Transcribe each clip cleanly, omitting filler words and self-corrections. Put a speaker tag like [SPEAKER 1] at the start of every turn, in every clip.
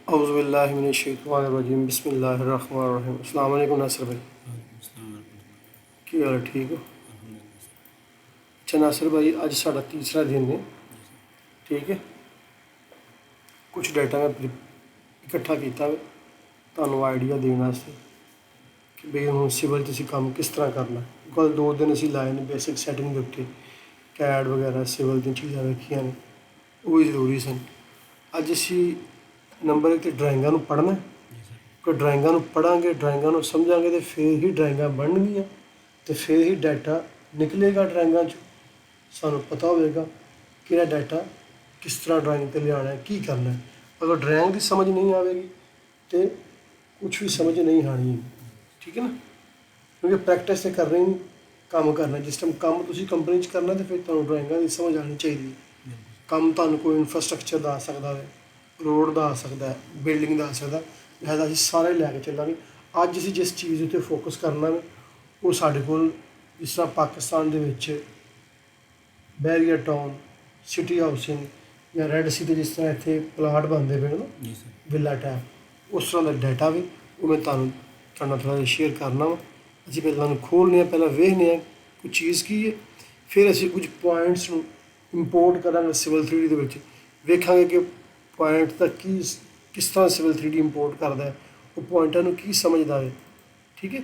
[SPEAKER 1] औज़ुबिल्लाहिमिनश्शैतानिर्रजीम बिस्मिल्लाहिर्रहमानिर्रहीम। अस्सलाम वालेकुम नासिर भाई, की हाल है? ठीक हो? अच्छा नासिर भाई, अज साढ़ा तीसरा दिन है, ठीक है। कुछ डाटा मैं इकट्ठा किया तुहानू आइडिया देने वास्ते कि बई हुण सिविल तुसीं काम किस तरह करना। कल 2 दिन असीं लाए ने बेसिक सैटिंग दे उत्ते, कैड वगैरह सिविल दी चीज़ां वेखियां ने, वो भी जरूरी सन। अज असीं नंबर 1 ते ड्राइंगां नू पढ़ना है। कि ड्राइंगां नू पढ़ांगे, ड्राइंगां नू समझांगे तो फिर ही ड्राइंगां बननगियां तो फिर ही डाटा निकलेगा ड्राइंगां चों। सानू पता होएगा कि डाटा किस तरह ड्राइंग ते लियाना है, की करना है। अगर ड्राइंग की समझ नहीं आएगी तो कुछ भी समझ नहीं आनी है, ठीक है ना। क्योंकि प्रैक्टिस तो करनी नहीं, काम करना। जिस टाइम काम तुसीं कंपनी च करना तो फिर तुहानू ड्राइंगां की समझ आनी चाहिए। काम तुहानू कोई इंफ्रास्ट्रक्चर दा आ सकदा है, रोड दा आ सकदा है, बिल्डिंग दा आ सकदा है, लिहाजा असीं सारे लैके चलांगे। अज असीं जिस चीज़ उत्ते फोकस करना है वो साडे कोल जिस तरह पाकिस्तान दे विच बैरियर टाउन, सिटी हाउसिंग या रैड सी जिस तरह इत्थे प्लाट बनते पे ना विला टैप, उस तरह का डाटा भी वो मैं तुहानू थोड़ा जिहा शेयर करना वा। असीं पहलां खोलने पहले वेखने कोई चीज़ की है, फिर असीं कुछ पॉइंट्स नू इंपोर्ट करांगे सिविल 3D दे विच, वेखांगे कि पॉइंट दा की किस तरह सिविल 3D इंपोर्ट करदा है, वो पॉइंटां नू की समझदा है, ठीक है।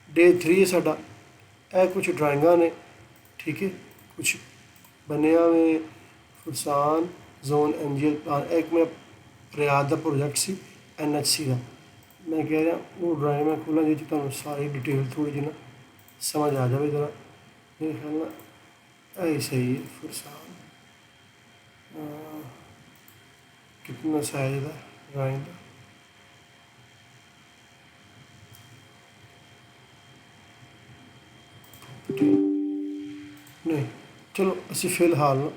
[SPEAKER 1] डे 3 है साडा, कुछ ड्राइंगां ने, ठीक है। कुछ बनिया में फरसान जोन NGL प्लान, एक मैं रियाद का प्रोजैक्ट सी NHC का, मैं कह रहा वो ड्राइंग मैं खोलना जी तुहानू सारी डिटेल थोड़ी जी ना समझ आ जाए जरा। मेरे ख्याल ना यही सही है। फरसान कितना साइज है ड्राइंग का, नहीं चलो असी फिलहाल ना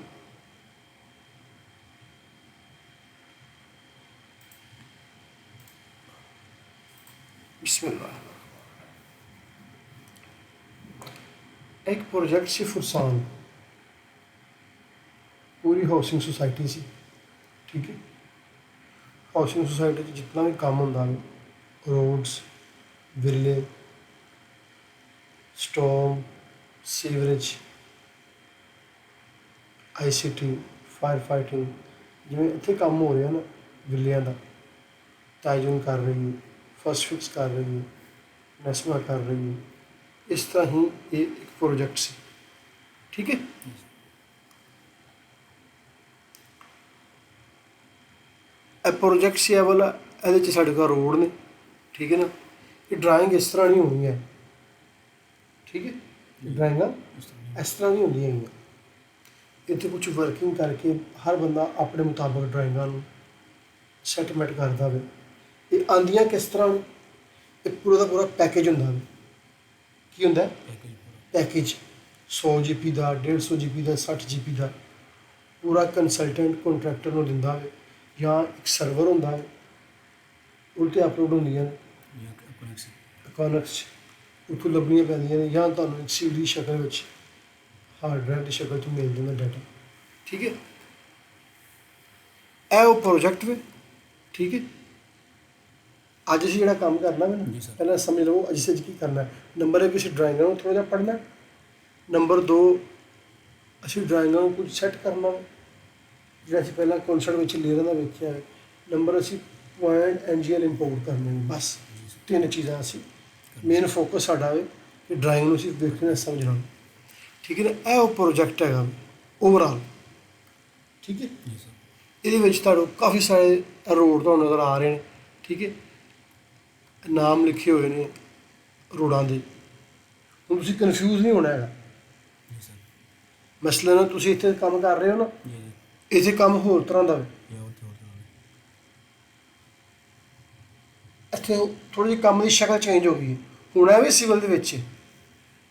[SPEAKER 1] बिस्मिल्लाह, एक प्रोजेक्ट से फरसान पूरी हाउसिंग सोसाइटी सी, ठीक है। हाउसिंग सोसाइटी जितना भी काम होंदा है, रोड्स, विले, storm, sewerage, ICT, fire fighting, जिवें इत्थे काम हो रहा ना विलियां का, ताइजन कर रही है, फर्स्ट फिक्स कर रही है, नस्मा कर रही है, इस तरह ही ये एक प्रोजेक्ट से, ठीक है। प्रोजेक्ट से वाला ये साढ़े घर रोड ने, ठीक है ना। ये ड्राइंग इस तरह नहीं होनी है, ठीक है। ड्राइंगां इस तरह नहीं होंदियां हैगियां, इत्थे कुछ वर्किंग करके हर बंदा अपने मुताबिक ड्राइंगां नूं सैटमेंट करदा वे। ये आंदियां किस तरह ने, एक पूरा का पूरा पैकेज होंदा वे। की होंदा है? पैकेज 100 GB का, 150 GB का, 60 GB का, पूरा कंसलटेंट कॉन्ट्रैक्टर नूं दिंदा वे, या एक सर्वर होंदा है उल्टे अपलोड होंदियां ने अकाउंट्स उत्थों लभनियां पैंदियां ने, या तुहानूं एक CD दी शक्ल विच हार्ड ड्राइव की शक्ल च मिल जांदा डाटा, ठीक है। वो प्रोजेक्ट वे, ठीक है। अज असीं जिहड़ा काम करना वे ना, पहले समझ लो अज असीं की करना है। नंबर 1 असीं ड्राइंगां नूं थोड़ा जिहा पढ़ना है। नंबर 2 असीं ड्राइंगां नूं कुछ सैट करना वा, जिहड़ा असीं पहलां कॉन्सैप्ट विच लेयरां दा वेखिआ है। नंबर असीं पॉइंट NGL इंपोर्ट करने ने, बस 3 चीज़ां असीं मेन फोकस साडा है कि ड्राइंग नूं असीं देखना समझना, ठीक है ना। वो प्रोजेक्ट है ओवरऑल, ठीक है। ये काफ़ी सारे रोड तो नज़र आ रहे हैं, ठीक है। नाम लिखे हुए हैं रोडों के, हुण तुसीं कन्फ्यूज नहीं होना है। मसलन तुसीं इत्थे काम कर रहे हो ना, इत्थे काम होर तरह का है, इत्थे थोड़ी जी काम की शक्ल चेंज हो गई है। हुण भी सिविल दे विच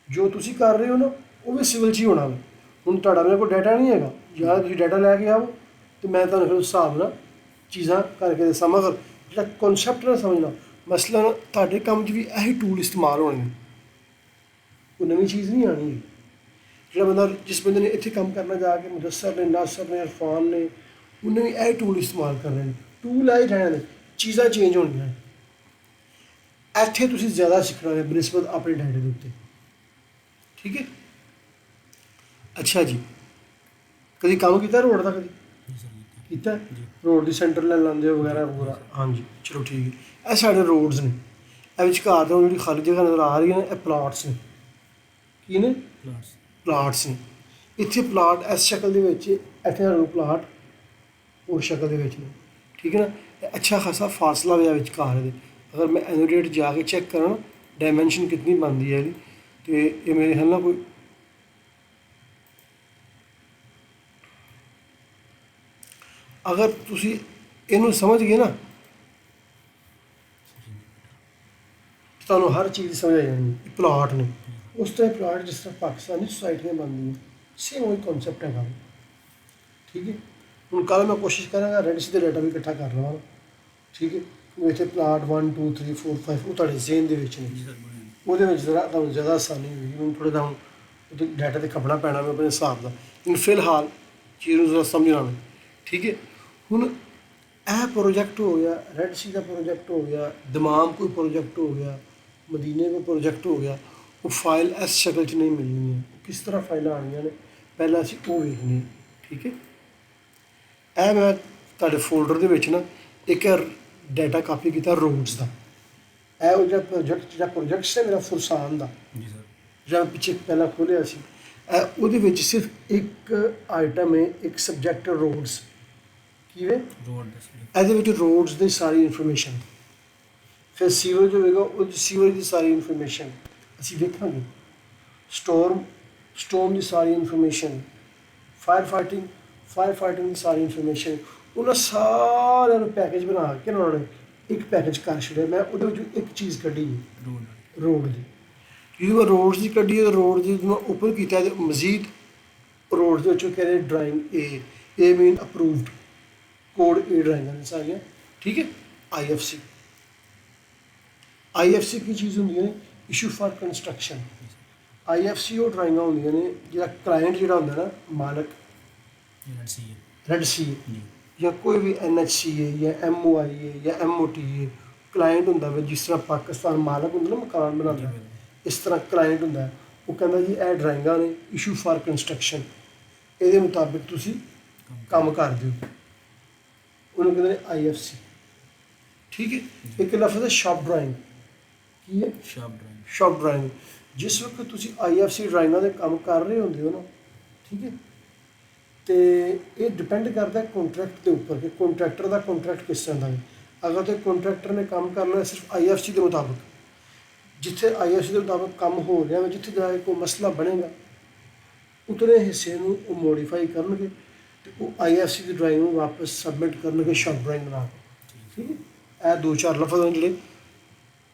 [SPEAKER 1] जो तुसीं कर रहे हो ना वो भी सिविल च ही होना है। हुण तुहाडा मेरे कोल डाटा नहीं है, या तुसीं डाटा लैके आओ तो मैं तुहानूं फिर उस हिसाब नाल चीज़ां करके दस्सां। मगर जिहड़ा कॉन्सैप्ट ना समझना, मसलन तुहाडे काम च भी यही टूल इस्तेमाल होने ने, कोई नवीं चीज़ नहीं आनी है। जिस बंदे ने इत्थे काम करना जाके मुदस्सर ने, नासर ने, इरफान ने, ਉਹਨੇ ਵੀ ਇਹ ਟੂਲ ਇਸਤੇਮਾਲ ਕਰਨੇ ਨੇ। ਟੂਲ ਆ ਹੀ ਰਹਿਣਾ ਨੇ, ਚੀਜ਼ਾਂ ਚੇਂਜ ਹੋਣੀਆਂ ਨੇ। ਇੱਥੇ ਤੁਸੀਂ ਜ਼ਿਆਦਾ ਸਿੱਖਣਾ ਹੈ ਬਨਿਸਬਤ ਆਪਣੇ ਡਾਟੇ ਦੇ ਉੱਤੇ, ਠੀਕ ਹੈ। ਅੱਛਾ ਜੀ, ਕਦੀ ਕੰਮ ਕੀਤਾ ਰੋਡ ਦਾ? ਕਦੀ ਕੀਤਾ? ਰੋਡ ਦੀ ਸੈਂਟਰ ਲਾਈਨ ਲਾਉਂਦੇ ਹੋ ਵਗੈਰਾ ਵਗੈਰਾ? ਹਾਂਜੀ, ਚਲੋ ਠੀਕ ਹੈ। ਇਹ ਸਾਡੇ ਰੋਡਸ ਨੇ। ਇਹ ਵਿਚਕਾਰ ਤੋਂ ਜਿਹੜੀ ਖਾਲੀ ਜਗ੍ਹਾ ਨਜ਼ਰ ਆ ਰਹੀ ਹੈ ਨਾ, ਇਹ ਪਲਾਟਸ ਨੇ। ਕੀ ਨੇ? ਪਲਾਟਸ ਨੇ। ਇੱਥੇ ਪਲਾਟ ਇਸ ਸ਼ਕਲ ਦੇ ਵਿੱਚ, ਇੱਥੇ ਸਾਨੂੰ ਪਲਾਟ ਉਸ ਸ਼ਕਲ ਦੇ ਵਿੱਚ ਨੇ, ਠੀਕ ਹੈ ਨਾ। ਇਹ ਅੱਛਾ ਖਾਸਾ ਫਾਸਲਾ ਹੋਇਆ ਵਿਚਕਾਰ ਇਹਦੇ। ਅਗਰ ਮੈਂ ਐਨੋਟੇਟ ਜਾ ਕੇ ਚੈੱਕ ਕਰਾਂ ਡਾਇਮੈਂਸ਼ਨ ਕਿੰਨੀ ਬਣਦੀ ਹੈ ਇਹਦੀ, ਤੇ ਇਹ ਮੇਰੇ ਖਿਆਲ ਨਾਲ ਕੋਈ ਅਗਰ ਤੁਸੀਂ ਇਹਨੂੰ ਸਮਝ ਗਏ ਨਾ, ਤੁਹਾਨੂੰ ਹਰ ਚੀਜ਼ ਸਮਝ ਆ ਜਾਣੀ। ਪਲਾਟ ਨੇ ਉਸ ਤਰ੍ਹਾਂ ਪਲਾਟ ਜਿਸ ਤਰ੍ਹਾਂ ਪਾਕਿਸਤਾਨੀ ਸੁਸਾਇਟੀਆਂ ਬਣਦੀਆਂ, ਸੇਮ ਉਹੀ ਕਨਸੈਪਟ ਹੈਗਾ, ਠੀਕ ਹੈ। ਹੁਣ ਕੱਲ੍ਹ ਮੈਂ ਕੋਸ਼ਿਸ਼ ਕਰਾਂਗਾ ਰੈਡਿਸ ਦੇ ਡਾਟਾ ਵੀ ਇਕੱਠਾ ਕਰ ਲਵਾਂ, ਠੀਕ ਹੈ। ਇੱਥੇ ਪਲਾਟ 1 2 3 4 5 ਉਹ ਤੁਹਾਡੇ ਜ਼ੇਨ ਦੇ ਵਿੱਚ ਨੇ, ਉਹਦੇ ਵਿੱਚ ਜ਼ਰਾ ਤੁਹਾਨੂੰ ਜ਼ਿਆਦਾ ਆਸਾਨੀ ਹੋਵੇਗੀ। ਮੈਨੂੰ ਥੋੜ੍ਹਾ ਜਿਹਾ ਉਹਦੇ ਡਾਟਾ 'ਤੇ ਖਪਣਾ ਪੈਣਾ ਮੈਂ ਆਪਣੇ ਹਿਸਾਬ ਦਾ। ਹੁਣ ਫਿਲਹਾਲ ਚੀਜ਼ ਨੂੰ ਜ਼ਰਾ ਸਮਝਣਾ ਮੈਂ, ਠੀਕ ਹੈ। ਹੁਣ ਇਹ ਪ੍ਰੋਜੈਕਟ ਹੋ ਗਿਆ, ਰੈੱਡ ਸੀ ਦਾ ਪ੍ਰੋਜੈਕਟ ਹੋ ਗਿਆ, ਦਮਾਮ ਕੋਈ ਪ੍ਰੋਜੈਕਟ ਹੋ ਗਿਆ, ਮਦੀਨੇ ਕੋਈ ਪ੍ਰੋਜੈਕਟ ਹੋ ਗਿਆ। ਉਹ ਫਾਈਲ ਇਸ ਸ਼ਕਲ 'ਚ ਨਹੀਂ ਮਿਲਣੀ ਹੈ। ਕਿਸ ਤਰ੍ਹਾਂ ਫਾਈਲਾਂ ਆਉਣੀਆਂ ਨੇ ਪਹਿਲਾਂ ਅਸੀਂ ਉਹ ਵੇਖਣੀ, ਠੀਕ ਹੈ। ਇਹ ਮੈਂ ਤੁਹਾਡੇ ਫੋਲਡਰ ਦੇ ਵਿੱਚ ਨਾ ਇੱਕ ਡਾਟਾ ਕਾਪੀ ਕੀਤਾ ਰੋਡਸ ਦਾ। ਇਹ ਉਹ ਜਿਹੜਾ ਪ੍ਰੋਜੈਕਟ ਸੀ ਮੇਰਾ ਫੁਰਸਾਨ ਦਾ, ਜਿਹੜਾ ਪਿੱਛੇ ਪਹਿਲਾਂ ਖੋਲ੍ਹਿਆ ਸੀ, ਉਹਦੇ ਵਿੱਚ ਸਿਰਫ ਇੱਕ ਆਈਟਮ ਹੈ, ਇੱਕ ਸਬਜੈਕਟ ਰੋਡਸ। ਕਿਵੇਂ? ਇਹਦੇ ਵਿੱਚ ਰੋਡਸ ਦੀ ਸਾਰੀ ਇਨਫੋਰਮੇਸ਼ਨ, ਫਿਰ ਸੀਵਰੇਜ ਹੋਵੇਗਾ ਉਹ ਸੀਵਰੇਜ ਦੀ ਸਾਰੀ ਇਨਫੋਰਮੇਸ਼ਨ ਅਸੀਂ ਵੇਖਾਂਗੇ, ਸਟੋਰਮ ਦੀ ਸਾਰੀ ਇਨਫੋਰਮੇਸ਼ਨ, ਫਾਇਰ ਫਾਈਟਿੰਗ ਦੀ ਸਾਰੀ ਇਨਫੋਰਮੇਸ਼ਨ। ਉਹਨਾਂ ਸਾਰਿਆਂ ਨੂੰ ਪੈਕੇਜ ਬਣਾ ਕੇ ਉਹਨਾਂ ਨੇ ਇੱਕ ਪੈਕੇਜ ਕਰ ਛੱਡਿਆ। ਮੈਂ ਉਹਦੇ ਵਿੱਚੋਂ ਇੱਕ ਚੀਜ਼ ਕੱਢੀ ਰੋਡ ਦੀ। ਜਦੋਂ ਮੈਂ ਰੋਡਸ ਦੀ ਕੱਢੀ ਹੈ, ਰੋਡ ਦੀ ਮੈਂ ਓਪਨ ਕੀਤਾ ਅਤੇ ਮਜ਼ੀਦ ਰੋਡ ਦੇ ਵਿੱਚੋਂ ਕਹਿੰਦੇ ਡਰਾਇੰਗ ਏ ਮੀਨ ਅਪਰੂਵਡ ਕੋਡ ਏ ਡਰਾਇੰਗਾਂ ਨੇ ਸਾਰੀਆਂ, ਠੀਕ ਹੈ। IFC ਕੀ ਚੀਜ਼ ਹੁੰਦੀਆਂ ਨੇ? Issue for construction. IFC ਉਹ ਡਰਾਇੰਗਾਂ ਹੁੰਦੀਆਂ ਨੇ ਜਿਹੜਾ ਕਲਾਇੰਟ ਜਿਹੜਾ ਹੁੰਦਾ ਨਾ, ਮਾਲਕ ਰੈੱਡ ਸੀ ਜਾਂ ਕੋਈ ਵੀ NHC ਹੈ ਜਾਂ MOI ਹੈ ਜਾਂ MOT ਹੈ, ਕਲਾਇੰਟ ਹੁੰਦਾ ਵਾ। ਜਿਸ ਤਰ੍ਹਾਂ ਪਾਕਿਸਤਾਨ ਮਾਲਕ ਹੁੰਦਾ ਨਾ ਮਕਾਨ ਬਣਾਉਂਦਾ, ਇਸ ਤਰ੍ਹਾਂ ਕਲਾਇੰਟ ਹੁੰਦਾ। ਉਹ ਕਹਿੰਦਾ ਜੀ ਇਹ ਡਰਾਇੰਗਾਂ ਨੇ ਇਸ਼ੂ ਫਾਰ ਕੰਸਟਰਕਸ਼ਨ, ਇਹਦੇ ਮੁਤਾਬਿਕ ਤੁਸੀਂ ਕੰਮ ਕਰ ਦਿਓ, ਉਹਨੂੰ ਕਹਿੰਦੇ ਨੇ IFC, ਠੀਕ ਹੈ। ਇੱਕ ਲਫ਼ਜ਼ ਹੈ ਸ਼ਾਪ ਡਰਾਇੰਗ। ਕੀ ਹੈ? Shop drawing. ਜਿਸ ਵਕਤ ਤੁਸੀਂ IFC ਡਰਾਇੰਗਾਂ ਦੇ ਕੰਮ ਕਰ ਰਹੇ ਹੁੰਦੇ ਹੋ ਨਾ, ਠੀਕ ਹੈ, ਅਤੇ ਇਹ ਡਿਪੈਂਡ ਕਰਦਾ ਕੰਟਰੈਕਟ ਦੇ ਉੱਪਰ ਕਿ ਕੰਟਰੈਕਟਰ ਦਾ ਕੰਟਰੈਕਟ ਕਿਸ ਤਰ੍ਹਾਂ ਦਾ ਹੈ। ਅਗਰ ਤਾਂ ਕੰਟਰੈਕਟਰ ਨੇ ਕੰਮ ਕਰਨਾ ਸਿਰਫ IFC ਦੇ ਮੁਤਾਬਕ, ਜਿੱਥੇ IFC ਦੇ ਮੁਤਾਬਕ ਕੰਮ ਹੋ ਰਿਹਾ ਵਾ, ਜਿੱਥੇ ਜਾ ਕੇ ਕੋਈ ਮਸਲਾ ਬਣੇਗਾ ਉਤਲੇ ਹਿੱਸੇ ਨੂੰ ਉਹ ਮੋਡੀਫਾਈ ਕਰਨਗੇ ਅਤੇ ਉਹ IFC ਦੀ ਡਰਾਇੰਗ ਨੂੰ ਵਾਪਸ ਸਬਮਿਟ ਕਰਨਗੇ ਸ਼ਾਪ ਡਰਾਇੰਗ ਬਣਾ ਕੇ, ਠੀਕ ਹੈ। ਇਹ 2-4 ਲਫ਼ਜ਼ ਨੇ ਜਿਹੜੇ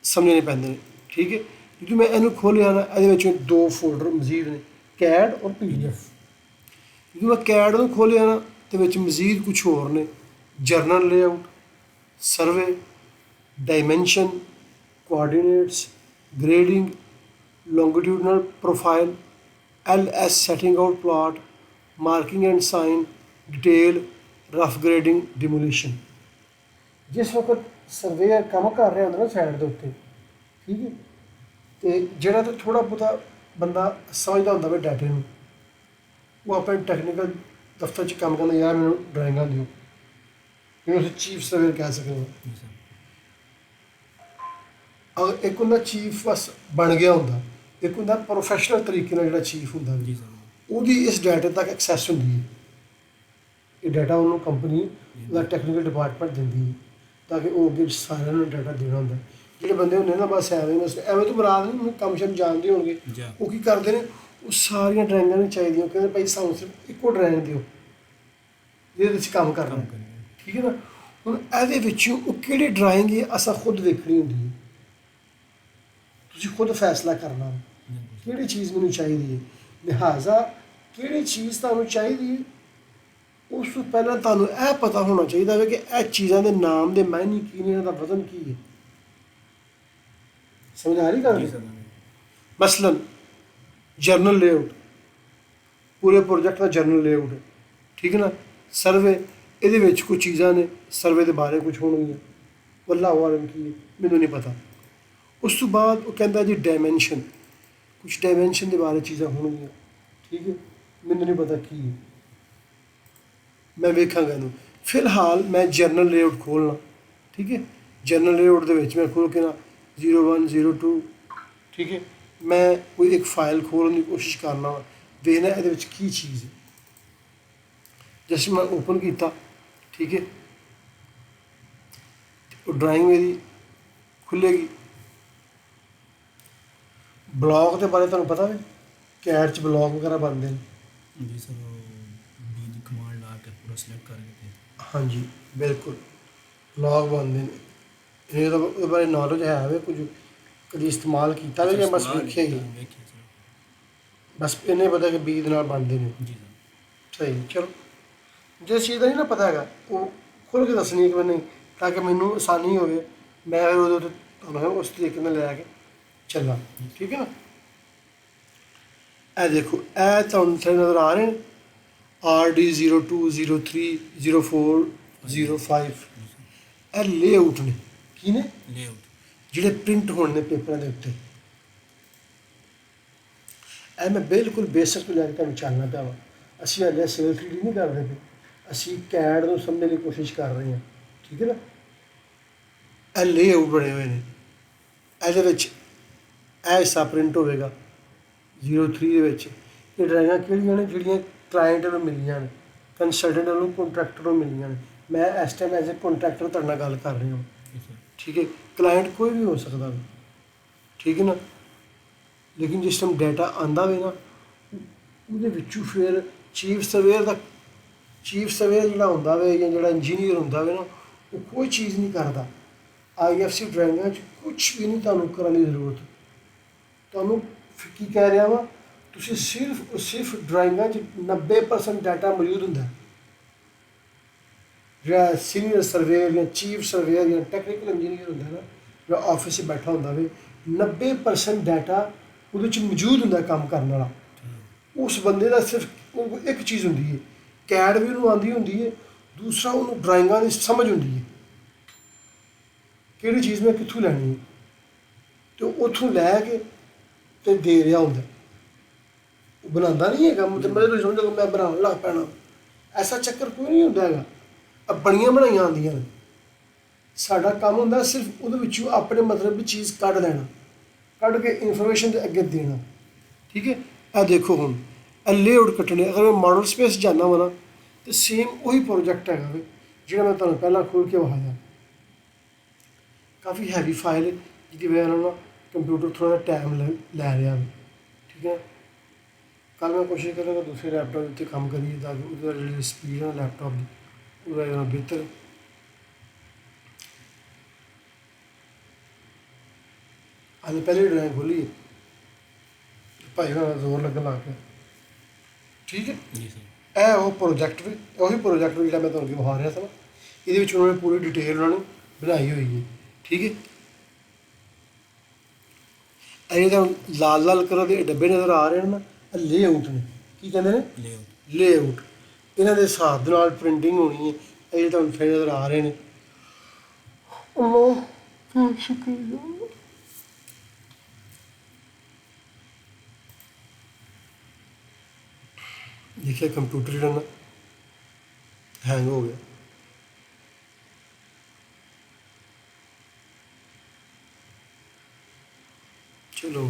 [SPEAKER 1] ਸਮਝਣੇ ਪੈਂਦੇ ਨੇ, ਠੀਕ ਹੈ। ਜਦੋਂ ਮੈਂ ਇਹਨੂੰ ਖੋਲ੍ਹਿਆ ਨਾ, ਇਹਦੇ ਵਿੱਚ 2 ਫੋਲਡਰ ਮਜ਼ੀਦ ਨੇ, CAD ਔਰ PDF। ਜਦੋਂ ਮੈਂ CAD ਨੂੰ ਖੋਲ੍ਹਿਆ ਨਾ, ਤੇ ਵਿੱਚ ਮਜ਼ੀਦ ਕੁਛ ਹੋਰ ਨੇ, general layout, survey, dimension, coordinates, grading, longitudinal profile, LS setting out plot, marking and sign, detail, rough grading, demolition. ਜਿਸ ਵਕਤ ਸਰਵੇਅਰ ਕੰਮ ਕਰ ਰਿਹਾ ਹੁੰਦਾ ਨਾ ਸਾਈਡ ਦੇ ਉੱਤੇ, ਠੀਕ ਹੈ, ਅਤੇ ਜਿਹੜਾ ਤਾਂ ਥੋੜ੍ਹਾ ਬਹੁਤਾ ਬੰਦਾ ਸਮਝਦਾ ਹੁੰਦਾ ਵਾ ਡਾਟੇ ਨੂੰ, ਉਹ ਆਪਣੇ ਟੈਕਨੀਕਲ ਦਫ਼ਤਰ 'ਚ ਕੰਮ ਕਰਦਾ, ਯਾਰ ਮੈਨੂੰ ਡਰਾਇੰਗਾਂ ਦਿਓ, ਜਿਹਨੂੰ ਅਸੀਂ ਚੀਫ ਸਰਵੇਅਰ ਕਹਿ ਸਕਦੇ ਹਾਂ। ਅਗਰ ਇੱਕ ਹੁੰਦਾ ਚੀਫ ਬਸ ਬਣ ਗਿਆ ਹੁੰਦਾ, ਇੱਕ ਹੁੰਦਾ ਪ੍ਰੋਫੈਸ਼ਨਲ ਤਰੀਕੇ ਨਾਲ ਜਿਹੜਾ ਚੀਫ ਹੁੰਦਾ, ਉਹਦੀ ਇਸ ਡਾਟੇ ਤੱਕ ਐਕਸੈਸ ਹੁੰਦੀ ਹੈ। ਇਹ ਡਾਟਾ ਉਹਨੂੰ ਕੰਪਨੀ ਦਾ ਟੈਕਨੀਕਲ ਡਿਪਾਰਟਮੈਂਟ ਦਿੰਦੀ ਹੈ, ਤਾਂ ਕਿ ਉਹ ਅੱਗੇ ਸਾਰਿਆਂ ਨੂੰ ਡਾਟਾ ਦੇਣਾ ਹੁੰਦਾ। ਜਿਹੜੇ ਬੰਦੇ ਹੁੰਦੇ ਨਾ ਬਸ ਐਵੇਂ ਤੋਂ ਮੁਰਾਦ ਨਹੀਂ, ਉਹਨੂੰ ਕੰਮ ਸ਼ਮ ਜਾਣਦੇ ਹੋਣਗੇ, ਉਹ ਕੀ ਕਰਦੇ ਨੇ, ਉਹ ਸਾਰੀਆਂ ਡਰਾਇੰਗਾਂ ਨਹੀਂ ਚਾਹੀਦੀਆਂ, ਉਹ ਕਹਿੰਦੇ ਭਾਈ ਸਾਨੂੰ ਸਿਰਫ ਇੱਕੋ ਡਰਾਇੰਗ ਦਿਓ ਜਿਹਦੇ ਵਿੱਚ ਕੰਮ ਕਰਨਾ, ਠੀਕ ਹੈ ਨਾ। ਹੁਣ ਇਹਦੇ ਵਿੱਚੋਂ ਉਹ ਕਿਹੜੀ ਡਰਾਇੰਗ ਹੈ ਅਸਾਂ ਖੁਦ ਵੇਖਣੀ ਹੁੰਦੀ ਹੈ, ਤੁਸੀਂ ਖੁਦ ਫੈਸਲਾ ਕਰਨਾ ਕਿਹੜੀ ਚੀਜ਼ ਮੈਨੂੰ ਚਾਹੀਦੀ ਹੈ। ਲਿਹਾਜ਼ਾ ਕਿਹੜੀ ਚੀਜ਼ ਤੁਹਾਨੂੰ ਚਾਹੀਦੀ ਹੈ, ਉਸ ਤੋਂ ਪਹਿਲਾਂ ਤੁਹਾਨੂੰ ਇਹ ਪਤਾ ਹੋਣਾ ਚਾਹੀਦਾ ਹੈ ਕਿ ਇਹ ਚੀਜ਼ਾਂ ਦੇ ਨਾਮ ਦੇ ਮਾਇਨੇ ਕੀ ਨੇ, ਇਹਨਾਂ ਦਾ ਵਜ਼ਨ ਕੀ ਹੈ। ਸਮਝ ਆ ਰਹੀ ਗੱਲ? ਮਸਲਨ ਜਰਨਲ ਲੇਆਊਟ, ਪੂਰੇ ਪ੍ਰੋਜੈਕਟ ਦਾ ਜਰਨਲ ਲੇਆਊਟ ਹੈ, ਠੀਕ ਹੈ ਨਾ। ਸਰਵੇ ਇਹਦੇ ਵਿੱਚ ਕੁਝ ਚੀਜ਼ਾਂ ਨੇ ਸਰਵੇ ਦੇ ਬਾਰੇ ਕੁਝ ਹੋਣਗੀਆਂ, ਵੱਲਾਹੁ ਆਲਮ ਕੀ ਹੈ ਮੈਨੂੰ ਨਹੀਂ ਪਤਾ। ਉਸ ਤੋਂ ਬਾਅਦ ਉਹ ਕਹਿੰਦਾ ਜੀ ਡਾਇਮੈਂਸ਼ਨ, ਕੁਝ ਡਾਇਮੈਂਸ਼ਨ ਦੇ ਬਾਰੇ ਚੀਜ਼ਾਂ ਹੋਣਗੀਆਂ, ਠੀਕ ਹੈ, ਮੈਨੂੰ ਨਹੀਂ ਪਤਾ ਕੀ ਹੈ, ਮੈਂ ਵੇਖਾਂਗਾ ਇਹਨੂੰ। ਫਿਲਹਾਲ ਮੈਂ ਜਨਰਲ ਲੇਆਊਟ ਖੋਲ੍ਹਣਾ, ਠੀਕ ਹੈ, ਜਨਰਲ ਲੇਆਊਟ ਦੇ ਵਿੱਚ ਮੈਂ ਖੋਲ੍ਹ ਕੇ ਨਾ 01 02, ਠੀਕ ਹੈ, ਮੈਂ ਕੋਈ ਇੱਕ ਫਾਈਲ ਖੋਲ੍ਹਣ ਦੀ ਕੋਸ਼ਿਸ਼ ਕਰਨਾ ਵਾ, ਵੇਖਣਾ ਇਹਦੇ ਵਿੱਚ ਕੀ ਚੀਜ਼ ਹੈ। ਜੈਸੇ ਮੈਂ ਓਪਨ ਕੀਤਾ, ਠੀਕ ਹੈ, ਉਹ ਡਰਾਇੰਗ ਮੇਰੀ ਖੁੱਲ੍ਹੇਗੀ। ਬਲੌਕ ਦੇ ਬਾਰੇ ਤੁਹਾਨੂੰ ਪਤਾ ਹੈ, ਕੈਡ 'ਚ ਬਲੌਕ ਵਗੈਰਾ ਬਣਦੇ ਨੇ
[SPEAKER 2] ਜੀ ਸਰ, ਬੀ ਦੀ ਕਮਾਂਡ ਲਾ ਕੇ ਪੂਰਾ ਸਿਲੈਕਟ ਕਰਕੇ।
[SPEAKER 1] ਹਾਂਜੀ ਬਿਲਕੁਲ, ਬਲੌਕ ਬਣਦੇ ਨੇ। ਇਹ ਤਾਂ ਉਹਦੇ ਬਾਰੇ ਨੌਲੇਜ ਹੈ ਵੇ, ਕੁਝ ਕਦੀ ਇਸਤੇਮਾਲ ਕੀਤਾ ਵੀ ਜਾਂ ਬਸ ਵੇਖਿਆ ਹੀ,
[SPEAKER 2] ਵੇਖਿਆ ਸਰ,
[SPEAKER 1] ਬਸ ਇੰਨੇ ਪਤਾ ਕਿ ਬੀ ਦੇ ਨਾਲ ਬਣਦੇ ਨੇ।
[SPEAKER 2] ਜੀ ਸਰ।
[SPEAKER 1] ਸਹੀ, ਚਲੋ ਜਿਸ ਚੀਜ਼ ਦਾ ਨਹੀਂ ਨਾ ਪਤਾ ਹੈਗਾ ਉਹ ਖੁੱਲ੍ਹ ਕੇ ਦੱਸਣੀ ਇੱਕ ਵਾਰ, ਨਹੀਂ ਤਾਂ ਕਿ ਮੈਨੂੰ ਆਸਾਨੀ ਹੋਵੇ, ਮੈਂ ਫਿਰ ਉਹਦੇ ਉੱਤੇ ਤੁਹਾਨੂੰ ਉਸ ਤਰੀਕੇ ਨਾਲ ਲੈ ਕੇ ਚੱਲਾਂ, ਠੀਕ ਹੈ ਨਾ। ਇਹ ਦੇਖੋ, ਇਹ ਤੁਹਾਨੂੰ ਨਜ਼ਰ ਆ ਰਹੇ ਨੇ RD 02 03 04 05, ਇਹ ਲੇਆਊਟ ਨੇ। ਕੀ ਨੇ?
[SPEAKER 2] ਲੇਆਊਟ,
[SPEAKER 1] ਜਿਹੜੇ ਪ੍ਰਿੰਟ ਹੋਣੇ ਨੇ ਪੇਪਰਾਂ ਦੇ ਉੱਤੇ। ਇਹ ਮੈਂ ਬਿਲਕੁਲ ਬੇਸਿਕ ਤੋਂ ਲੈ ਕੇ ਤੁਹਾਨੂੰ ਚੱਲਣਾ ਪਿਆ ਵਾ। ਅਸੀਂ ਹਾਲੇ ਸਿਵਲ 3D ਨਹੀਂ ਕਰਦੇ ਪਏ, ਅਸੀਂ ਕੈਡ ਨੂੰ ਸਮਝਣ ਦੀ ਕੋਸ਼ਿਸ਼ ਕਰ ਰਹੇ ਹਾਂ, ਠੀਕ ਹੈ ਨਾ। ਇਹ ਲੇਆਊਟ ਬਣੇ ਹੋਏ ਨੇ, ਇਹਦੇ ਵਿੱਚ ਇਹ ਹਿੱਸਾ ਪ੍ਰਿੰਟ ਹੋਵੇਗਾ 03 ਦੇ ਵਿੱਚ। ਇਹ ਡਰਾਇੰਗਾਂ ਕਿਹੜੀਆਂ ਨੇ? ਜਿਹੜੀਆਂ ਕਲਾਇੰਟ ਨੂੰ ਮਿਲੀਆਂ ਨੇ, ਕੰਸਲਟੈਂਟ ਨੂੰ, ਕੰਟਰੈਕਟਰ ਨੂੰ ਮਿਲੀਆਂ ਨੇ। ਮੈਂ ਇਸ ਟਾਈਮ ਐਜ਼ ਏ ਕੰਟਰੈਕਟਰ ਤੁਹਾਡੇ ਨਾਲ ਗੱਲ ਕਰ ਰਿਹਾ ਹਾਂ, ਠੀਕ ਹੈ। ਕਲਾਇੰਟ ਕੋਈ ਵੀ ਹੋ ਸਕਦਾ ਵਾ, ਠੀਕ ਹੈ ਨਾ। ਲੇਕਿਨ ਜਿਸ ਟਾਈਮ ਡਾਟਾ ਆਉਂਦਾ ਵੇ ਨਾ, ਉਹਦੇ ਵਿੱਚੋਂ ਫਿਰ ਚੀਫ ਸਰਵੇਅਰ ਜਿਹੜਾ ਹੁੰਦਾ ਵੇ, ਜਾਂ ਜਿਹੜਾ ਇੰਜੀਨੀਅਰ ਹੁੰਦਾ ਵੇ ਨਾ, ਉਹ ਕੋਈ ਚੀਜ਼ ਨਹੀਂ ਕਰਦਾ। IFC ਡਰਾਇੰਗਾਂ 'ਚ ਕੁਛ ਵੀ ਨਹੀਂ ਤੁਹਾਨੂੰ ਕਰਨ ਦੀ ਜ਼ਰੂਰਤ। ਤੁਹਾਨੂੰ ਕੀ ਕਹਿ ਰਿਹਾ ਵਾ, ਤੁਸੀਂ ਸਿਰਫ ਡਰਾਇੰਗਾਂ 'ਚ 90% ਡਾਟਾ ਮੌਜੂਦ ਹੁੰਦਾ। ਜਿਹੜਾ ਸੀਨੀਅਰ ਸਰਵੇਅਰ ਜਾਂ ਚੀਫ ਸਰਵੇਅਰ ਜਾਂ ਟੈਕਨੀਕਲ ਇੰਜੀਨੀਅਰ ਹੁੰਦਾ ਨਾ, ਜਿਹੜਾ ਆਫਿਸ 'ਚ ਬੈਠਾ ਹੁੰਦਾ ਵੇ, 90% ਡਾਟਾ ਉਹਦੇ 'ਚ ਮੌਜੂਦ ਹੁੰਦਾ ਕੰਮ ਕਰਨ ਵਾਲਾ। ਉਸ ਬੰਦੇ ਦਾ ਸਿਰਫ ਉਹ ਇੱਕ ਚੀਜ਼ ਹੁੰਦੀ ਹੈ, ਕੈਡ ਵੀ ਉਹਨੂੰ ਆਉਂਦੀ ਹੁੰਦੀ ਹੈ, ਦੂਸਰਾ ਉਹਨੂੰ ਡਰਾਇੰਗਾਂ ਦੀ ਸਮਝ ਹੁੰਦੀ ਹੈ, ਕਿਹੜੀ ਚੀਜ਼ ਮੈਂ ਕਿੱਥੋਂ ਲੈਣੀ ਹੈ, ਅਤੇ ਉੱਥੋਂ ਲੈ ਕੇ ਤੇ ਦੇ ਰਿਹਾ ਹੁੰਦਾ। ਉਹ ਬਣਾਉਂਦਾ ਨਹੀਂ ਹੈਗਾ, ਮਤਲਬ ਤੁਸੀਂ ਸਮਝੋ ਮੈਂ ਬਣਾਉਣ ਲੱਗ ਪੈਣਾ, ਐਸਾ ਚੱਕਰ ਕੋਈ ਨਹੀਂ ਹੁੰਦਾ ਹੈਗਾ। ਬਣੀਆਂ ਬਣਾਈਆਂ ਆਉਂਦੀਆਂ ਨੇ। ਸਾਡਾ ਕੰਮ ਹੁੰਦਾ ਸਿਰਫ ਉਹਦੇ ਵਿੱਚੋਂ ਆਪਣੇ ਮਤਲਬ ਦੀ ਚੀਜ਼ ਕੱਢ ਲੈਣਾ, ਕੱਢ ਕੇ ਇਨਫੋਰਮੇਸ਼ਨ ਦੇ ਅੱਗੇ ਦੇਣਾ, ਠੀਕ ਹੈ। ਇਹ ਦੇਖੋ ਹੁਣ ਇਹ ਲੇਆਊਟ ਕੱਟਣੇ, ਅਗਰ ਮੈਂ ਮਾਡਲ ਸਪੇਸ ਜਾਂਦਾ ਵਾ ਨਾ, ਤਾਂ ਸੇਮ ਉਹੀ ਪ੍ਰੋਜੈਕਟ ਹੈਗਾ ਵੇ ਜਿਹੜਾ ਮੈਂ ਤੁਹਾਨੂੰ ਪਹਿਲਾਂ ਖੋਲ੍ਹ ਕੇ ਵਿਖਾਇਆ। ਕਾਫੀ ਹੈਵੀ ਫਾਈਲ ਹੈ, ਜਿਹਦੀ ਵਜ੍ਹਾ ਨਾਲ ਕੰਪਿਊਟਰ ਥੋੜ੍ਹਾ ਜਿਹਾ ਟਾਈਮ ਲੈ ਰਿਹਾ ਵੇ, ਠੀਕ ਹੈ। ਕੱਲ੍ਹ ਮੈਂ ਕੋਸ਼ਿਸ਼ ਕਰਾਂਗਾ ਦੂਸਰੇ ਲੈਪਟਾਪ ਉੱਤੇ ਕੰਮ ਕਰੀਏ, ਤਾਂ ਕਿ ਉਹਦਾ ਜਿਹੜੀ ਸਪੀਡ ਹੈ ਲੈਪਟਾਪ ਦੀ ਉਹਦਾ ਬਿਹਤਰ। ਅੱਜ ਪਹਿਲੀ ਡਰਾਇੰਗ ਖੋਲ੍ਹੀ ਭਾਈ ਨਾਲ ਜ਼ੋਰ ਲੱਗਣ ਲੱਗ ਪਿਆ, ਠੀਕ ਹੈ।
[SPEAKER 2] ਜੀ ਸਰ।
[SPEAKER 1] ਇਹ ਉਹ ਪ੍ਰੋਜੈਕਟ ਵੀ ਉਹੀ ਪ੍ਰੋਜੈਕਟ ਜਿਹੜਾ ਮੈਂ ਤੁਹਾਨੂੰ ਵਿਖਾ ਰਿਹਾ ਸੀ ਨਾ, ਇਹਦੇ ਵਿੱਚ ਉਹਨਾਂ ਨੇ ਪੂਰੀ ਡਿਟੇਲ ਉਹਨਾਂ ਨੇ ਬਣਾਈ ਹੋਈ ਹੈ, ਠੀਕ ਹੈ। ਇਹ ਤਾਂ ਲਾਲ ਲਾਲ ਕਲਰ ਦੇ ਡੱਬੇ ਨਜ਼ਰ ਆ ਰਹੇ ਨੇ ਨਾ, ਇਹ ਲੇਆਊਟ ਨੇ। ਕੀ ਕਹਿੰਦੇ ਨੇ?
[SPEAKER 2] ਲੇਆਊਟ।
[SPEAKER 1] ਲੇਆਊਟ। ਇਹਨਾਂ ਦੇ ਹਿਸਾਬ ਦੇ ਨਾਲ ਪ੍ਰਿੰਟਿੰਗ ਹੋਣੀ ਹੈ। ਇਹ ਜਿਹੜੇ ਤੁਹਾਨੂੰ ਫਿਰ ਨਜ਼ਰ ਆ ਰਹੇ ਨੇ, ਅੱਲਾਹ ਸ਼ੁਕਰੀਆ। ਦੇਖਿਆ ਕੰਪਿਊਟਰ ਜਿਹੜਾ ਨਾ ਹੈਂਗ ਹੋ ਗਿਆ। ਚਲੋ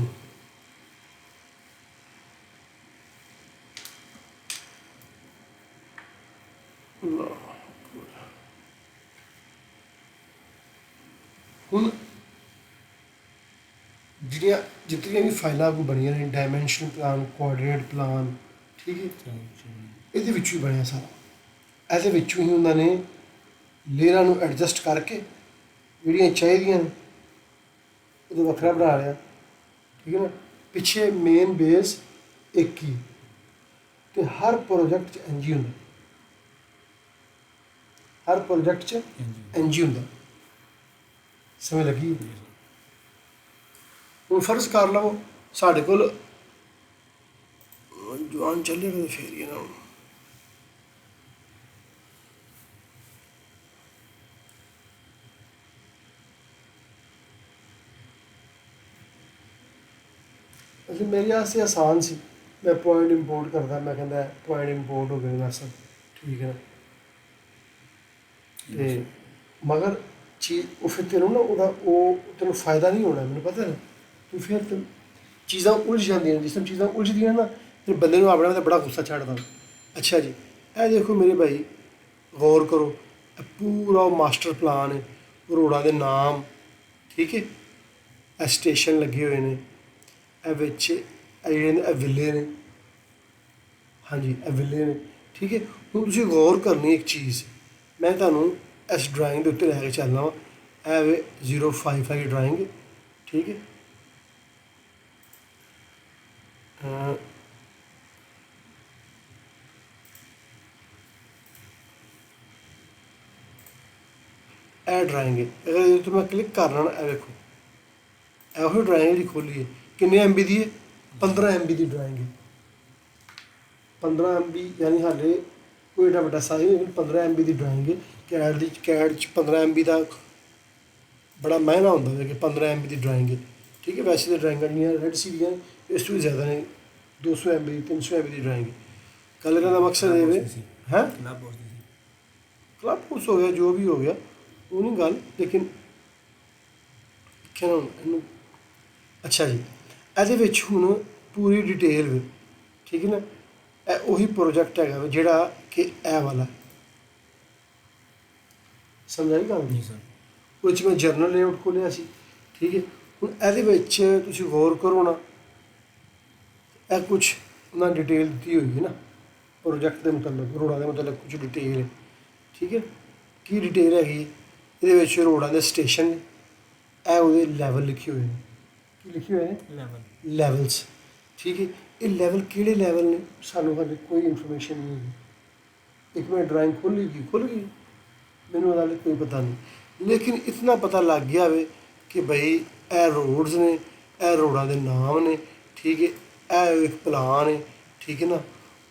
[SPEAKER 1] ਹੁਣ ਜਿਹੜੀਆਂ ਜਿਤਨੀਆਂ ਵੀ ਫਾਈਲਾਂ ਕੋ ਬਣੀਆਂ ਨੇ, ਡਾਇਮੈਂਸ਼ਨ ਪਲਾਨ, ਕੋਆਰਡੀਨੇਟ ਪਲਾਨ, ਠੀਕ ਹੈ, ਇਹਦੇ ਵਿੱਚੋਂ ਹੀ ਬਣਿਆ ਸਾਰਾ। ਇਹਦੇ ਵਿੱਚੋਂ ਹੀ ਉਹਨਾਂ ਨੇ ਲੇਅਰਾਂ ਨੂੰ ਐਡਜਸਟ ਕਰਕੇ ਜਿਹੜੀਆਂ ਚਾਹੀਦੀਆਂ ਨੇ ਉਹਦੇ ਵੱਖਰਾ ਬਣਾ ਲਿਆ, ਠੀਕ ਹੈ ਨਾ। ਪਿੱਛੇ ਮੇਨ ਬੇਸ ਇੱਕ ਹੀ, ਅਤੇ ਹਰ ਪ੍ਰੋਜੈਕਟ 'ਚ ਇੰਝ ਹੀ ਹੁੰਦਾ, ਹਰ ਪ੍ਰੋਜੈਕਟ 'ਚ ਇੰਝ ਹੀ ਹੁੰਦਾ। ਸਮਝ ਲੱਗੀ? ਹੁਣ ਫਰਜ਼ ਕਰ ਲਓ ਸਾਡੇ ਕੋਲ ਜਵਾਨ ਚੱਲੇਗਾ ਤਾਂ ਫੇਰ ਹੀ ਨਾ। ਅਸੀਂ ਮੇਰੇ ਵਾਸਤੇ ਆਸਾਨ ਸੀ। ਮੈਂ ਪੁਆਇੰਟ ਇੰਪੋਰਟ ਕਰਦਾ, ਮੈਂ ਕਹਿੰਦਾ ਪੁਆਇੰਟ ਇੰਪੋਰਟ ਹੋ ਗਏ ਨਾ ਸਰ, ਠੀਕ ਹੈ। ਤੇ ਮਗਰ ਚੀਜ਼ ਉਹ ਫਿਰ ਤੈਨੂੰ ਨਾ ਉਹਦਾ ਉਹ ਤੈਨੂੰ ਫਾਇਦਾ ਨਹੀਂ ਹੋਣਾ, ਮੈਨੂੰ ਪਤਾ ਹੈ। ਤੂੰ ਫਿਰ ਚੀਜ਼ਾਂ ਉਲਝ ਜਾਂਦੀਆਂ ਨੇ, ਜਿਸ ਟਾਈਮ ਚੀਜ਼ਾਂ ਉਲਝਦੀਆਂ ਨਾ ਫਿਰ ਬੰਦੇ ਨੂੰ ਆਪਣੇ ਤੇ ਬੜਾ ਗੁੱਸਾ ਚੜ੍ਹਦਾ। ਅੱਛਾ ਜੀ, ਇਹ ਦੇਖੋ ਮੇਰੇ ਭਾਈ, ਗੌਰ ਕਰੋ, ਇਹ ਪੂਰਾ ਮਾਸਟਰ ਪਲਾਨ ਹੈ, ਰੋਡਾਂ ਦੇ ਨਾਮ, ਠੀਕ ਹੈ। ਇਹ ਸਟੇਸ਼ਨ ਲੱਗੇ ਹੋਏ ਨੇ, ਇਹ ਵਿੱਚ ਇਹ ਜਿਹੜੇ ਨੇ ਇਹ ਵਿਲੇ ਨੇ, ਹਾਂਜੀ ਇਹ ਵਿਲੇ ਨੇ, ਠੀਕ ਹੈ। ਹੁਣ ਤੁਸੀਂ ਗੌਰ ਕਰਨੀ ਇੱਕ ਚੀਜ਼, ਮੈਂ ਤੁਹਾਨੂੰ ਇਸ ਡਰਾਇੰਗ ਦੇ ਉੱਤੇ ਲੈ ਕੇ ਚੱਲਣਾ ਵਾ। ਇਹ ਵੇ 055 ਦੀ ਡਰਾਇੰਗ, ਠੀਕ ਹੈ। ਇਹ ਡਰਾਇੰਗ ਹੈ, ਅਗਰ ਇਹਦੇ ਉੱਤੇ ਮੈਂ ਕਲਿੱਕ ਕਰਨਾ ਨਾ, ਇਹ ਵੇਖੋ ਇਹੋ ਡਰਾਇੰਗ ਜਿਹੜੀ ਖੋਲੀ ਹੈ, ਕਿੰਨੇ MB ਦੀ ਹੈ? 15 MB ਦੀ ਡਰਾਇੰਗ ਹੈ। 15 MB ਯਾਨੀ ਹਾਲੇ ਕੋਈ ਏਡਾ ਵੱਡਾ ਸਾਈਜ਼ ਨਹੀਂ, ਲੇਕਿਨ 15 MB ਦੀ ਡਰਾਇੰਗ ਹੈ। ਕੈਡ 'ਚ 15 MB ਦਾ ਬੜਾ ਮਹਿੰਗਾ ਹੁੰਦਾ ਹੈ ਕਿ 15 MB ਦੀ ਡਰਾਇੰਗ ਹੈ, ਠੀਕ ਹੈ। ਵੈਸੇ ਤਾਂ ਡਰਾਇੰਗਾਂ ਜਿਹੜੀਆਂ ਰੈਡ ਸੀ ਦੀਆਂ ਇਸ ਤੋਂ ਵੀ ਜ਼ਿਆਦਾ ਨੇ, 200 MB 300 MB ਦੀ ਡਰਾਇੰਗ ਹੈ। ਗੱਲ ਕਰਨ ਦਾ ਮਕਸਦ ਇਹ ਹੈ ਕਲੱਬ ਹਾਊਸ ਹੋ ਗਿਆ, ਜੋ ਵੀ ਹੋ ਗਿਆ, ਉਹ ਨਹੀਂ ਗੱਲ, ਲੇਕਿਨ ਕਿਹਨਾਂ ਇਹਨੂੰ। ਅੱਛਾ ਜੀ, ਇਹਦੇ ਵਿੱਚ ਹੁਣ ਪੂਰੀ ਡਿਟੇਲ ਵੇ, ਠੀਕ ਹੈ ਨਾ। ਇਹ ਉਹੀ ਪ੍ਰੋਜੈਕਟ ਹੈਗਾ ਵਾ ਜਿਹੜਾ ਕਿ ਇਹ ਵਾਲਾ, ਸਮਝ ਆਈ ਗੱਲ?
[SPEAKER 2] ਨਹੀਂ ਸਰ।
[SPEAKER 1] ਉਹ 'ਚ ਮੈਂ ਜਰਨਲ ਲੇਆਊਟ ਖੋਲ੍ਹਿਆ ਸੀ, ਠੀਕ ਹੈ। ਹੁਣ ਇਹਦੇ ਵਿੱਚ ਤੁਸੀਂ ਗੌਰ ਕਰੋ ਨਾ, ਇਹ ਕੁਛ ਉਹਨਾਂ ਡਿਟੇਲ ਦਿੱਤੀ ਹੋਈ ਹੈ ਨਾ ਪ੍ਰੋਜੈਕਟ ਦੇ ਮੁਤਲਕ, ਰੋਡਾਂ ਦੇ ਮੁਤਲਕ ਕੁਝ ਡਿਟੇਲ ਹੈ, ਠੀਕ ਹੈ। ਕੀ ਡਿਟੇਲ ਹੈਗੀ? ਇਹਦੇ ਵਿੱਚ ਰੋਡਾਂ ਦੇ ਸਟੇਸ਼ਨ ਨੇ, ਇਹ ਉਹਦੇ ਲੈਵਲ ਲਿਖੇ ਹੋਏ ਨੇ। ਕੀ ਲਿਖੇ ਹੋਏ ਨੇ? ਲੈਵਲਸ, ਠੀਕ ਹੈ। ਇਹ ਲੈਵਲ ਕਿਹੜੇ ਲੈਵਲ ਨੇ ਸਾਨੂੰ ਹਾਲੇ ਕੋਈ ਇਨਫੋਰਮੇਸ਼ਨ ਨਹੀਂ ਹੈਗੀ। ਇੱਕ ਮੈਂ ਡਰਾਇੰਗ ਖੁੱਲ੍ਹ ਗਈ, ਮੈਨੂੰ ਉਹਦਾ ਕੋਈ ਪਤਾ ਨਹੀਂ, ਲੇਕਿਨ ਇਤਨਾ ਪਤਾ ਲੱਗ ਗਿਆ ਵੇ ਕਿ ਬਈ ਇਹ ਰੋਡਸ ਨੇ, ਇਹ ਰੋਡਾਂ ਦੇ ਨਾਮ ਨੇ, ਠੀਕ ਹੈ। ਇਹ ਇੱਕ ਪਲਾਨ ਹੈ, ਠੀਕ ਹੈ ਨਾ।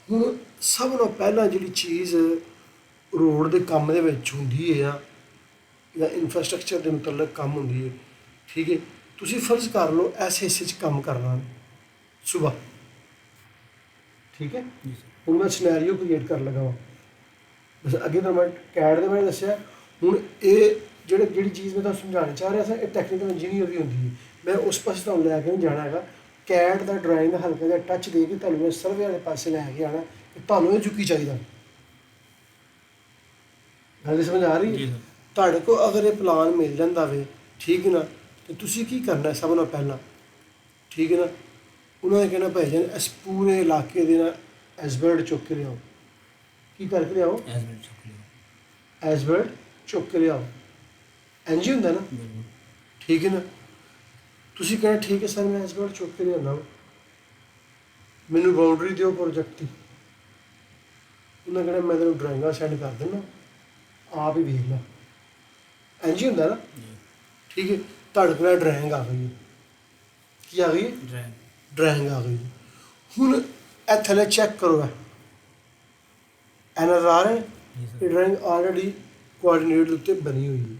[SPEAKER 1] ਹੁਣ ਸਭ ਤੋਂ ਪਹਿਲਾਂ ਜਿਹੜੀ ਚੀਜ਼ ਰੋਡ ਦੇ ਕੰਮ ਦੇ ਵਿੱਚ ਹੁੰਦੀ ਹੈ ਜਾਂ ਇਨਫਰਾਸਟਰਕਚਰ ਦੇ ਮੁਤਲਕ ਕੰਮ ਹੁੰਦੀ ਹੈ, ਠੀਕ ਹੈ। ਤੁਸੀਂ ਫਰਜ਼ ਕਰ ਲਓ ਇਸ ਹਿੱਸੇ 'ਚ ਕੰਮ ਕਰਨਾ ਸੁਬਹ, ਠੀਕ ਹੈ। ਹੁਣ ਮੈਂ ਸਿਨੈਰੀਓ ਕ੍ਰੀਏਟ ਕਰਨ ਲੱਗਾ ਵਾਂ, ਬਸ ਅੱਗੇ ਤਾਂ ਮੈਂ ਕੈਡ ਦੇ ਬਾਰੇ ਦੱਸਿਆ। ਹੁਣ ਇਹ ਜਿਹੜੀ ਚੀਜ਼ ਮੈਂ ਤੁਹਾਨੂੰ ਸਮਝਾਉਣੀ ਚਾਹ ਰਿਹਾ ਸੀ, ਇਹ ਟੈਕਨੀਕਲ ਇੰਜੀਨੀਅਰ ਦੀ ਹੁੰਦੀ ਹੈ। ਮੈਂ ਉਸ ਪਾਸੇ ਤੁਹਾਨੂੰ ਲੈ ਕੇ ਨਹੀਂ ਜਾਣਾ ਹੈਗਾ। ਕੈਡ ਦਾ ਡਰਾਇੰਗ ਦਾ ਹਲਕਾ ਜਿਹਾ ਟੱਚ ਦੇ ਕੇ ਤੁਹਾਨੂੰ ਮੈਂ ਸਰਵੇ ਵਾਲੇ ਪਾਸੇ ਲੈ ਕੇ ਆਉਣਾ ਕਿ ਤੁਹਾਨੂੰ ਇਹ ਚੁੱਕੀ ਚਾਹੀਦਾ। ਗੱਲ ਸਮਝ ਆ ਰਹੀ ਹੈ? ਤੁਹਾਡੇ ਕੋਲ ਅਗਰ ਇਹ ਪਲਾਨ ਮਿਲ ਜਾਂਦਾ ਵੇ, ਠੀਕ ਹੈ ਨਾ, ਤੇ ਤੁਸੀਂ ਕੀ ਕਰਨਾ ਸਭ ਨਾਲੋਂ ਪਹਿਲਾਂ, ਠੀਕ ਹੈ ਨਾ। ਉਹਨਾਂ ਨੇ ਕਹਿਣਾ ਭਾਈ ਜਾਨ ਇਸ ਪੂਰੇ ਇਲਾਕੇ ਦੇ ਨਾਲ ਐਸਬਰਡ ਚੁੱਕ ਕੇ ਲਿਆਓ। ਕੀ ਕਰਕੇ ਲਿਆਓ? ਐਸਬਰਡ ਚੁੱਕ ਕੇ ਲਿਆਓ। ਇੰਝ ਹੀ ਹੁੰਦਾ ਨਾ, ਠੀਕ ਹੈ ਨਾ। ਤੁਸੀਂ ਕਹਿਣਾ ਠੀਕ ਹੈ ਸਰ, ਮੈਂ ਐਸਬਰਡ ਚੁੱਕ ਕੇ ਲਿਆਉਂਦਾ, ਮੈਨੂੰ ਬਾਉਂਡਰੀ ਦਿਓ ਪ੍ਰੋਜੈਕਟ ਦੀ। ਉਹਨਾਂ ਕਹਿਣਾ ਮੈਂ ਤੈਨੂੰ ਡਰਾਇੰਗਾਂ ਸੈਂਡ ਕਰ ਦਿੰਦਾ, ਆਪ ਹੀ ਵੇਖ ਲਾ। ਇੰਝ ਹੀ ਹੁੰਦਾ ਨਾ, ਠੀਕ ਹੈ। ਤੁਹਾਡੇ ਕੋਲ ਡਰਾਇੰਗ ਆ ਗਈ ਹੈ। ਕੀ ਆ ਗਈ? ਡਰਾਇੰਗ ਆ ਗਈ। ਹੁਣ ਇਹ ਥੱਲੇ ਚੈੱਕ ਕਰੋ, ਇਹ ਨਜ਼ਰ ਆ ਰਿਹਾ? ਇਹ ਡਰਾਇੰਗ ਆਲਰੇਡੀ ਕੋਆਰਡੀਨੇਟ ਦੇ ਉੱਤੇ ਬਣੀ ਹੋਈ ਹੈ,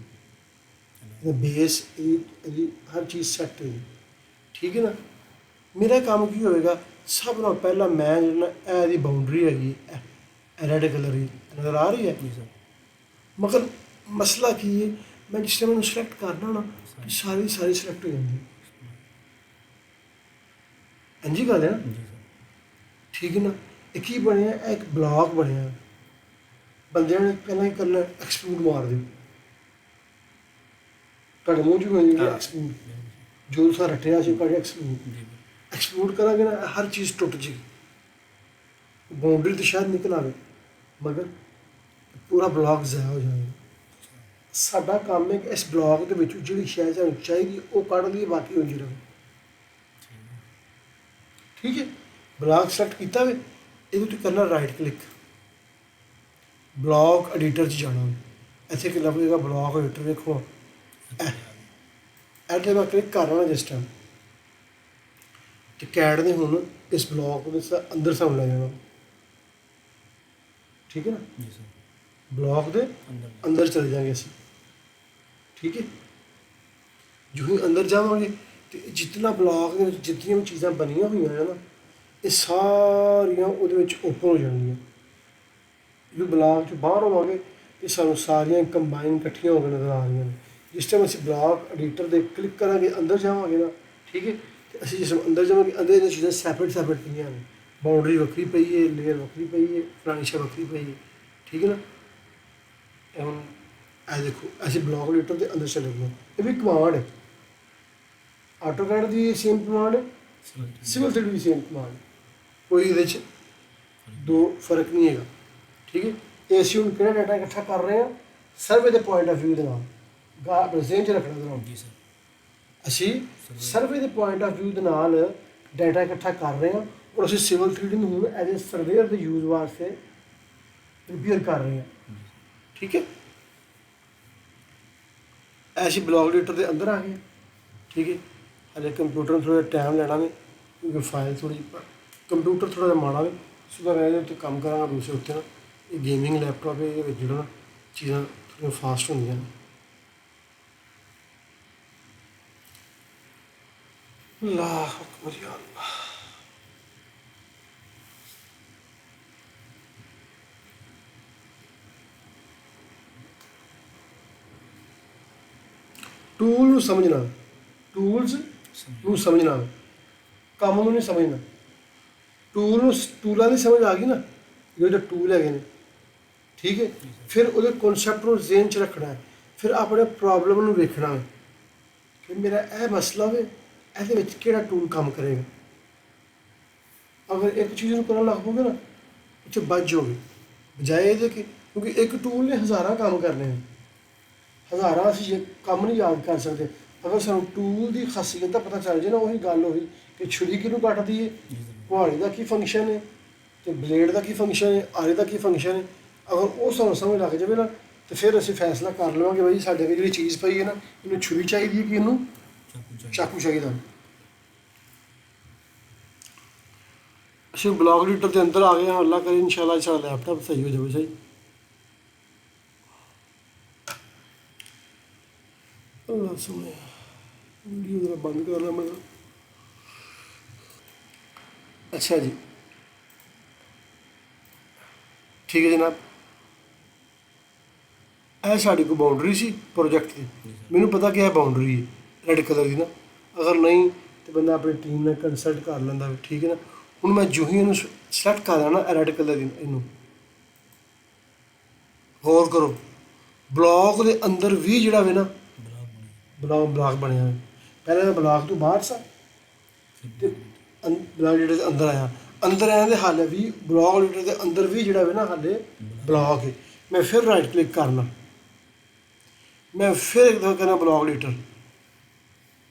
[SPEAKER 1] ਇਹਦਾ ਬੇਸ ਇਹਦੀ ਹਰ ਚੀਜ਼ ਸੈੱਟ ਹੋਈ, ਠੀਕ ਹੈ ਨਾ। ਮੇਰਾ ਕੰਮ ਕੀ ਹੋਵੇਗਾ? ਸਭ ਨਾਲੋਂ ਪਹਿਲਾਂ ਮੈਂ ਜਿਹੜਾ ਇਹ ਇਹਦੀ ਬਾਉਂਡਰੀ ਹੈਗੀ, ਇਹ ਰੈਡ ਕਲਰ ਦੀ ਨਜ਼ਰ ਆ ਰਹੀ ਹੈ। ਮਗਰ ਮਸਲਾ ਕੀ ਹੈ, ਮੈਂ ਜਿਸ ਟਾਈਮ ਇਹਨੂੰ ਸਿਲੈਕਟ ਕਰਨਾ ਨਾ, ਸਾਰੀ ਸਿਲੈਕਟ ਹੋ ਜਾਂਦੀ। ਇੰਝ ਗੱਲ ਹੈ ਨਾ, ਠੀਕ ਹੈ ਨਾ। ਇਹ ਕੀ ਬਣਿਆ? ਇਹ ਇੱਕ ਬਲਾਕ ਬਣਿਆ। ਬੰਦਿਆਂ ਨੇ ਪਹਿਲਾਂ ਹੀ ਕਰਨਾ ਐਕਸਪਲੂਡ ਮਾਰ ਦਿਓ, ਤੁਹਾਡੇ ਮੂੰਹ 'ਚ ਹੋ ਜਾਂਦੀ ਐਕਸਪਲੂਡ, ਜੋ ਤੁਸੀਂ ਰੱਟਿਆ ਸੀ ਪਰ ਐਕਸਪਲੂਡ ਕਰਾਂਗੇ ਨਾ, ਹਰ ਚੀਜ਼ ਟੁੱਟ ਜੀ। ਬਾਉਂਡਰੀ ਤਾਂ ਸ਼ਾਇਦ ਨਿਕਲ ਆਵੇ, ਮਗਰ ਪੂਰਾ ਬਲਾਕ ਜ਼ਾਇਆ ਹੋ ਜਾਏਗਾ। ਸਾਡਾ ਕੰਮ ਹੈ ਕਿ ਇਸ ਬਲਾਕ ਦੇ ਵਿੱਚ ਜਿਹੜੀ ਸ਼ੈ ਸਾਨੂੰ ਚਾਹੀਦੀ ਉਹ ਕੱਢ ਲਈਏ, ਬਾਕੀ ਉਂਝ ਰਹੇ, ਠੀਕ ਹੈ। ਬਲਾਕ ਸੈਲੈਕਟ ਕੀਤਾ ਵੇ, ਇਹਦੇ ਉੱਤੇ ਕਰਨਾ ਰਾਈਟ ਕਲਿੱਕ, ਬਲਾਕ ਐਡੀਟਰ 'ਚ ਜਾਣਾ। ਇੱਥੇ ਕਿ ਲੱਭੇਗਾ ਬਲਾਕ ਐਡੀਟਰ, ਵੇਖੋ ਇੱਥੇ ਮੈਂ ਕਲਿੱਕ ਕਰ ਲੈਣਾ ਜਿਸ ਟਾਈਮ, ਤੇ ਕੈਡ ਨੇ ਹੁਣ ਇਸ ਬਲਾਕ ਦੇ ਅੰਦਰ ਸਾਨੂੰ ਲੈ ਜਾਣਾ, ਠੀਕ ਹੈ ਨਾ। ਬਲਾਕ ਦੇ ਅੰਦਰ ਚਲੇ ਜਾਵਾਂਗੇ ਅਸੀਂ, ਠੀਕ ਹੈ। ਜੋ ਹੀ ਅੰਦਰ ਜਾਵਾਂਗੇ ਤੇ ਜਿਤਨਾ ਬਲਾਕ ਦੇ ਵਿੱਚ ਜਿਤਨੀਆਂ ਵੀ ਚੀਜ਼ਾਂ ਬਣੀਆਂ ਹੋਈਆਂ ਨੇ ਨਾ, ਇਹ ਸਾਰੀਆਂ ਉਹਦੇ ਵਿੱਚ ਓਪਨ ਹੋ ਜਾਣਗੀਆਂ। ਜੇ ਬਲਾਕ 'ਚ ਬਾਹਰ ਹੋਵਾਂਗੇ ਤੇ ਸਾਨੂੰ ਸਾਰੀਆਂ ਕੰਬਾਈਨ ਇਕੱਠੀਆਂ ਹੋ ਕੇ ਨਜ਼ਰ ਆ ਰਹੀਆਂ ਨੇ। ਜਿਸ ਟਾਈਮ ਅਸੀਂ ਬਲਾਕ ਐਡੀਟਰ ਦੇ ਕਲਿੱਕ ਕਰਾਂਗੇ, ਅੰਦਰ ਜਾਵਾਂਗੇ ਨਾ, ਠੀਕ ਹੈ, ਤੇ ਅਸੀਂ ਜਿਸ ਅੰਦਰ ਜਾਵਾਂਗੇ, ਅੰਦਰ ਇਹ ਚੀਜ਼ਾਂ ਸੈਪਰੇਟ ਪਈਆਂ ਨੇ। ਬਾਉਂਡਰੀ ਵੱਖਰੀ ਪਈ ਹੈ, ਲੇਅਰ ਵੱਖਰੀ ਪਈ ਹੈ, ਫਲਾਣੀ ਸ਼ੈ ਵੱਖਰੀ ਪਈ ਹੈ, ਠੀਕ ਹੈ ਨਾ। ਇਹ ਹੁਣ ਇਹ ਦੇਖੋ, ਅਸੀਂ ਬਲਾਕ ਐਡੀਟਰ ਦੇ ਅੰਦਰ ਚਲੇ ਗਏ। ਇਹ ਵੀ ਕਮਾਂਡ ਹੈ, ਆਟੋਕੈਡ ਦੀ ਸੇਮ ਕਮਾਂਡ ਹੈ, ਸਿਵਲ 3D ਦੀ ਸੇਮ ਕਮਾਂਡ, ਕੋਈ ਇਹਦੇ 'ਚ ਦੋ ਫਰਕ ਨਹੀਂ ਹੈਗਾ, ਠੀਕ ਹੈ। ਇਹ ਅਸੀਂ ਹੁਣ ਕਿਹੜਾ ਡਾਟਾ ਇਕੱਠਾ ਕਰ ਰਹੇ ਹਾਂ, ਸਰਵੇ ਦੇ ਪੁਆਇੰਟ ਆਫ ਵਿਊ ਦੇ ਨਾਲ, ਆਪਣੇ ਜ਼ੇਨ 'ਚ ਰੱਖਣਾ ਜਨਾਬ
[SPEAKER 2] ਜੀ ਸਰ।
[SPEAKER 1] ਅਸੀਂ ਸਰਵੇ ਦੇ ਪੁਆਇੰਟ ਆਫ ਵਿਊ ਦੇ ਨਾਲ ਡਾਟਾ ਇਕੱਠਾ ਕਰ ਰਹੇ ਹਾਂ, ਔਰ ਅਸੀਂ ਸਿਵਲ 3D ਨੂੰ ਐਜ਼ ਏ ਸਰਵੇਅਰ ਦੇ ਯੂਜ਼ ਵਾਸਤੇ ਪ੍ਰੀਪੇਅਰ ਕਰ ਰਹੇ ਹਾਂ, ਠੀਕ ਹੈ। ਅਸੀਂ ਬਲੌਗ ਐਡੀਟਰ ਦੇ ਅੰਦਰ ਆ ਗਏ, ਠੀਕ ਹੈ। ਹਾਲੇ ਕੰਪਿਊਟਰ ਨੂੰ ਥੋੜ੍ਹਾ ਟਾਈਮ ਲੈਣਾ ਵੇ, ਕਿਉਂਕਿ ਫਾਈਲ ਥੋੜ੍ਹੀ, ਕੰਪਿਊਟਰ ਥੋੜ੍ਹਾ ਜਿਹਾ ਮਾੜਾ ਵੇ, ਸੁਧਾਰ ਇਹਦੇ ਉੱਤੇ ਕੰਮ ਕਰਾਂਗਾ ਦੂਸਰੇ ਉੱਤੇ ਨਾ। ਇਹ ਗੇਮਿੰਗ ਲੈਪਟਾਪ ਹੈ, ਇਹਦੇ ਵਿੱਚ ਜਿਹੜਾ ਨਾ ਚੀਜ਼ਾਂ ਥੋੜ੍ਹੀਆਂ ਫਾਸਟ ਹੁੰਦੀਆਂ ਨੇ। ਅੱਲਾਹੁ ਅਕਬਰ ਯਾ ਅੱਲਾਹ। ਟੂਲ ਨੂੰ ਸਮਝਣਾ, ਟੂਲਸ ਨੂੰ ਸਮਝਣਾ, ਕੰਮ ਨੂੰ ਨਹੀਂ ਸਮਝਣਾ। ਟੂਲਾਂ ਦੀ ਸਮਝ ਆ ਗਈ ਨਾ, ਜਿਹੜੇ ਟੂਲ ਹੈਗੇ ਨੇ, ਠੀਕ ਹੈ। ਫਿਰ ਉਹਦੇ ਕਨਸੈਪਟ ਨੂੰ ਜ਼ੇਨ 'ਚ ਰੱਖਣਾ ਹੈ, ਫਿਰ ਆਪਣੇ ਪ੍ਰੋਬਲਮ ਨੂੰ ਵੇਖਣਾ ਹੈ ਕਿ ਮੇਰਾ ਇਹ ਮਸਲਾ ਵੇ, ਇਹਦੇ ਵਿੱਚ ਕਿਹੜਾ ਟੂਲ ਕੰਮ ਕਰੇਗਾ। ਅਗਰ ਇੱਕ ਚੀਜ਼ ਨੂੰ ਕਰਨ ਲੱਗ ਪਓਗੇ ਨਾ, ਉੱਥੇ ਬਚ ਜਾਓਗੇ, ਬਜਾਏ ਇਹਦੇ ਕਿ, ਕਿਉਂਕਿ ਇੱਕ ਟੂਲ ਨੇ ਹਜ਼ਾਰਾਂ ਕੰਮ ਕਰਨੇ ਨੇ, ਹਜ਼ਾਰਾਂ ਅਸੀਂ ਜੇ ਕੰਮ ਨਹੀਂ ਯਾਦ ਕਰ ਸਕਦੇ। ਅਗਰ ਸਾਨੂੰ ਟੂਲ ਦੀ ਖਾਸੀਅਤ ਦਾ ਪਤਾ ਚੱਲ ਜਾਏ ਨਾ, ਉਹੀ ਗੱਲ ਹੋਈ ਕਿ ਛੁਰੀ ਕਿਹਨੂੰ ਕੱਟਦੀ ਹੈ, ਕੁਹਾੜੀ ਦਾ ਕੀ ਫੰਕਸ਼ਨ ਹੈ, ਤੇ ਬਲੇਡ ਦਾ ਕੀ ਫੰਕਸ਼ਨ ਹੈ, ਆਰੇ ਦਾ ਕੀ ਫੰਕਸ਼ਨ ਹੈ। ਅਗਰ ਉਹ ਸਾਨੂੰ ਸਮਝ ਲੱਗ ਜਾਵੇ ਨਾ, ਤੇ ਫਿਰ ਅਸੀਂ ਫੈਸਲਾ ਕਰ ਲਵਾਂਗੇ ਬਈ ਸਾਡੇ ਕੋਲ ਜਿਹੜੀ ਚੀਜ਼ ਪਈ ਹੈ ਨਾ, ਇਹਨੂੰ ਛੁਰੀ ਚਾਹੀਦੀ ਹੈ ਕਿ ਇਹਨੂੰ ਚਾਕੂ ਚਾਹੀਦਾ। ਅਸੀਂ ਬਲੌਗ ਐਡੀਟਰ ਦੇ ਅੰਦਰ ਆ ਗਏ ਹਾਂ। ਅੱਲਾ ਕਰੇ ਇਨਸ਼ਾਅੱਲਾ ਸਾਡਾ ਲੈਪਟਾਪ ਸਹੀ ਹੋ ਜਾਵੇ। ਸਹੀ ਅੱਲਾ ਸੁਣੇ, ਵੀਡੀਓ ਜਰਾ ਬੰਦ ਕਰ ਲਾਂ ਮੈਂ। ਅੱਛਾ ਜੀ, ਠੀਕ ਹੈ ਜਨਾਬ। ਇਹ ਸਾਡੀ ਕੋਈ ਬਾਉਂਡਰੀ ਸੀ ਪ੍ਰੋਜੈਕਟ ਦੀ, ਮੈਨੂੰ ਪਤਾ ਕਿ ਇਹ ਬਾਉਂਡਰੀ ਹੈ ਰੈੱਡ ਕਲਰ ਦੀ ਨਾ। ਅਗਰ ਨਹੀਂ ਤਾਂ ਬੰਦਾ ਆਪਣੀ ਟੀਮ ਨਾਲ ਕੰਸਲਟ ਕਰ ਲੈਂਦਾ, ਠੀਕ ਹੈ ਨਾ। ਹੁਣ ਮੈਂ ਜੋ ਹੀ ਇਹਨੂੰ ਸਿਲੈਕਟ ਕਰ ਲੈਣਾ ਰੈੱਡ ਕਲਰ ਦੀ, ਇਹਨੂੰ ਹੋਰ ਕਰੋ। ਬਲੌਕ ਦੇ ਅੰਦਰ ਵੀ ਜਿਹੜਾ ਵੇ ਨਾ ਬਲਾਕ ਬਣਿਆ ਹੋਇਆ। ਪਹਿਲਾਂ ਮੈਂ ਬਲਾਕ ਤੋਂ ਬਾਹਰ ਸਾਂ ਤੇ ਬਲਾਕ ਲੀਡਰ ਦੇ ਅੰਦਰ ਆਇਆ। ਅੰਦਰ ਆਇਆ ਤੇ ਹਾਲੇ ਵੀ ਬਲਾਕ ਲੀਡਰ ਦੇ ਅੰਦਰ ਵੀ ਜਿਹੜਾ ਵੇ ਨਾ ਹਾਲੇ ਬਲਾਕ ਹੈ। ਮੈਂ ਫਿਰ ਰਾਈਟ ਕਲਿੱਕ ਕਰਨਾ, ਮੈਂ ਫਿਰ ਇੱਕ ਦਫਾ ਕਰਨਾ ਬਲਾਕ ਲੀਡਰ,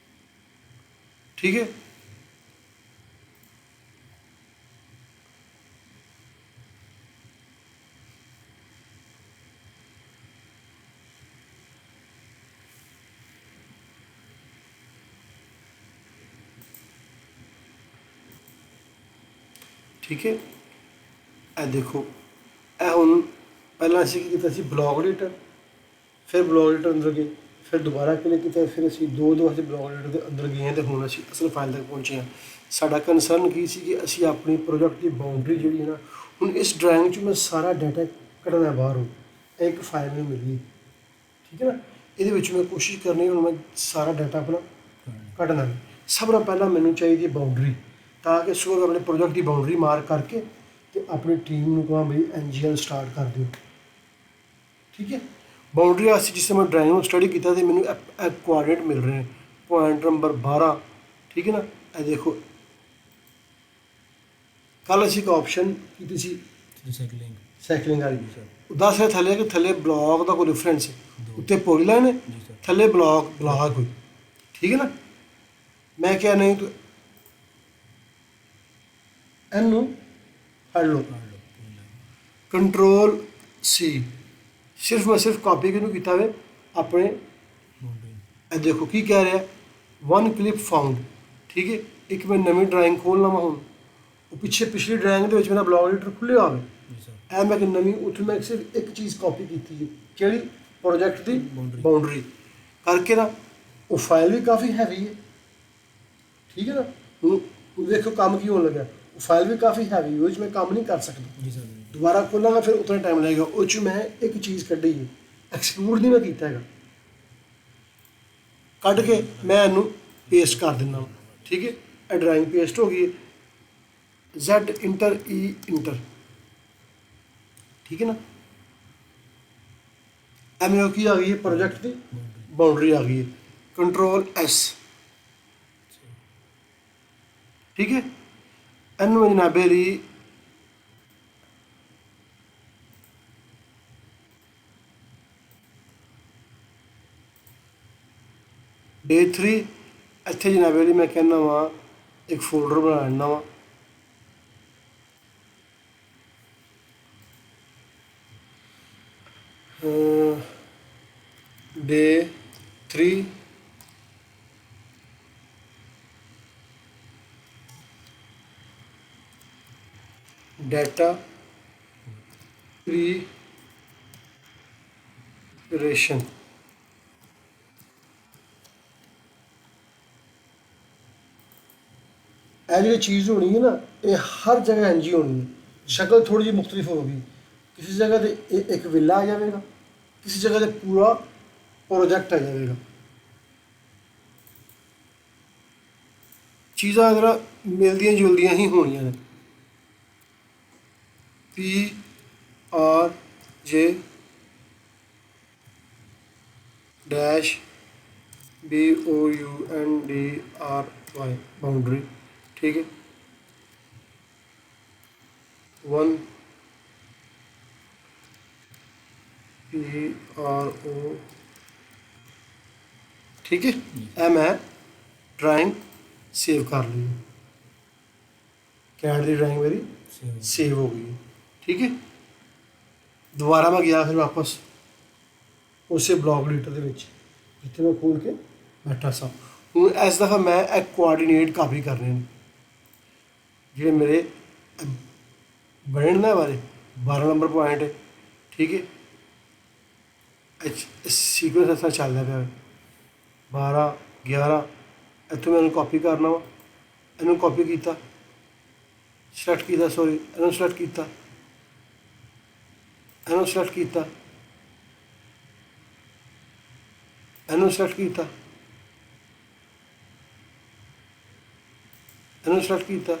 [SPEAKER 1] ਠੀਕ ਹੈ। ਠੀਕ ਹੈ, ਇਹ ਦੇਖੋ। ਇਹ ਹੁਣ ਪਹਿਲਾਂ ਅਸੀਂ ਕੀ ਕੀਤਾ ਸੀ, ਬਲੌਕ ਐਡੀਟਰ, ਫਿਰ ਬਲੌਕ ਐਡੀਟਰ ਅੰਦਰ ਗਏ, ਫਿਰ ਦੁਬਾਰਾ ਕਲਿੱਕ ਕੀਤਾ, ਫਿਰ ਅਸੀਂ ਦੋ ਅਸੀਂ ਬਲੌਕ ਐਡੀਟਰ ਦੇ ਅੰਦਰ ਗਏ ਹਾਂ ਅਤੇ ਹੁਣ ਅਸੀਂ ਅਸਲ ਫਾਈਲ ਤੱਕ ਪਹੁੰਚੇ ਹਾਂ। ਸਾਡਾ ਕੰਸਰਨ ਕੀ ਸੀ ਕਿ ਅਸੀਂ ਆਪਣੀ ਪ੍ਰੋਜੈਕਟ ਦੀ ਬਾਉਂਡਰੀ ਜਿਹੜੀ ਹੈ ਨਾ, ਹੁਣ ਇਸ ਡਰਾਇੰਗ 'ਚ ਮੈਂ ਸਾਰਾ ਡਾਟਾ ਕੱਢਣਾ ਬਾਹਰੋਂ, ਇੱਕ ਫਾਈਲ ਨੂੰ ਮਿਲੀ, ਠੀਕ ਹੈ ਨਾ। ਇਹਦੇ ਵਿੱਚ ਮੈਂ ਕੋਸ਼ਿਸ਼ ਕਰਨੀ ਹੁਣ ਮੈਂ ਸਾਰਾ ਡਾਟਾ ਆਪਣਾ ਕੱਢਣਾ। ਸਭ ਤੋਂ ਪਹਿਲਾਂ ਮੈਨੂੰ ਚਾਹੀਦੀ ਹੈ ਬਾਉਂਡਰੀ, ਤਾਂ ਕਿ ਸੋ ਆਪਣੇ ਪ੍ਰੋਜੈਕਟ ਦੀ ਬਾਉਂਡਰੀ ਮਾਰਕ ਕਰਕੇ ਤੇ ਆਪਣੀ ਟੀਮ ਨੂੰ ਕਹਾਂ ਬਈ NGL ਸਟਾਰਟ ਕਰ ਦਿਓ, ਠੀਕ ਹੈ। ਬਾਉਂਡਰੀ ਵਾਸਤੇ ਜਿਸ ਤਰ੍ਹਾਂ ਮੈਂ ਡਰਾਇੰਗ ਨੂੰ ਸਟੱਡੀ ਕੀਤਾ ਤੇ ਮੈਨੂੰ ਇਹ ਕੋਆਰਡੀਨੇਟ ਮਿਲ ਰਹੇ ਨੇ, ਪੁਆਇੰਟ ਨੰਬਰ 12, ਠੀਕ ਹੈ ਨਾ। ਇਹ ਦੇਖੋ, ਕੱਲ੍ਹ ਅਸੀਂ ਇੱਕ ਆਪਸ਼ਨ ਕੀਤੀ ਸੀ ਸਾਈਕਲਿੰਗ ਵਾਲੀ, ਦੱਸ ਰਿਹਾ ਥੱਲੇ ਕਿ ਥੱਲੇ ਬਲਾਕ ਦਾ ਕੋਈ ਰੈਫਰੈਂਸ, ਉੱਤੇ ਪੋਲੀਲਾਈਨ ਹੈ, ਥੱਲੇ ਬਲਾਕ ਕੋਈ, ਠੀਕ ਹੈ ਨਾ। ਮੈਂ ਕਿਹਾ ਨਹੀਂ ਤੂੰ ਇਹਨੂੰ ਫੜ ਲਓ, ਕੰਟਰੋਲ C, ਸਿਰਫ ਮੈਂ ਕਾਪੀ ਕਿਹਨੂੰ ਕੀਤਾ ਵੇ ਆਪਣੇ। ਇਹ ਦੇਖੋ ਕੀ ਕਹਿ ਰਿਹਾ, 1 ਕਲਿੱਪ ਫਾਊਂਡ, ਠੀਕ ਹੈ। ਇੱਕ ਮੈਂ ਨਵੀਂ ਡਰਾਇੰਗ ਖੋਲ੍ਹ ਲਵਾਂ ਹੁਣ, ਉਹ ਪਿਛਲੀ ਡਰਾਇੰਗ ਦੇ ਵਿੱਚ ਮੇਰਾ ਬਲੌਗ ਐਡੀਟਰ ਖੁੱਲ੍ਹਿਆ ਹੋਵੇ, ਇਹ ਮੈਂ ਕਿ ਨਵੀਂ ਉੱਥੇ ਮੈਂ ਸਿਰਫ ਇੱਕ ਚੀਜ਼ ਕਾਪੀ ਕੀਤੀ ਹੈ, ਕਿਹੜੀ, ਪ੍ਰੋਜੈਕਟ ਦੀ ਬਾਉਂਡਰੀ ਕਰਕੇ ਨਾ। ਉਹ ਫਾਈਲ ਵੀ ਕਾਫੀ ਹੈਵੀ ਹੈ, ਠੀਕ ਹੈ ਨਾ। ਹੁਣ ਵੇਖੋ ਕੰਮ ਕੀ ਹੋਣ ਲੱਗਾ, ਫਾਈਲ ਵੀ ਕਾਫੀ ਹੈਵੀ, ਉਹ 'ਚ ਮੈਂ ਕੰਮ ਨਹੀਂ ਕਰ ਸਕਦਾ।
[SPEAKER 2] ਜੀ ਸਰ।
[SPEAKER 1] ਦੁਬਾਰਾ ਖੋਲਾਂਗਾ ਫਿਰ ਉਤਨਾ ਟਾਈਮ ਲੱਗੇਗਾ। ਉਹ 'ਚ ਮੈਂ ਇੱਕ ਚੀਜ਼ ਕੱਢੀ ਹੈ, ਐਕਸਕਲੂਡ ਨਹੀਂ ਮੈਂ ਕੀਤਾ ਹੈਗਾ, ਕੱਢ ਕੇ ਮੈਂ ਇਹਨੂੰ ਪੇਸਟ ਕਰ ਦਿੰਦਾ। ਠੀਕ ਹੈ, ਇਹ ਡਰਾਇੰਗ ਪੇਸਟ ਹੋ ਗਈ ਹੈ। Z ਇੰਟਰ E ਇੰਟਰ, ਠੀਕ ਹੈ ਨਾ। ਇਹ ਮੇਰੇ ਕੀ ਆ ਗਈ ਹੈ, ਪ੍ਰੋਜੈਕਟ ਦੀ ਬਾਉਂਡਰੀ ਆ ਗਈ ਹੈ। ਕੰਟਰੋਲ S, ਠੀਕ ਹੈ। ਇਹਨੂੰ ਮੈਂ ਜਨਾਬੇ ਲਈ Day 3 ਇੱਥੇ ਜਨਾਬੇ ਲਈ ਮੈਂ ਕਹਿੰਦਾ ਵਾਂ ਇੱਕ ਫੋਲਡਰ ਬਣਾ ਲੈਣਾ ਵਾ। Day 3 data preparation। ਇਹ ਜਿਹੜੀ ਚੀਜ਼ ਹੋਣੀ ਹੈ ਨਾ, ਇਹ ਹਰ ਜਗ੍ਹਾ ਇੰਝ ਹੀ ਹੋਣੀ ਹੈ। ਸ਼ਕਲ ਥੋੜੀ ਜਿਹੀ ਮੁਖਤਲਿਫ ਹੋਗੀ, ਕਿਸੇ ਜਗ੍ਹਾ ਤੇ ਇਹ ਇੱਕ ਵਿਲਾ ਆ ਜਾਵੇਗਾ, ਕਿਸੇ ਜਗ੍ਹਾ ਤੇ ਪੂਰਾ ਪ੍ਰੋਜੈਕਟ ਆ ਜਾਵੇਗਾ। ਚੀਜ਼ਾਂ ਅਗਰ ਮਿਲਦੀਆਂ ਜੁਲਦੀਆਂ ਹੀ ਹੋਣੀਆਂ ਨੇ। PRJ ਡੈਸ਼ BOUNDRY ਬਾਉਂਡਰੀ, ਠੀਕ ਹੈ। 1 PRO, ਠੀਕ ਹੈ। ਇਹ ਮੈਂ ਡਰਾਇੰਗ ਸੇਵ ਕਰ ਲਈ, ਕੈਟ ਦੀ ਡਰਾਇੰਗ ਮੇਰੀ ਸੇਵ ਹੋ ਗਈ, ਠੀਕ ਹੈ। ਦੁਬਾਰਾ ਮੈਂ ਗਿਆ ਫਿਰ ਵਾਪਸ ਉਸੇ ਬਲੌਕ ਐਡੀਟਰ ਦੇ ਵਿੱਚ ਜਿੱਥੇ ਮੈਂ ਖੋਲ ਕੇ ਬੈਠਾ ਸਾਂ। ਹੁਣ ਇਸ ਦਫਾ ਮੈਂ ਇਹ ਕੋਆਰਡੀਨੇਟ ਕਾਪੀ ਕਰਨੇ ਨੇ ਜਿਹੜੇ ਮੇਰੇ ਬਣੇ ਨਾ ਵਾਲੇ 12 ਨੰਬਰ ਪੁਆਇੰਟ ਹੈ, ਠੀਕ ਹੈ। ਸੀਕੁਐਂਸ ਐਸਾ ਚੱਲਦਾ ਪਿਆ 12 11, ਇੱਥੋਂ ਮੈਂ ਇਹਨੂੰ ਕਾਪੀ ਕਰਨਾ ਵਾ। ਇਹਨੂੰ ਕਾਪੀ ਕੀਤਾ, ਸਿਲੈਕਟ ਕੀਤਾ, ਸੌਰੀ ਇਹਨੂੰ ਸਿਲੈਕਟ ਕੀਤਾ, ਇਹਨੂੰ ਸਿਲੈਕਟ ਕੀਤਾ, ਇਹਨੂੰ ਸਿਲੈਕਟ ਕੀਤਾ, ਇਹਨੂੰ ਸਿਲੈਕਟ ਕੀਤਾ,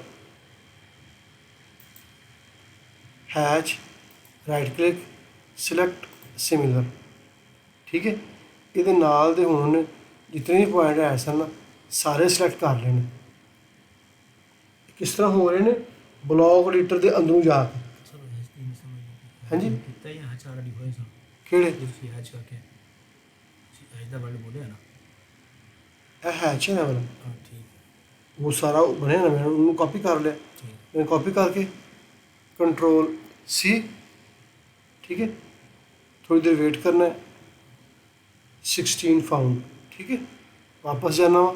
[SPEAKER 1] hatch, right click, select similar, ਠੀਕ ਹੈ। ਇਹਦੇ ਨਾਲ ਦੇ ਹੁਣ ਜਿਤਨੇ ਵੀ ਪੁਆਇੰਟ ਹੈ ਸਨ ਸਾਰੇ ਸਿਲੈਕਟ ਕਰ ਲੈਣੇ। ਕਿਸ ਤਰ੍ਹਾਂ ਹੋ ਰਹੇ ਨੇ, ਬਲੌਕ ਐਡੀਟਰ ਦੇ ਅੰਦਰੋਂ ਜਾ ਕੇ। ਹਾਂਜੀ,
[SPEAKER 2] कितना ही हैच वाला डिवाइस है
[SPEAKER 1] ਕਿਹੜੇ
[SPEAKER 2] जिसकी हैच करके हैदराबाद बोले है ना।
[SPEAKER 1] ਇਹ ਹੈਚ ਹੈ ਨਾ ਵਾਲਾ,
[SPEAKER 2] हाँ ठीक
[SPEAKER 1] ਉਹ ਸਾਰਾ ਬਣਿਆ ਨਾ, ਮੈਂ ਉਹਨੂੰ ਕਾਪੀ ਕਰ ਲਿਆ।
[SPEAKER 2] ठीक
[SPEAKER 1] मैं कॉपी करके कंट्रोल C, ठीक है। थोड़ी देर वेट करना है, 16 फाउंड, ठीक है। वापस जाना वा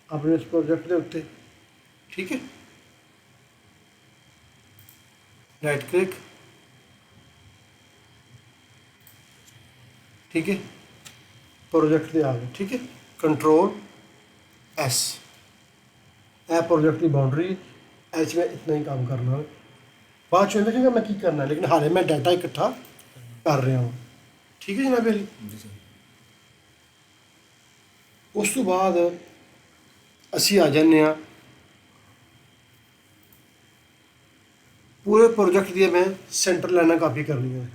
[SPEAKER 1] अपने इस प्रोजेक्ट के उत्ते, ठीक है। राइट क्लिक, ठीक है, प्रोजेक्ट के आ गए, ठीक है। कंट्रोल S, ਇਹ प्रोजेक्ट की बाउंड्री एच में इतना ही काम करना है। बाद चो देखिएगा मैं की करना है, लेकिन हाले मैं डाटा इकट्ठा कर रहा हूँ, ठीक है जनाब अली।
[SPEAKER 2] जी सर।
[SPEAKER 1] उस तो बाद असी आ जाने पूरे प्रोजेक्ट दी मैं सेंटर लाइना कापी करनी है,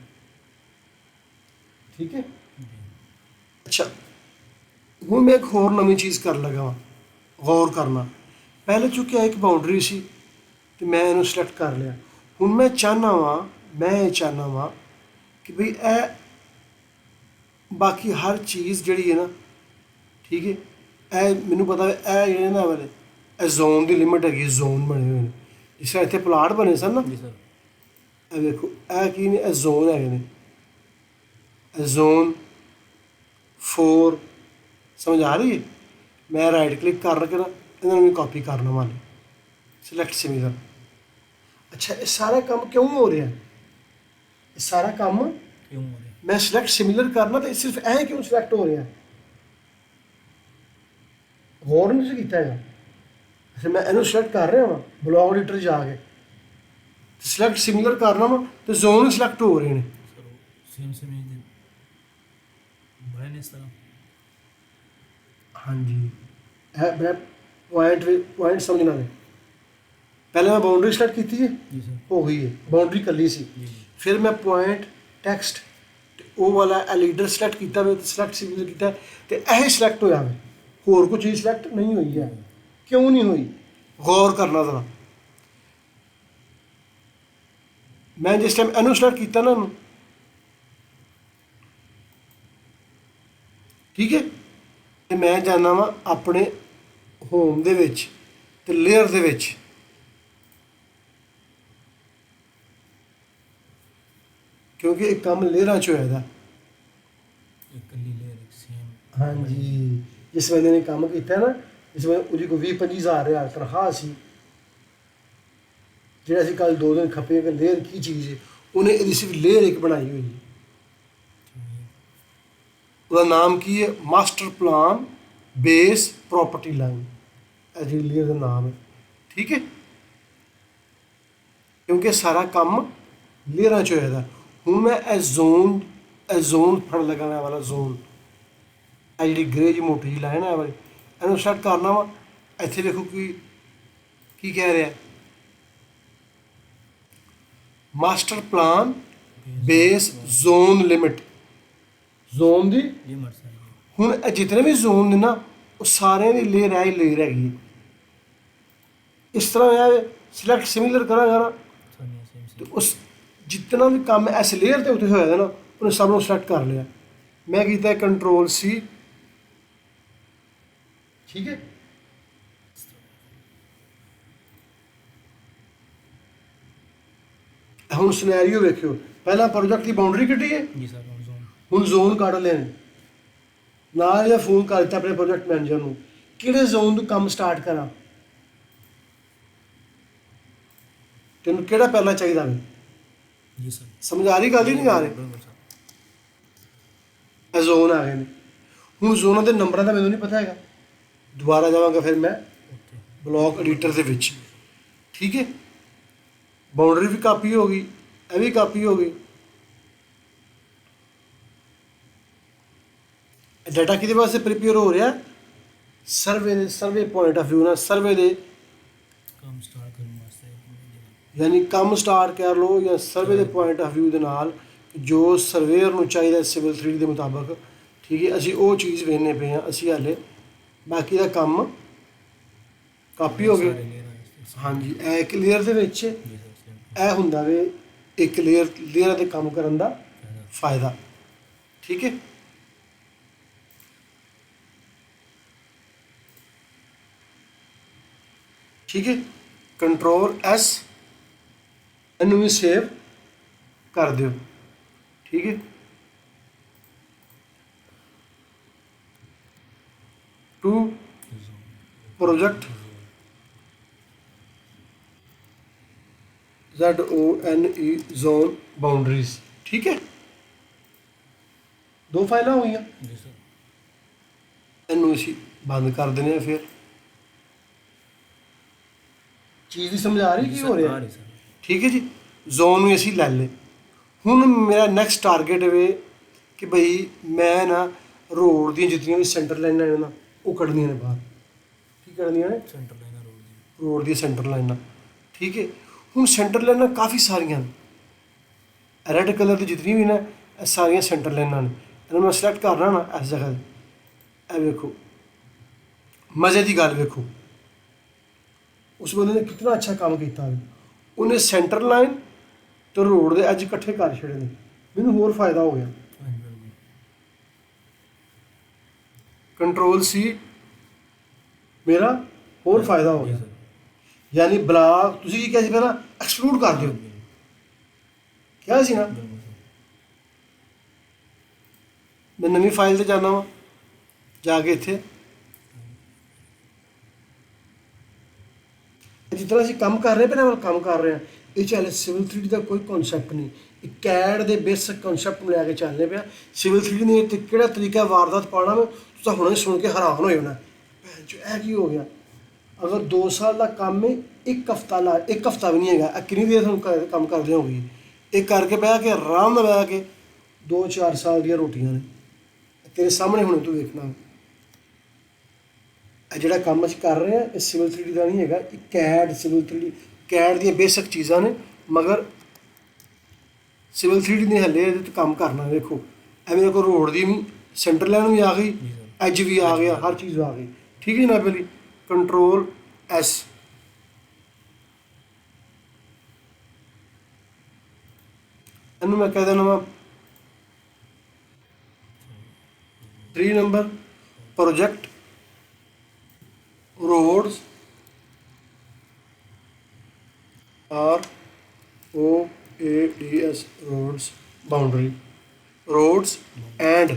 [SPEAKER 1] ठीक है। अच्छा, हूँ मैं एक होर नवी चीज़ कर लगा वा, गौर करना। पहले चूँकि एक बाउंड्री सी तो मैं इन्हू सिलेक्ट कर लिया। हूँ मैं चाहना वा कि भाई ए बाकी हर चीज़ जड़ी है ना, ठीक है, ए मैनू पता है ए जेह्ड़े ना वाले ए जोन की लिमिट हैगी, जोन बने हुए हैं। जिस तरह इतने प्लाट बने सन ना,
[SPEAKER 2] जी सर।
[SPEAKER 1] ए देखो ए की ने, ए जोन है, ए जोन 4, समझ आ रही है। मैं राइट क्लिक कर के ना इन्होंने भी कॉपी करना वाले, सिलेक्ट सिमिलर। अच्छा, ये सारा काम क्यों हो रहा है? ये सारा काम
[SPEAKER 2] क्यों हो रहे हैं?
[SPEAKER 1] मैं सिलेक्ट सिमिलर करना तो सिर्फ ऐ क्यों सिलेक्ट हो रहा है? ਗੌਰ ਨਹੀਂ ਸੀ ਕੀਤਾ ਹੈਗਾ। ਅੱਛਾ ਮੈਂ ਇਹਨੂੰ ਸਿਲੈਕਟ ਕਰ ਰਿਹਾ ਵਾਂ ਬਲੌਕ ਐਡੀਟਰ ਜਾ ਕੇ, ਸਿਲੈਕਟ ਸਿਮਿਲਰ ਕਰਨਾ ਵਾ ਤੇ ਜ਼ੋਨ ਸਿਲੈਕਟ ਹੋ ਰਹੇ ਨੇ।
[SPEAKER 2] ਸਰ ਸੇਮ ਸੇਮ ਹੀ ਬਣੇ ਨੇ ਇਸ ਤਰ੍ਹਾਂ।
[SPEAKER 1] ਹਾਂਜੀ ਇਹ ਮੈਂ ਪੁਆਇੰਟ ਸਮਝਣਾ ਨੇ। ਪਹਿਲੇ ਮੈਂ ਬਾਉਂਡਰੀ ਸਿਲੈਕਟ ਕੀਤੀ ਹੈ,
[SPEAKER 2] ਜੀ ਸਰ।
[SPEAKER 1] ਹੋ ਗਈ ਹੈ ਬਾਉਂਡਰੀ ਇਕੱਲੀ ਸੀ।
[SPEAKER 2] ਜੀ ਜੀ
[SPEAKER 1] ਫਿਰ ਮੈਂ ਪੁਆਇੰਟ ਟੈਕਸਟ ਤੇ ਉਹ ਵਾਲਾ ਲੀਡਰ ਸਿਲੈਕਟ ਕੀਤਾ ਵੇ ਤੇ ਸਿਲੈਕਟ ਸਿਮਿਲਰ ਕੀਤਾ ਤੇ ਇਹ ਸਿਲੈਕਟ ਹੋਇਆ ਵੇ। ਹੋਰ ਕੋਈ ਚੀਜ਼ ਸਿਲੈਕਟ ਨਹੀਂ ਹੋਈ ਹੈ। ਕਿਉਂ ਨਹੀਂ ਹੋਈ? ਗੌਰ ਕਰਨਾ ਜ਼ਰਾ। ਮੈਂ ਜਿਸ ਟਾਈਮ ਇਹਨੂੰ ਸਿਲੈਕਟ ਕੀਤਾ ਨਾ ਇਹਨੂੰ, ਠੀਕ ਹੈ, ਤੇ ਮੈਂ ਜਾਣਾ ਵਾਂ ਆਪਣੇ ਹੋਮ ਦੇ ਵਿੱਚ ਤੇ ਲੇਅਰ ਦੇ ਵਿੱਚ, ਕਿਉਂਕਿ ਇਹ ਕੰਮ ਲੇਅਰਾਂ 'ਚ ਹੋਇਆ ਦਾ।
[SPEAKER 2] ਇੱਕ ਲੀਲੇ ਇੱਕ ਸੇਮ।
[SPEAKER 1] ਹਾਂਜੀ ਜਿਸ ਬੰਦੇ ਨੇ ਕੰਮ ਕੀਤਾ ਨਾ, ਜਿਸ ਵੇਲੇ ਉਹਦੀ ਕੋਈ 20-25 ਹਜ਼ਾਰ ਰਿਆਲ ਤਨਖਾਹ ਸੀ, ਜਿਹੜਾ ਅਸੀਂ ਕੱਲ 2 ਦਿਨ ਖੱਪੇ ਕਿ ਲੇਅਰ ਕੀ ਚੀਜ਼ ਹੈ, ਉਹਨੇ ਇਹਦੀ ਸਿਰਫ ਲੇਅਰ ਇੱਕ ਬਣਾਈ ਹੋਈ ਹੈ। ਉਹਦਾ ਨਾਮ ਕੀ ਹੈ? Master plan base property line, ਇਹ ਜਿਹੜੀ ਲੇਅਰ ਦਾ ਨਾਮ ਹੈ। ਠੀਕ ਹੈ, ਕਿਉਂਕਿ ਸਾਰਾ ਕੰਮ ਲੇਅਰਾਂ 'ਚ ਹੋਇਆ ਦਾ। ਹੁਣ ਮੈਂ ਇਹ ਜ਼ੋਨ ਫੜ ਲਗਾ ਮੈਂ ਵਾਲਾ ਜ਼ੋਨ, ਇਹ ਜਿਹੜੀ ਗ੍ਰੇ ਜਿਹੀ ਮੋਟੀ ਜਿਹੀ ਲਾਈਨ ਹੈ ਵਾਲੀ, ਇਹਨੂੰ ਸੈੱਟ ਕਰਨਾ ਵਾ। ਇੱਥੇ ਵੇਖੋ ਕੀ ਕਹਿ ਰਿਹਾ, master plan base zone limit, zone ਦੀ
[SPEAKER 2] ਲਿਮਟ ਸਰ।
[SPEAKER 1] ਹੁਣ ਇਹ ਜਿਤਨੇ ਵੀ ਜ਼ੋਨ ਨੇ ਨਾ ਉਹ ਸਾਰਿਆਂ ਦੀ ਲੇਅਰ ਹੈ ਹੀ ਲੇਅਰ ਹੈਗੀ। ਇਸ ਤਰ੍ਹਾਂ ਇਹ ਸਿਲੈਕਟ ਸਿਮਿਲਰ ਕਰਾਂਗਾ ਨਾ
[SPEAKER 2] ਸੇਮ
[SPEAKER 1] ਤੇ ਉਸ ਜਿਤਨਾ ਵੀ ਕੰਮ ਇਸ ਲੇਅਰ ਦੇ ਉੱਤੇ ਹੋਇਆ ਨਾ ਉਹਨੇ ਸਭ ਨੂੰ ਸਿਲੈਕਟ ਕਰ ਲਿਆ। ਮੈਂ ਕੀਤਾ ਕੰਟਰੋਲ ਸੀ, ਠੀਕ ਹੈ। ਹੁਣ ਸਿਨੈਰੀਓ ਵੇਖਿਓ, ਪਹਿਲਾਂ ਪ੍ਰੋਜੈਕਟ ਦੀ ਬਾਉਂਡਰੀ ਕੱਢੀ ਹੈ,
[SPEAKER 2] ਜੀ ਸਰ। ਜ਼ੋਨ
[SPEAKER 1] ਹੁਣ ਜ਼ੋਨ ਕੱਢ ਲੈਣ ਨਾਲ ਜਾਂ ਫੋਨ ਕਰ ਦਿੱਤਾ ਆਪਣੇ ਪ੍ਰੋਜੈਕਟ ਮੈਨੇਜਰ ਨੂੰ, ਕਿਹੜੇ ਜ਼ੋਨ ਤੋਂ ਕੰਮ ਸਟਾਰਟ ਕਰਾਂ, ਤੈਨੂੰ ਕਿਹੜਾ ਪਹਿਲਾਂ ਚਾਹੀਦਾ ਵੇ।
[SPEAKER 2] ਜੀ ਸਰ।
[SPEAKER 1] ਸਮਝ ਆ ਰਹੀ ਗੱਲ ਹੀ ਨਹੀਂ ਆ ਰਹੀ?
[SPEAKER 2] ਬਿਲਕੁਲ ਸਰ।
[SPEAKER 1] ਇਹ ਜ਼ੋਨ ਆ ਗਏ ਨੇ। ਹੁਣ ਜ਼ੋਨਾਂ ਦੇ ਨੰਬਰਾਂ ਦਾ ਮੈਨੂੰ ਨਹੀਂ ਪਤਾ ਹੈਗਾ, ਦੁਬਾਰਾ ਜਾਵਾਂਗਾ ਫਿਰ ਮੈਂ
[SPEAKER 2] ਓਕੇ।
[SPEAKER 1] ਬਲੌਕ ਐਡੀਟਰ ਦੇ ਵਿੱਚ, ਠੀਕ ਹੈ। ਬਾਉਂਡਰੀ ਵੀ ਕਾਪੀ ਹੋ ਗਈ, ਇਹ ਵੀ ਕਾਪੀ ਹੋ ਗਈ। ਡਾਟਾ ਕਿਹਦੇ ਵਾਸਤੇ ਪ੍ਰੀਪੇਅਰ ਹੋ ਰਿਹਾ? ਸਰਵੇ ਪੁਆਇੰਟ ਆਫ ਵਿਊ ਨਾਲ, ਸਰਵੇ ਦੇ
[SPEAKER 2] ਕੰਮ ਸਟਾਰਟ ਕਰਨ ਵਾਸਤੇ।
[SPEAKER 1] ਯਾਨੀ ਕੰਮ ਸਟਾਰਟ ਕਰ ਲਓ ਜਾਂ ਸਰਵੇ ਦੇ ਪੁਆਇੰਟ ਆਫ ਵਿਊ ਦੇ ਨਾਲ, ਜੋ ਸਰਵੇਅਰ ਨੂੰ ਚਾਹੀਦਾ ਸਿਵਲ 3D ਦੇ ਮੁਤਾਬਕ, ਠੀਕ ਹੈ। ਅਸੀਂ ਉਹ ਚੀਜ਼ ਵੇਖਣੇ ਪਏ ਹਾਂ, ਅਸੀਂ ਹਾਲੇ ਬਾਕੀ ਦਾ ਕੰਮ ਕਾਪੀ ਹੋ ਗਏ। ਹਾਂਜੀ ਇਹ ਇੱਕ ਲੇਅਰ ਦੇ ਵਿੱਚ
[SPEAKER 2] ਜੀ ਸਰ।
[SPEAKER 1] ਇਹ ਹੁੰਦਾ ਵੇ ਇੱਕ ਲੇਅਰਾਂ ਦੇ ਕੰਮ ਕਰਨ ਦਾ ਫਾਇਦਾ, ਠੀਕ ਹੈ। ਠੀਕ ਹੈ, ਕੰਟਰੋਲ S, ਇਹਨੂੰ ਵੀ ਸੇਵ ਕਰ ਦਿਓ, ਠੀਕ ਹੈ। To project ZONE zone boundaries, ਠੀਕ ਹੈ। 2 ਫਾਈਲਾਂ ਹੋਈਆਂ,
[SPEAKER 2] ਜੀ ਸਰ।
[SPEAKER 1] ਇਹਨੂੰ ਅਸੀਂ ਬੰਦ ਕਰ ਦਿੰਦੇ ਹਾਂ। ਫਿਰ ਚੀਜ਼ ਦੀ ਸਮਝ ਆ ਰਹੀ ਕੀ ਹੋ ਰਿਹਾ? ਠੀਕ ਹੈ ਜੀ, ਜ਼ੋਨ ਵੀ ਅਸੀਂ ਲੈ ਲਏ। ਹੁਣ ਮੇਰਾ ਨੈਕਸਟ ਟਾਰਗੇਟ ਵੇ ਕਿ ਭਈ ਮੈਂ ਨਾ ਰੋਡ ਦੀਆਂ ਜਿਤਨੀਆਂ ਵੀ ਸੈਂਟਰ ਲਾਈਨਾਂ ਨੇ ਨਾ ਉਹ ਕੱਢਣੀਆਂ ਨੇ ਬਾਹਰ। ਕੀ ਕੱਢਣੀਆਂ ਨੇ?
[SPEAKER 2] ਸੈਂਟਰ ਲਾਈਨ ਰੋਡ ਦੀ।
[SPEAKER 1] ਰੋਡ ਦੀਆਂ ਸੈਂਟਰ ਲਾਈਨਾਂ, ਠੀਕ ਹੈ। ਹੁਣ ਸੈਂਟਰ ਲਾਈਨਾਂ ਕਾਫੀ ਸਾਰੀਆਂ ਨੇ, ਰੈੱਡ ਕਲਰ ਦੀ ਜਿਤਨੀ ਵੀ ਨਾ ਇਹ ਸਾਰੀਆਂ ਸੈਂਟਰ ਲਾਈਨਾਂ ਨੇ। ਇਹਨਾਂ ਨੂੰ ਮੈਂ ਸਿਲੈਕਟ ਕਰਨਾ ਨਾ ਇਸ ਜਗ੍ਹਾ 'ਤੇ। ਇਹ ਵੇਖੋ ਮਜ਼ੇ ਦੀ ਗੱਲ, ਵੇਖੋ ਉਸ ਬੰਦੇ ਨੇ ਕਿੰਨਾ ਅੱਛਾ ਕੰਮ ਕੀਤਾ। ਉਹਨੇ ਸੈਂਟਰ ਲਾਈਨ ਤੇ ਰੋਡ ਦੇ ਅੱਜ ਇਕੱਠੇ ਕਰ ਛੱਡੇ ਨੇ, ਮੈਨੂੰ ਹੋਰ ਫਾਇਦਾ ਹੋ ਗਿਆ।
[SPEAKER 2] ਹਾਂਜੀ ਬਿਲਕੁਲ।
[SPEAKER 1] ਕੰਟਰੋਲ C, ਮੇਰਾ ਹੋਰ ਫਾਇਦਾ ਹੋ ਗਿਆ।
[SPEAKER 2] ਜੀ ਸਰ।
[SPEAKER 1] ਯਾਨੀ ਬਲਾਕ ਤੁਸੀਂ ਕੀ ਕਿਹਾ ਸੀ ਪਹਿਲਾਂ? ਐਕਸਕਲੂਡ ਕਰ ਦਿਓ, ਕਿਹਾ ਸੀ ਨਾ।
[SPEAKER 2] ਬਿਲਕੁਲ ਸਰ।
[SPEAKER 1] ਮੈਂ ਨਵੀਂ ਫਾਈਲ ਤੇ ਜਾਣਾ ਵਾ, ਜਾ ਕੇ ਇੱਥੇ ਜਿਸ ਤਰ੍ਹਾਂ ਅਸੀਂ ਕੰਮ ਕਰ ਰਹੇ ਪਹਿਲਾਂ ਵੱਲ ਕੰਮ ਕਰ ਰਹੇ ਹਾਂ, ਇਹ 'ਚ ਹਾਲੇ ਸਿਵਲ 3D ਦਾ ਕੋਈ ਕਨਸੈਪਟ ਨਹੀਂ। ਇਹ CAD ਦੇ ਬੇਸਿਕ ਕਨਸੈਪਟ ਨੂੰ ਲੈ ਕੇ ਚੱਲਦੇ ਪਿਆ। ਸਿਵਲ 3D ਨੇ ਤੇ ਕਿਹੜਾ ਤਰੀਕਾ ਵਾਰਦਾਤ ਪਾਉਣਾ ਵਾ, ਤੁਸੀਂ ਹੁਣੇ ਸੁਣ ਕੇ ਹੈਰਾਨ ਹੋ ਜਾਣਾ। ਭੈਣ ਚੋ ਇਹ ਕੀ ਹੋ ਗਿਆ? ਅਗਰ 2 ਸਾਲ ਦਾ ਕੰਮ ਹੈ, ਇੱਕ ਹਫਤਾ ਵੀ ਨਹੀਂ ਹੈਗਾ। ਇਹ ਕਿੰਨੀ ਦੇਰ ਤੁਹਾਨੂੰ ਕੰਮ ਕਰਦੇ ਹੋਗੀ? ਇਹ ਕਰਕੇ ਬਹਿ ਕੇ ਆਰਾਮ ਨਾਲ ਬਹਿ ਕੇ 2-4 ਸਾਲ ਦੀਆਂ ਰੋਟੀਆਂ ਨੇ ਤੇਰੇ ਸਾਹਮਣੇ ਹੁਣ ਤੂੰ ਵੇਖਣਾ। ਇਹ ਜਿਹੜਾ ਕੰਮ ਅਸੀਂ ਕਰ ਰਹੇ ਹਾਂ ਇਹ ਸਿਵਲ 3D ਦਾ ਨਹੀਂ ਹੈਗਾ, ਇਹ ਕੈਡ ਸਿਵਲ 3D ਕੈਡ ਦੀਆਂ ਬੇਸਿਕ ਚੀਜ਼ਾਂ ਨੇ, ਮਗਰ ਸਿਵਲ 3D ਨੇ ਹਲੇ ਇਹਦੇ 'ਤੇ ਕੰਮ ਕਰਨਾ। ਵੇਖੋ ਇਹ ਮੇਰੇ ਕੋਲ ਰੋਡ ਦੀ ਵੀ ਸੈਂਟਰ ਲਾਈਨ ਵੀ ਆ ਗਈ, ਐਜ ਵੀ ਆ ਗਿਆ, ਹਰ ਚੀਜ਼ ਆ ਗਈ। ਠੀਕ ਹੈ ਨਾ? ਪਹਿਲੀ ਕੰਟਰੋਲ ਐਸ, ਇਹਨੂੰ ਮੈਂ ਕਹਿ ਦੇਣਾ ਵਾ 3 number project roads ROADS roads boundary roads and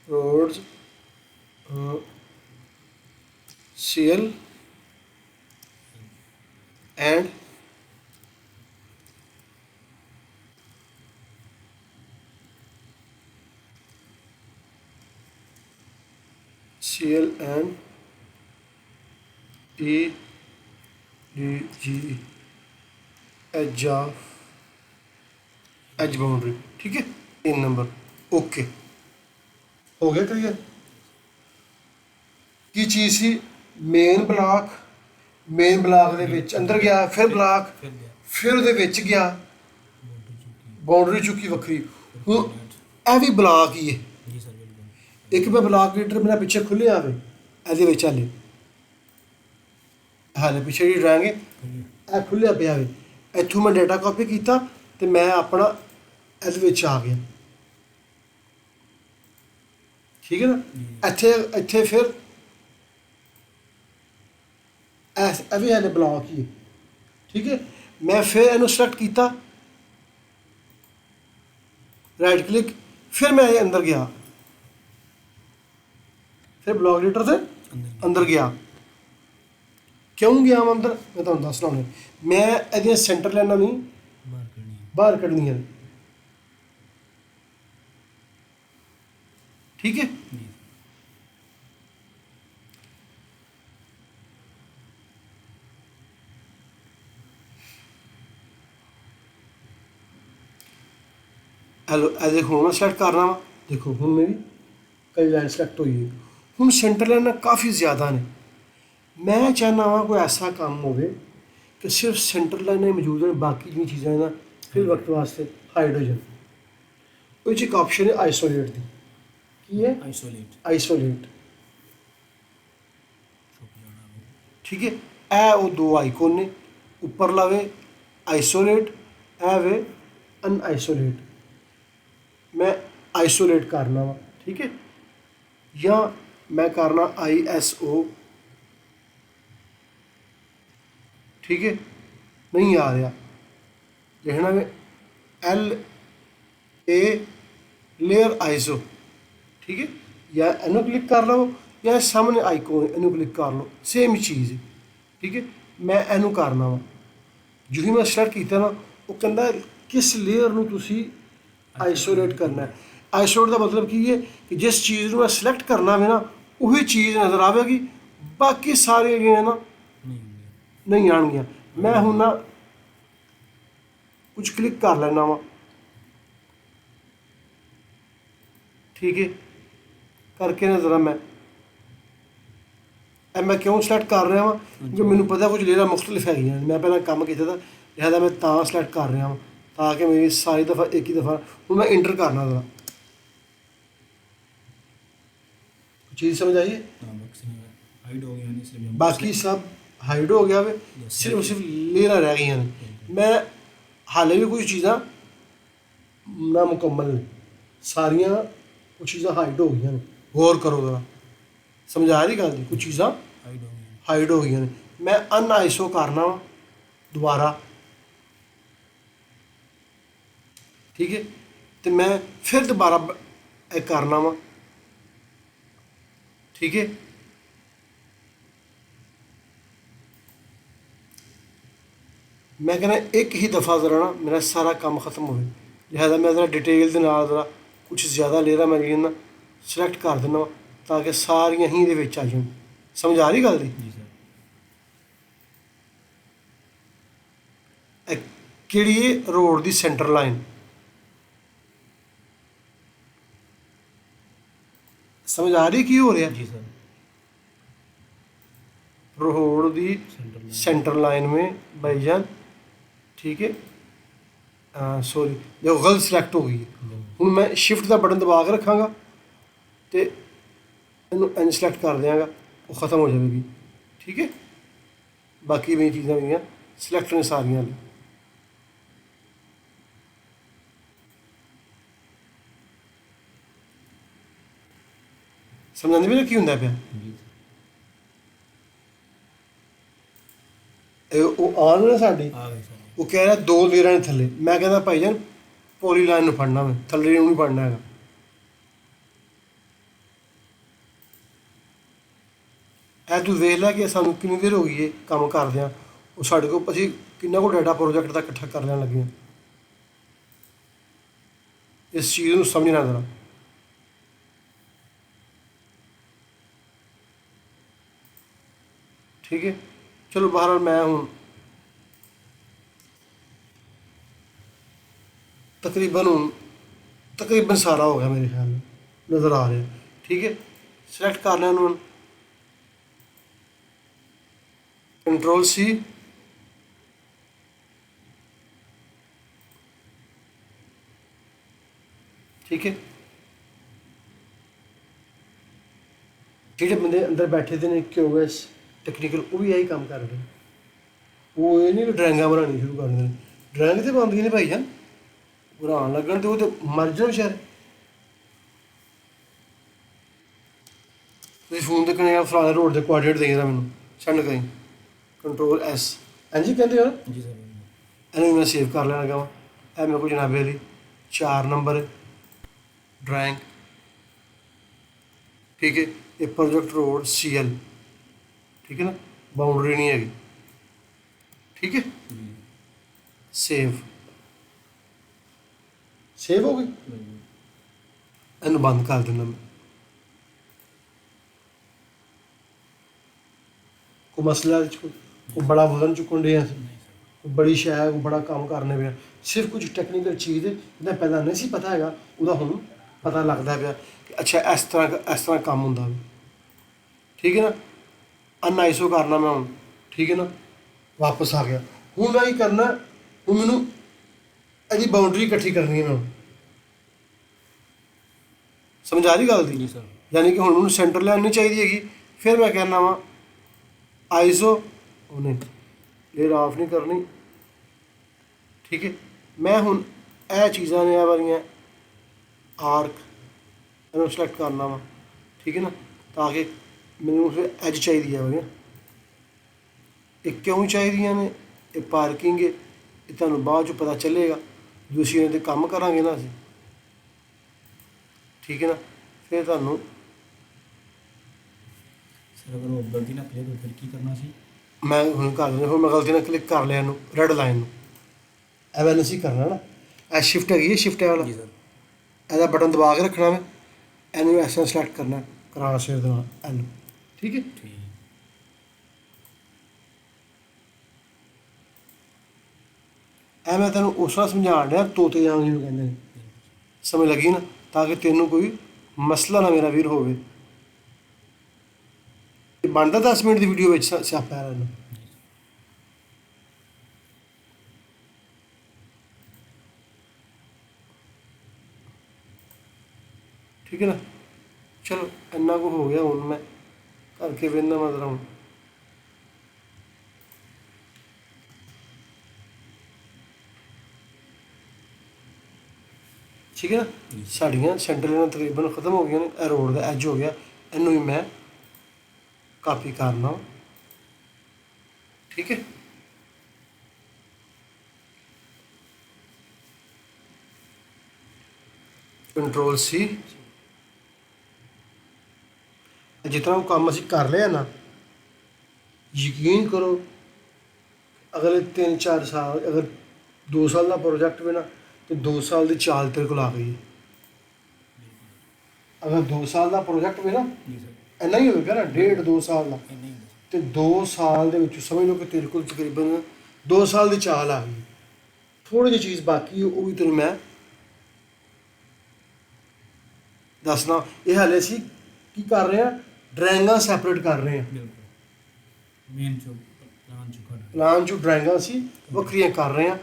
[SPEAKER 1] roads CL and CL and EDG edge boundary। ठीक है? 3 नंबर ओके हो गया क्लियर? की चीज़ सी मेन ब्लॉक ਦੇ ਵਿੱਚ ਅੰਦਰ ਗਿਆ, ਫਿਰ ਬਲਾਕ, ਫਿਰ ਉਹਦੇ ਵਿੱਚ ਗਿਆ, ਬਾਉਂਡਰੀ ਚੁੱਕੀ ਵੱਖਰੀ। ਹੁਣ ਇਹ ਵੀ ਬਲਾਕ ਹੀ ਹੈ।
[SPEAKER 2] जी सर बिल्कुल।
[SPEAKER 1] ਇੱਕ ਮੈਂ ਬਲਾਕ ਲੀਟਰ ਮੇਰਾ ਪਿੱਛੇ ਖੁੱਲਿਆ ਆਵੇ ਇਹਦੇ ਵਿੱਚ ਹਾਲੇ ਪਿੱਛੇ ਜਿਹੜੀ ਡਰਾਇੰਗ ਹੈ ਇਹ ਖੁੱਲਿਆ ਪਿਆ ਵੇ। ਇੱਥੋਂ ਮੈਂ ਡਾਟਾ ਕਾਪੀ ਕੀਤਾ ਤੇ ਮੈਂ ਆਪਣਾ ਇਹਦੇ ਵਿੱਚ ਆ ਗਿਆ। ਠੀਕ ਹੈ ਨਾ? ਇੱਥੇ ਫਿਰ ਇਹ ਵੀ ਹਾਲੇ ਬਲਾਕ ਹੀ ਹੈ। ਠੀਕ ਹੈ? ਮੈਂ ਫਿਰ ਇਹਨੂੰ ਸਿਲੈਕਟ ਕੀਤਾ, ਰਾਈਟ ਕਲਿੱਕ, ਫਿਰ ਮੈਂ ਇਹ ਅੰਦਰ ਗਿਆ, ਫਿਰ ਬਲੌਕ ਲੀਟਰ ਦੇ ਅੰਦਰ ਗਿਆ। ਕਿਉਂ ਗਿਆ ਮੈਂ ਅੰਦਰ? ਮੈਂ ਤੁਹਾਨੂੰ ਦੱਸਣਾ ਹੁਣ। ਮੈਂ ਇਹਦੀਆਂ ਸੈਂਟਰ ਲਾਈਨਾਂ ਨਹੀਂ ਬਾਹਰ ਕੱਢਣੀਆਂ ਨੇ। ਠੀਕ ਹੈ? ਹੈਲੋ, ਇਹ ਦੇਖੋ ਮੈਂ ਸਿਲੈਕਟ ਕਰਨਾ ਵਾ। ਦੇਖੋ ਹੁਣ ਮੇਰੀ ਕਈ ਲਾਈਨ ਸਿਲੈਕਟ ਹੋਈ ਹੈ। ਹੁਣ ਸੈਂਟਰ ਲਾਈਨਾਂ ਕਾਫੀ ਜ਼ਿਆਦਾ ਨੇ। ਮੈਂ ਚਾਹੁੰਦਾ ਵਾ ਕੋਈ ਐਸਾ ਕੰਮ ਹੋਵੇ ਕਿ ਸਿਰਫ ਸੈਂਟਰ ਲਾਈਨਾਂ ਹੀ ਮੌਜੂਦ ਹੋਣ, ਬਾਕੀ ਜਿਹੜੀਆਂ ਚੀਜ਼ਾਂ ਨਾ ਫਿਰ ਵਕਤ ਵਾਸਤੇ ਹਾਈਡ ਹੋ ਜਾਣ। ਉਹ 'ਚ ਇੱਕ ਆਪਸ਼ਨ ਹੈ ਆਈਸੋਲੇਟ ਦੀ। ਕੀ ਹੈ? ਆਈਸੋਲੇਟ। ਠੀਕ ਹੈ? ਇਹ ਉਹ 2 ਆਈਕਨ ਨੇ, ਉੱਪਰ ਲਾਵੇ ਆਈਸੋਲੇਟ, ਇਹ ਵੇ ਅਨਆਈਸੋਲੇਟ। ਮੈਂ ਆਈਸੋਲੇਟ ਕਰਨਾ ਵਾ। ਠੀਕ ਹੈ? ਜਾਂ ਮੈਂ ਕਰਨਾ ISO। ਠੀਕ ਹੈ? ਨਹੀਂ ਆ ਰਿਹਾ, ਲਿਖਣਾ ਵੇ LA ਲੇਅਰ ISO। ਠੀਕ ਹੈ? ਜਾਂ ਇਹਨੂੰ ਕਲਿੱਕ ਕਰ ਲਓ ਜਾਂ ਸਾਹਮਣੇ ਆਈਕਨ ਇਹਨੂੰ ਕਲਿੱਕ ਕਰ ਲਓ, ਸੇਮ ਚੀਜ਼ ਹੈ। ਠੀਕ ਹੈ? ਮੈਂ ਇਹਨੂੰ ਕਰਨਾ ਵਾ। ਜਿਹੀ ਮੈਂ ਸਟਾਰਟ ਕੀਤਾ ਨਾ, ਉਹ ਕਹਿੰਦਾ ਕਿਸ ਲੇਅਰ ਨੂੰ ਤੁਸੀਂ ਆਈਸੋਲੇਟ ਕਰਨਾ ਹੈ। ਆਈਸੋਲੇਟ ਦਾ ਮਤਲਬ ਕੀ ਹੈ ਕਿ ਜਿਸ ਚੀਜ਼ ਨੂੰ ਮੈਂ ਸਿਲੈਕਟ ਕਰਨਾ ਵੇ ਨਾ ਉਹੀ ਚੀਜ਼ ਨਜ਼ਰ ਆਵੇਗੀ, ਬਾਕੀ ਸਾਰੀਆਂ ਜਿਹੜੀਆਂ ਨਾ ਨਹੀਂ ਆਉਣਗੀਆਂ। ਮੈਂ ਹੁਣ ਨਾ ਕੁਝ ਕਲਿੱਕ ਕਰ ਲੈਣਾ ਵਾ। ਠੀਕ ਹੈ? ਕਰਕੇ ਨਾ ਜ਼ਰਾ ਮੈਂ ਕਿਉਂ ਸਿਲੈਕਟ ਕਰ ਰਿਹਾ ਵਾਂ? ਜੋ ਮੈਨੂੰ ਪਤਾ ਕੁਝ ਲੇਅਰਾਂ ਮੁਖਤਲਿਫ ਹੈਗੀਆਂ। ਮੈਂ ਪਹਿਲਾਂ ਕੰਮ ਕੀਤਾ ਤਾਂ ਲਿਹਾਜ਼ਾ ਮੈਂ ਤਾਂ ਸਿਲੈਕਟ ਕਰ ਰਿਹਾ ਵਾਂ ਤਾਂ ਕਿ ਮੇਰੀ ਸਾਰੀ ਦਫਾ ਇੱਕ ਹੀ ਦਫਾ। ਹੁਣ ਮੈਂ ਇੰਟਰ ਕਰਨਾ ਜ਼ਰਾ। ਚੀਜ਼ ਸਮਝ ਆਈ ਹੈ? ਬਾਕੀ ਸਭ ਹਾਈਡ ਹੋ ਗਿਆ ਵੇ, ਸਿਰਫ ਲੇਅਰਾਂ ਰਹਿ ਗਈਆਂ ਨੇ। ਮੈਂ ਹਾਲੇ ਵੀ ਕੁਝ ਚੀਜ਼ਾਂ ਨਾ ਮੁਕੰਮਲ ਨੇ, ਸਾਰੀਆਂ ਕੁਝ ਚੀਜ਼ਾਂ ਹਾਈਡ ਹੋ ਗਈਆਂ ਨੇ। ਗੌਰ ਕਰੋ ਜ਼ਰਾ, ਸਮਝ ਆ ਰਹੀ ਗੱਲ ਦੀ? ਕੁਝ ਚੀਜ਼ਾਂ ਹਾਈਡ ਹੋ ਗਈਆਂ ਨੇ। ਮੈਂ ਅਨਆਈਸੋ ਕਰਨਾ ਵਾ ਦੁਬਾਰਾ। ਠੀਕ ਹੈ? ਤੇ ਮੈਂ ਫਿਰ ਦੁਬਾਰਾ ਇਹ ਕਰਨਾ ਵਾ। ਠੀਕ ਹੈ? ਮੈਂ ਕਹਿੰਦਾ ਇੱਕ ਹੀ ਦਫਾ ਜ਼ਰਾ ਨਾ ਮੇਰਾ ਸਾਰਾ ਕੰਮ ਖਤਮ ਹੋਵੇ। ਲਿਹਾਜ਼ਾ ਮੈਂ ਜ਼ਰਾ ਡਿਟੇਲ ਦੇ ਨਾਲ ਜ਼ਰਾ ਕੁਛ ਜ਼ਿਆਦਾ ਲੇਅਰਾਂ ਮੈਂ ਜਿਹੜੀਆਂ ਨਾ ਸਿਲੈਕਟ ਕਰ ਦਿੰਦਾ ਵਾ ਤਾਂ ਕਿ ਸਾਰੀਆਂ ਹੀ ਇਹਦੇ ਵਿੱਚ ਆ ਜਾਣ। ਸਮਝ ਆ ਰਹੀ ਗੱਲ ਦੀ?
[SPEAKER 2] जी सर।
[SPEAKER 1] ਇਹ ਕਿਹੜੀ ਹੈ? ਰੋਡ ਦੀ ਸੈਂਟਰ ਲਾਈਨ। समझ आ रही की हो रहा?
[SPEAKER 2] जी सर।
[SPEAKER 1] रोड दी
[SPEAKER 2] सेंटर लाइन।
[SPEAKER 1] सेंटर लाइन में भाईजान, ठीक है, सॉरी देखो गलत सिलेक्ट हो गई है। हूँ मैं शिफ्ट का बटन दबा के रखांगा तो इनू अनसिलेक्ट कर देंगा, वो ख़त्म हो जाएगी। ठीक है, बाकी मेरी चीज़ां मेरियां सिलेक्ट ने सारियां। समझाने भी ना की होंदा पिया?
[SPEAKER 2] जी
[SPEAKER 1] ਉਹ ਆਨ ਨਾ ਸਾਡੀ,
[SPEAKER 2] आ गई सर।
[SPEAKER 1] ਉਹ ਕਹਿ ਰਿਹਾ 2 ਲੇਅਰਾਂ ਨੇ ਥੱਲੇ। ਮੈਂ ਕਹਿੰਦਾ ਭਾਈ ਜਾਨ ਪੋਲੀ ਲਾਈਨ ਨੂੰ ਫੜਨਾ, ਮੈਂ ਥੱਲੇ ਨੂੰ ਨਹੀਂ ਫੜਨਾ ਹੈਗਾ। ਇਹ ਤੂੰ ਵੇਖ ਲੈ ਕਿ ਸਾਨੂੰ ਕਿੰਨੀ ਦੇਰ ਹੋ ਗਈ ਹੈ ਕੰਮ ਕਰਦਿਆਂ। ਉਹ ਸਾਡੇ ਕੋਲ ਅਸੀਂ ਕਿੰਨਾ ਕੁ ਡਾਟਾ ਪ੍ਰੋਜੈਕਟ ਦਾ ਇਕੱਠਾ ਕਰ ਲੈਣ ਲੱਗੇ ਹਾਂ। ਇਸ ਚੀਜ਼ ਨੂੰ ਸਮਝਣਾ ਜ਼ਰਾ। ठीक है, चलो बहरहाल मैं हूँ तकरीबन सारा हो गया मेरे ख्याल में, नज़र आ रहा है। ठीक है, सिलेक्ट कर लें उन्होंने, कंट्रोल सी, ठीक है। ਜਿਹੜੇ ਬੰਦੇ ਅੰਦਰ ਬੈਠੇ ਦੇ ਨੇ QoS ਟੈਕਨੀਕਲ, ਉਹ ਵੀ ਇਹੀ ਕੰਮ ਕਰ ਰਹੇ ਨੇ। ਉਹ ਇਹ ਨਹੀਂ ਕਿ ਡਰਾਇੰਗਾਂ ਬਣਾਉਣੀ ਸ਼ੁਰੂ ਕਰ ਦਿੰਦੇ ਨੇ। ਡਰਾਇੰਗ ਤੇ ਬਣਦੀਆਂ ਨੇ ਭਾਈ ਜਾਨ, ਬਣਾਉਣ ਲੱਗਣ ਤੇ ਉਹ ਤੇ ਮਰ ਜਾਣ ਵਿਚਾਰੇ। ਤੁਸੀਂ ਫੋਨ ਤੇ ਕਹਿੰਦੇ ਫਲਾਣੇ ਰੋਡ ਦੇ ਕੋਆਰਡੀਨੇਟ ਦੇ ਜਰਾ ਮੈਨੂੰ ਸੈਂਡ ਕਰੀ, ਕੰਟਰੋਲ S ਇੰਝ ਕਹਿੰਦੇ ਹੋ ਨਾ।
[SPEAKER 2] जी सर।
[SPEAKER 1] ਇਹਨੂੰ ਮੈਂ ਸੇਵ ਕਰ ਲੈਣਾ ਗਾ। ਇਹ ਮੇਰੇ ਕੋਲ ਜਨਾਬੇ ਲਈ 4 ਨੰਬਰ ਡਰਾਇੰਗ, ठीक है। ये प्रोजेक्ट रोड CL, ठीक है ना, बाउंड्री नहीं हैगी। ठीक है, सेव सेव हो गई। इन्हू बंद कर देना मैं। कोई मसला कोई बड़ा वजन चुकन डे, कोई बड़ी शै, कोई बड़ा काम करने पे, सिर्फ कुछ टैक्नीकल चीज़ जिन्हें पहला नहीं सी पता है, वह हुण पता लगता पाया कि अच्छा इस तरह काम होंदा। ठीक है ना, अनआईसो करना मैं हूँ। ठीक है ना, वापस आ गया। हूँ मैं ही करना, हूँ मैनू यदि बाउंड्री इकट्ठी करनी है मैं। समझ आ रही गल दी?
[SPEAKER 2] जी सर।
[SPEAKER 1] यानी कि हुण मैनू सेंटर लाइन नहीं चाहिए हैगी। फिर मैं कहना वा आईसो, उन्हें लेयर ऑफ नहीं करनी। ठीक है, मैं हुण यह चीज़ां ने वालियां आर्क इन्हू सिलेक्ट करना वा। ठीक है ना, ताकि मैनू फिर एज चाहिए है। ये क्यों चाहिए ने? ये पार्किंग है, ये तुहानू बाद च पता चलेगा दूसरी तो काम करांगे ना असीं। ठीक है ना, फिर तुहानू
[SPEAKER 2] सर अगर वो गलती ना क्लिक हो फिर की करना सी?
[SPEAKER 1] मैं हुण कर दिंदा, मैं गलती नाल क्लिक कर लिया इनू रेड लाइन नू। एवें नहीं करना ना, ए शिफ्ट हैगी है, शिफ्ट है वाला,
[SPEAKER 2] जी सर।
[SPEAKER 1] ਇਹਦਾ बटन दबा के रखना मैं, एनू ऐसा सिलेक्ट करना क्रॉस शेयर देना एनू। ठीक है,
[SPEAKER 2] ठीक।
[SPEAKER 1] ਇਹ ਮੈਂ ਤੈਨੂੰ ਉਸ ਤਰ੍ਹਾਂ ਸਮਝਾਣ ਡਿਆ ਤੋਤੇ ਜਾਣ ਜਿਹਨੂੰ ਕਹਿੰਦੇ ਨੇ। ਸਮਝ ਲੱਗੀ ਨਾ, ਤਾਂ ਕਿ ਤੈਨੂੰ ਕੋਈ ਮਸਲਾ ਨਾ ਮੇਰਾ ਵੀਰ ਹੋਵੇ। ਇਹ ਬਣਦਾ 10 ਮਿੰਟ ਦੀ ਵੀਡੀਓ ਵਿੱਚ ਸਿਆਪਾ ਇਹਨਾਂ ਨੂੰ। ठीक है ना, चलो इन्ना को हो गया। हूँ मैं करके वेंदा मतलब हूँ ठीक है ना। साड़ियाँ सेंटर लाइन तकरीबन ख़त्म हो गई ने। रोड का एज हो गया, इनू ही मैं कापी करना। ठीक है, कंट्रोल C। जितना वो काम असीं कर लिया ना, यकीन करो अगले 3-4 साल, अगर 2 साल का प्रोजेक्ट भी ना, तो 2 साल की चाल तेरे को आ गई है। ਅਗਰ 2 ਸਾਲ ਦਾ ਪ੍ਰੋਜੈਕਟ ਹੋਵੇ ਨਾ,
[SPEAKER 2] ਜੀ ਸਰ,
[SPEAKER 1] ਇੰਨਾ ਹੀ ਹੋਵੇਗਾ ਨਾ, 1.5-2 ਸਾਲ ਦਾ,
[SPEAKER 2] ਇੰਨਾ ਹੀ ਹੁੰਦਾ ਸਰ।
[SPEAKER 1] ਤੇ 2 ਸਾਲ ਦੇ ਵਿੱਚ ਸਮਝ ਲਓ ਕਿ ਤੇਰੇ ਕੋਲ ਤਕਰੀਬਨ 2 ਸਾਲ ਦੀ ਚਾਲ ਆ ਗਈ। ਥੋੜੀ ਜਿਹੀ ਚੀਜ਼ ਬਾਕੀ ਉਹ ਵੀ ਤੈਨੂੰ ਮੈਂ ਦੱਸਣਾ। ਇਹ ਹਾਲੇ ਅਸੀਂ ਕੀ ਕਰ ਰਹੇ ਹਾਂ, ਡਰਾਇੰਗਾਂ ਸੈਪਰੇਟ ਕਰ ਰਹੇ ਹਾਂ।
[SPEAKER 2] ਬਿਲਕੁਲ ਮੇਨ ਜੋ ਪਲਾਨ ਜੋ ਕਰ
[SPEAKER 1] ਪਲਾਨ ਜੋ ਡਰਾਇੰਗਾਂ ਅਸੀਂ ਵੱਖਰੀਆਂ ਕਰ ਰਹੇ ਹਾਂ।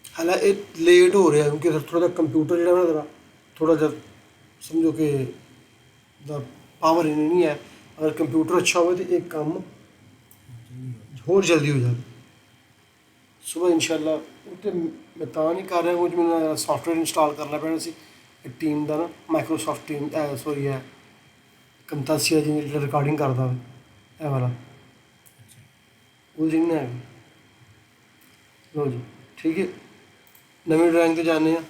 [SPEAKER 1] ਹਾਲੇ ਇਹ ਲੇਟ ਹੋ ਰਿਹਾ ਕਿਉਂਕਿ ਥੋੜਾ ਜਿਹਾ ਕੰਪਿਊਟਰ ਜਿਹੜਾ ਨਾ ਤੇਰਾ ਥੋੜਾ ਜਿਹਾ ਸਮਝੋ ਕਿ ਦਾ ਪਾਵਰ ਇੰਨੀ ਨਹੀਂ ਹੈ। ਅਗਰ ਕੰਪਿਊਟਰ ਅੱਛਾ ਹੋਵੇ ਤਾਂ ਇਹ ਕੰਮ ਹੋਰ ਜਲਦੀ ਹੋ ਜਾਵੇ। ਸੁਬਹ ਇਨਸ਼ਾਅੱਲਾ ਉਹ ਤੇ ਮੈਂ ਤਾਂ ਨਹੀਂ ਕਰ ਰਿਹਾ ਕੁਝ, ਮੈਨੂੰ ਸੌਫਟਵੇਅਰ ਇੰਸਟਾਲ ਕਰਨਾ ਪੈਣਾ ਸੀ ਟੀਮ ਦਾ ਨਾ, ਮਾਈਕਰੋਸਾਫਟ ਟੀਮ ਸੋਰੀ ਹੈ ਕੰਤਾਸੀਆ ਜੀ ਜਿਹੜਾ ਰਿਕਾਰਡਿੰਗ ਕਰਦਾ ਵਾ, ਇਹ ਵਾਲਾ ਉਹ ਜੀ ਨਹੀਂ ਹੈ। ਲਓ ਜੀ ਠੀਕ ਹੈ, ਨਵੀਂ ਡਰਾਇੰਗ ਤੇ ਜਾਂਦੇ ਹਾਂ।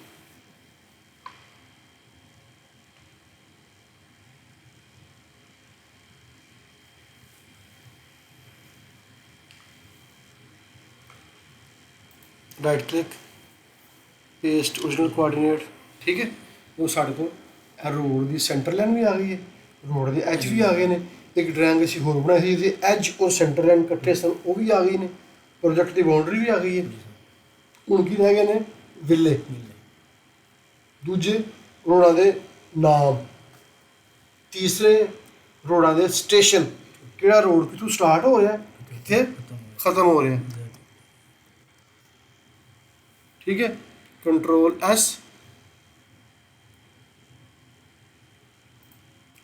[SPEAKER 1] Right click, paste original coordinate. ਠੀਕ ਹੈ, ਉਹ ਸਾਡੇ ਕੋਲ ਇਹ ਰੋਡ ਦੀ ਸੈਂਟਰ ਲਾਈਨ ਵੀ ਆ ਗਈ ਹੈ, ਰੋਡ ਦੇ ਐਜ ਵੀ ਆ ਗਏ ਨੇ। ਇੱਕ ਡਰਾਇੰਗ ਅਸੀਂ ਹੋਰ ਬਣਾਈ ਸੀ ਜਿਹਦੇ ਐਜ ਔਰ ਸੈਂਟਰ ਲਾਈਨ ਇਕੱਠੇ ਸਨ, ਉਹ ਵੀ ਆ ਗਈ ਨੇ। ਪ੍ਰੋਜੈਕਟ ਦੀ ਬਾਉਂਡਰੀ ਵੀ ਆ ਗਈ ਹੈ। ਹੁਣ ਕੀ ਰਹਿ ਗਏ ਨੇ, ਵਿਲੇ। ਦੂਜੇ ਰੋਡਾਂ ਦੇ ਨਾਮ, ਤੀਸਰੇ ਰੋਡਾਂ ਦੇ ਸਟੇਸ਼ਨ, ਕਿਹੜਾ ਰੋਡ ਕਿੱਥੋਂ ਸਟਾਰਟ ਹੋ ਰਿਹਾ ਕਿੱਥੇ ਖਤਮ ਹੋ ਰਿਹਾ। ਠੀਕ ਹੈ, ਕੰਟਰੋਲ ਐਸ।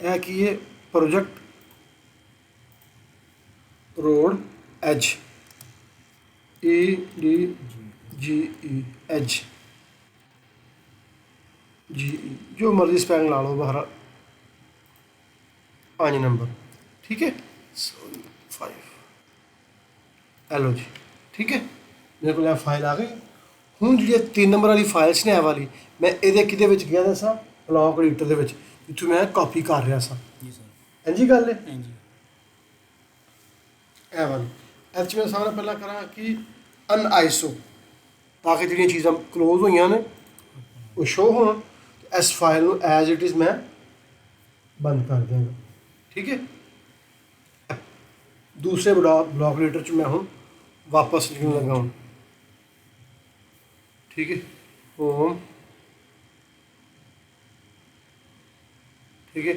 [SPEAKER 1] ਇਹ ਕੀ ਹੈ, project road as, EDGE as GE ਜੋ ਮਰਜ਼ੀ ਸਪੈਲਿੰਗ ਲਾ ਲਓ ਬਾਹਰ। 5 ਨੰਬਰ। ਠੀਕ ਹੈ, 5 ਲਓ ਜੀ। ਠੀਕ ਹੈ, ਮੇਰੇ ਕੋਲ ਇਹ ਫਾਈਲ ਆ ਗਈ। ਹੁਣ ਜਿਹੜੀ 3 ਨੰਬਰ ਵਾਲੀ ਫਾਈਲ ਸੀ ਨਾ, ਇਹ ਵਾਲੀ ਮੈਂ ਇਹਦੇ ਕਿਹਦੇ ਵਿੱਚ ਗਿਆ ਦਾ ਸਾਂ, ਬਲੌਕ ਐਡੀਟਰ ਦੇ ਵਿੱਚ, ਜਿੱਥੋਂ ਮੈਂ ਕਾਪੀ ਕਰ ਰਿਹਾ ਸਾਂ।
[SPEAKER 2] ਜੀ ਸਰ,
[SPEAKER 1] ਇੰਜੀ ਗੱਲ ਹੈ।
[SPEAKER 2] ਹਾਂਜੀ
[SPEAKER 1] ਇਹ ਵਾਲੀ ਇਹ 'ਚ ਮੈਂ ਸਾਰਿਆਂ ਨਾਲੋਂ ਪਹਿਲਾਂ ਕਰਾਂ ਕਿ ਅਨਆਈਸੋ, ਤਾਂ ਕਿ ਜਿਹੜੀਆਂ ਚੀਜ਼ਾਂ ਕਲੋਜ਼ ਹੋਈਆਂ ਨੇ ਉਹ ਸ਼ੋ ਹੋਣ। ਇਸ ਫਾਈਲ ਨੂੰ ਐਜ਼ ਇਟ ਇਜ਼ ਮੈਂ ਬੰਦ ਕਰ ਦਿਆਂਗਾ। ਠੀਕ ਹੈ, ਦੂਸਰੇ ਬਲੌਕ ਐਡੀਟਰ 'ਚ ਮੈਂ ਹੁਣ ਵਾਪਸ ਲਿਖਣ ਲੱਗਾ ਹੁਣ। ਠੀਕ ਹੈ, ਹੋਮ। ਠੀਕ ਹੈ,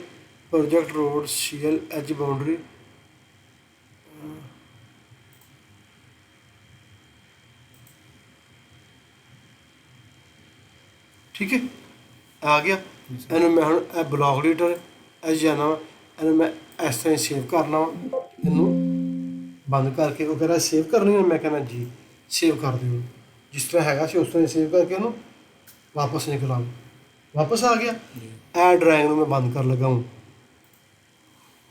[SPEAKER 1] project road CL as boundary. ਠੀਕ ਹੈ, ਆ ਗਿਆ। ਇਹਨੂੰ ਮੈਂ ਹੁਣ ਇਹ ਬਲੌਕ ਐਡੀਟਰ ਐਜ ਜਾਣਾ ਵਾ, ਇਹਨੂੰ ਮੈਂ ਇਸ ਤਰ੍ਹਾਂ ਹੀ ਸੇਵ ਕਰਨਾ ਵਾ। ਇਹਨੂੰ ਬੰਦ ਕਰਕੇ ਉਹ ਕਹਿੰਦਾ ਸੇਵ ਕਰਨੀ ਹੈ, ਮੈਂ ਕਹਿੰਦਾ ਜੀ ਸੇਵ ਕਰ ਦਿਓ। ਜਿਸ ਤਰ੍ਹਾਂ ਹੈਗਾ ਸੀ ਉਸ ਤਰ੍ਹਾਂ ਸੇਵ ਕਰਕੇ ਉਹਨੂੰ ਵਾਪਸ ਨਿਕਲ ਆਉਂ। ਵਾਪਸ ਆ ਗਿਆ। ਇਹ ਡਰਾਇੰਗ ਨੂੰ ਮੈਂ ਬੰਦ ਕਰ ਲੱਗਾ ਹੁਣ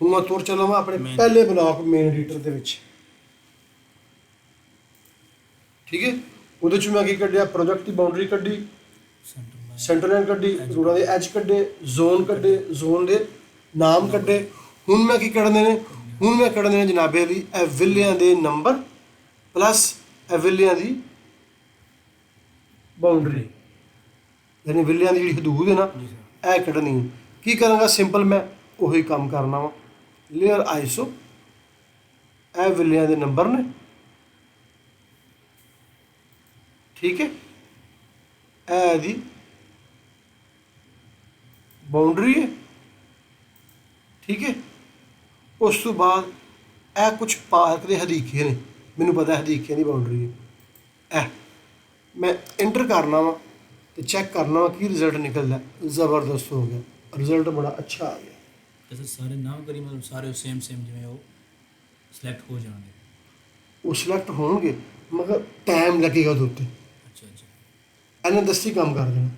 [SPEAKER 1] ਮੈਂ ਤੁਰ ਚੱਲਾਂ ਵਾ ਆਪਣੇ ਪਹਿਲੇ ਬਲੌਕ ਮੇਨ ਐਡੀਟਰ ਦੇ ਵਿੱਚ। ਠੀਕ ਹੈ, ਉਹਦੇ 'ਚ ਮੈਂ ਕੀ ਕੱਢਿਆ, ਪ੍ਰੋਜੈਕਟ ਦੀ ਬਾਉਂਡਰੀ ਕੱਢੀ, ਸੈਂਟਰ ਲਾਈਨ ਕੱਢੀ, ਰੋਡਾਂ ਦੇ ਐਜ ਕੱਢੇ, ਜ਼ੋਨ ਕੱਢੇ, ਜ਼ੋਨ ਦੇ ਨਾਮ ਕੱਢੇ। ਹੁਣ ਮੈਂ ਕੀ ਕੱਢਣੇ ਨੇ, ਹੁਣ ਮੈਂ ਕੱਢਣੇ ਨੇ ਜਨਾਬੇ ਲਈ ਇਹ ਵਿਲਿਆਂ ਦੇ ਨੰਬਰ ਪਲੱਸ ਇਹ ਵਿਲਿਆਂ ਦੀ ਬਾਉਂਡਰੀ, ਯਾਨੀ ਵਿਲਿਆਂ ਦੀ ਜਿਹੜੀ ਹਦੂਦ ਹੈ ਨਾ ਇਹ ਕੱਢਣੀ ਹੈ। ਕੀ ਕਰਾਂਗਾ, ਸਿੰਪਲ ਮੈਂ ਉਹੀ ਕੰਮ ਕਰਨਾ ਵਾ। ਲੇਅਰ ਆਈਸੋ, ਇਹ ਵਿਲਿਆਂ ਦੇ ਨੰਬਰ ਨੇ। ਠੀਕ ਹੈ, ਇਹ ਦੀ ਬਾਉਂਡਰੀ ਹੈ। ਠੀਕ ਹੈ, ਉਸ ਤੋਂ ਬਾਅਦ ਇਹ ਕੁਝ ਪਾਰਕ ਦੇ ਹਦੀਕੇ ਨੇ, ਮੈਨੂੰ ਪਤਾ ਹਦੀਕਿਆਂ ਦੀ ਬਾਉਂਡਰੀ ਹੈ। ਇਹ ਮੈਂ ਇੰਟਰ ਕਰਨਾ ਵਾ ਤੇ ਚੈੱਕ ਕਰਨਾ ਵਾ ਕੀ ਰਿਜ਼ਲਟ ਨਿਕਲਦਾ। ਜ਼ਬਰਦਸਤ ਹੋ ਗਿਆ, ਰਿਜ਼ਲਟ ਬੜਾ ਅੱਛਾ ਆ ਗਿਆ।
[SPEAKER 2] ऐसे सारे नाम करी मतलब सारे सेम जिमें वो सिलेक्ट हो जाएंगे।
[SPEAKER 1] ਉਹ ਸਿਲੈਕਟ ਹੋਣਗੇ ਮਗਰ ਟਾਈਮ ਲੱਗੇਗਾ ਉਹਦੇ ਉੱਤੇ।
[SPEAKER 2] अच्छा अच्छा,
[SPEAKER 1] ਇਹਨੇ ਦਸਤੀ ਕੰਮ ਕਰ ਦੇਣਾ।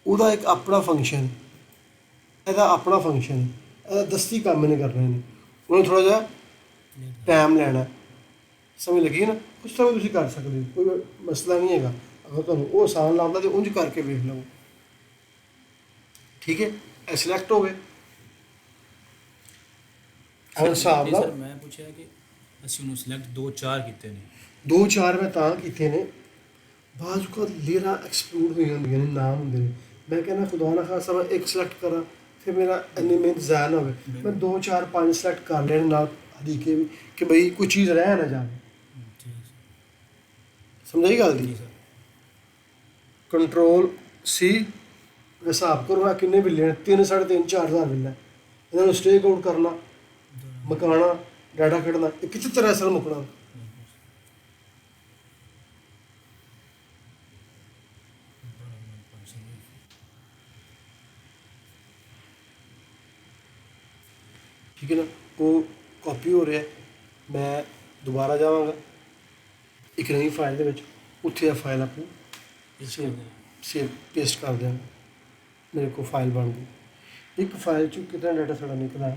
[SPEAKER 1] ਉਹਦਾ ਇੱਕ ਆਪਣਾ ਫੰਕਸ਼ਨ ਹੈ, ਇਹਦਾ ਆਪਣਾ ਫੰਕਸ਼ਨ ਹੈ, ਇਹਦਾ ਦਸਤੀ ਕੰਮ ਇਹਨੇ ਕਰਨੇ ਨੇ। ਉਹਨੇ ਥੋੜ੍ਹਾ ਜਿਹਾ ਟਾਈਮ ਲੈਣਾ। ਸਮਝ ਲੱਗੀ ਨਾ, ਉਸ ਤਰ੍ਹਾਂ ਵੀ ਤੁਸੀਂ ਕਰ ਸਕਦੇ ਹੋ, ਕੋਈ ਮਸਲਾ ਨਹੀਂ ਹੈਗਾ। ਅਗਰ ਤੁਹਾਨੂੰ ਉਹ ਆਸਾਨ ਲੱਗਦਾ ਤਾਂ ਉਂਝ ਕਰਕੇ ਵੇਖ ਲਓ। ਠੀਕ ਹੈ, ਇਹ ਸਿਲੈਕਟ ਹੋ ਗਏ। ਹੁਣ ਹਿਸਾਬ
[SPEAKER 2] नहीं
[SPEAKER 1] ਨਾਲ
[SPEAKER 2] सर मैं पूछा कि ਅਸੀਂ ਉਹਨੂੰ ਸਿਲੈਕਟ 2-4 ਕੀਤੇ ਨੇ।
[SPEAKER 1] 2-4 ਮੈਂ ਤਾਂ ਕੀਤੇ ਨੇ, ਬਾਅਦ ਕੋ ਲੇਅਰਾਂ ਐਕਸਪਲੋਡ ਹੋਈਆਂ ਹੁੰਦੀਆਂ ਨੇ, ਨਾਮ ਹੁੰਦੇ ਨੇ। ਮੈਂ ਕਹਿੰਦਾ ਖੁਦਾ ਨਾ ਖਾਸਾ ਮੈਂ ਇੱਕ ਸਿਲੈਕਟ ਕਰਾਂ, ਫਿਰ ਮੇਰਾ ਇੰਨੀ ਮਿਹਨਤ ਜ਼ਾਇਆ ਨਾ ਹੋਵੇ। ਮੈਂ 2-4-5 ਸਿਲੈਕਟ ਕਰ ਲੈਣ ਨਾਲ ਹਰੀਕੇ ਵੀ, ਕਿ ਬਈ ਕੋਈ ਚੀਜ਼ ਰਹਿ ਨਾ ਜਾਵੇ।
[SPEAKER 2] ਠੀਕ ਹੈ ਸਰ।
[SPEAKER 1] ਸਮਝਾਈ ਗੱਲ ਦੀ?
[SPEAKER 2] ਜੀ ਸਰ।
[SPEAKER 1] ਕੰਟਰੋਲ ਸੀ, ਹਿਸਾਬ ਕਰੋ ਆ ਕਿੰਨੇ ਬਿੱਲੇ ਨੇ, 3 3.5 4,000 ਬਿੱਲਾ। ਇਹਨਾਂ ਨੂੰ ਸਟੇਕ ਆਊਟ ਕਰਨਾ, ਮਕਾਣਾ, ਡਾਟਾ ਕੱਢਣਾ, ਇਹ ਕਿੱਥੇ ਤਰ੍ਹਾਂ ਅਸਲ ਮੁੱਕਣਾ। ਠੀਕ ਹੈ ਨਾ, ਉਹ ਕਾਪੀ ਹੋ ਰਿਹਾ, ਮੈਂ ਦੁਬਾਰਾ ਜਾਵਾਂਗਾ ਇੱਕ ਨਵੀਂ ਫਾਈਲ ਦੇ ਵਿੱਚ, ਉੱਥੇ ਆ ਫਾਈਲ ਆਪਣੀ ਸੇਵ ਪੇਸਟ ਕਰ ਦਿਆਂਗਾ, ਮੇਰੇ ਕੋਲ ਫਾਈਲ ਬਣ ਗਈ। ਇੱਕ ਫਾਈਲ 'ਚੋਂ ਕਿੰਨਾ ਡਾਟਾ ਸਾਡਾ ਨਿਕਲ ਆਇਆ,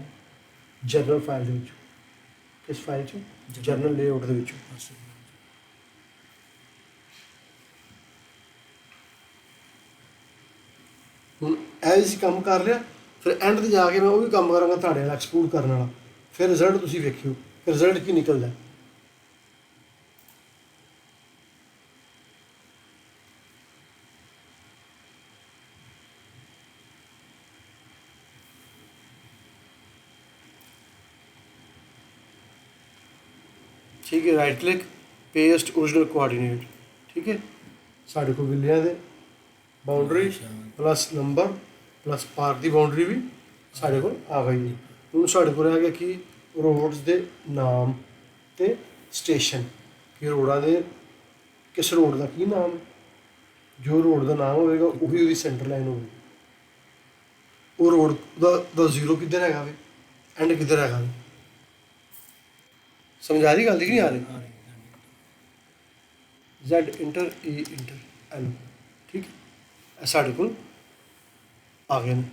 [SPEAKER 1] ਜਨਰਲ ਫਾਈਲ ਦੇ ਵਿੱਚੋਂ। ਕਿਸ ਫਾਈਲ 'ਚੋਂ? ਜਨਰਲ ਲੇਆਊਟ ਦੇ ਵਿੱਚੋਂ। ਹੁਣ ਇਹ ਅਸੀਂ ਕੰਮ ਕਰ ਲਿਆ, ਫਿਰ ਐਂਡ 'ਤੇ ਜਾ ਕੇ ਮੈਂ ਉਹ ਵੀ ਕੰਮ ਕਰਾਂਗਾ ਤੁਹਾਡੇ ਨਾਲ ਐਕਸਪੋਰਟ ਕਰਨ ਵਾਲਾ, ਫਿਰ ਰਿਜ਼ਲਟ ਤੁਸੀਂ ਵੇਖਿਓ ਰਿਜ਼ਲਟ ਕੀ ਨਿਕਲਦਾ। ठीक है, right click, paste original coordinate. ठीक है, साढ़े को बिल्लियां दे boundary plus number plus park की बाउंड्री भी साढ़े को आ गई है। हूँ साढ़े को रह गया कि रोड्स के नाम ते स्टेशन, कि रोडा दे किस रोड का की नाम, जो रोड का नाम होगा वही उसकी सेंटर लाइन होगी। वो रोड का जीरो किधर है, एंड किधर है। समझ आ रही गल कि नहीं आ रही? Z inter E inter L। ठीक है, साढ़े को आ गए हैं।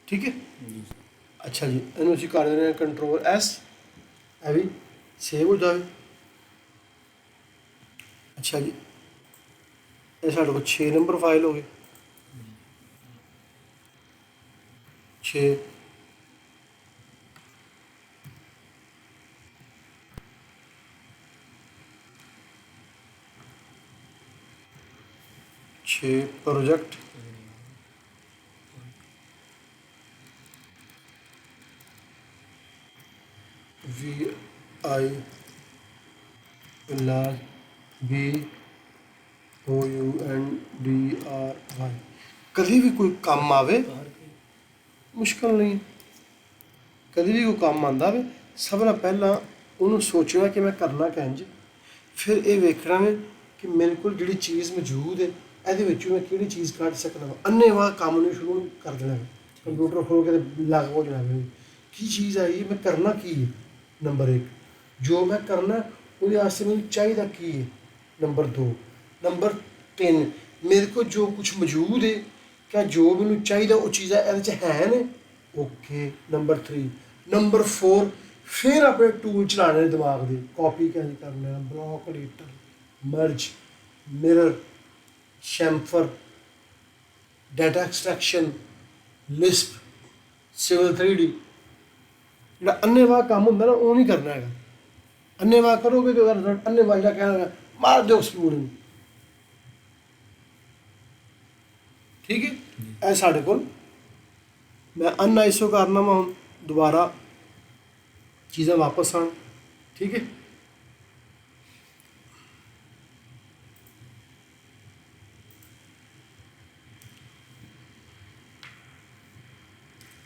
[SPEAKER 1] ठीक है, अच्छा जी, इन्हों असीं कर देने कंट्रोल S, ये भी सेव हो जाए। अच्छा जी, ये साढ़े को 6 नंबर फाइल हो गए, 6। Project VI BOUNDRY। कभी भी कोई काम आवे मुश्किल नहीं, कभी भी कोई काम आता है सब ना पहला उन्होंने सोचना कि मैं करना कैंज, फिर ये वेखना है कि मेरे को जी चीज़ मौजूद है ये मैं कि चीज़ कढ़ सकना वा। अन्ने वाह काम नहीं शुरू कर देना, कंप्यूटर खोल के लग हो जाना की चीज़ आई है, मैं करना की है। नंबर 1 जो मैं करना वो मैंने चाहिए की है। नंबर 2, नंबर 3 मेरे को जो कुछ मौजूद है, क्या जो मैंने चाहिए वो चीज़ां है ने, ओके। नंबर 3, नंबर 4 फिर अपने टूल चलाने दिमाग दे, कॉपी कैसे करना, block editor, merge, mirror, chamfer, data extraction, lisp, civil 3D। जो अन्नेवाह काम होंगे ना वो नहीं करना है। अन्नेवाह करोगे तो रिजल्ट अन्नेवाह जो कहना मार दो स्टूडेंट। ठीक है, यह साढ़े को मैं अनआईसो करना वा, हूँ दोबारा चीज़ें वापस आन। ठीक है,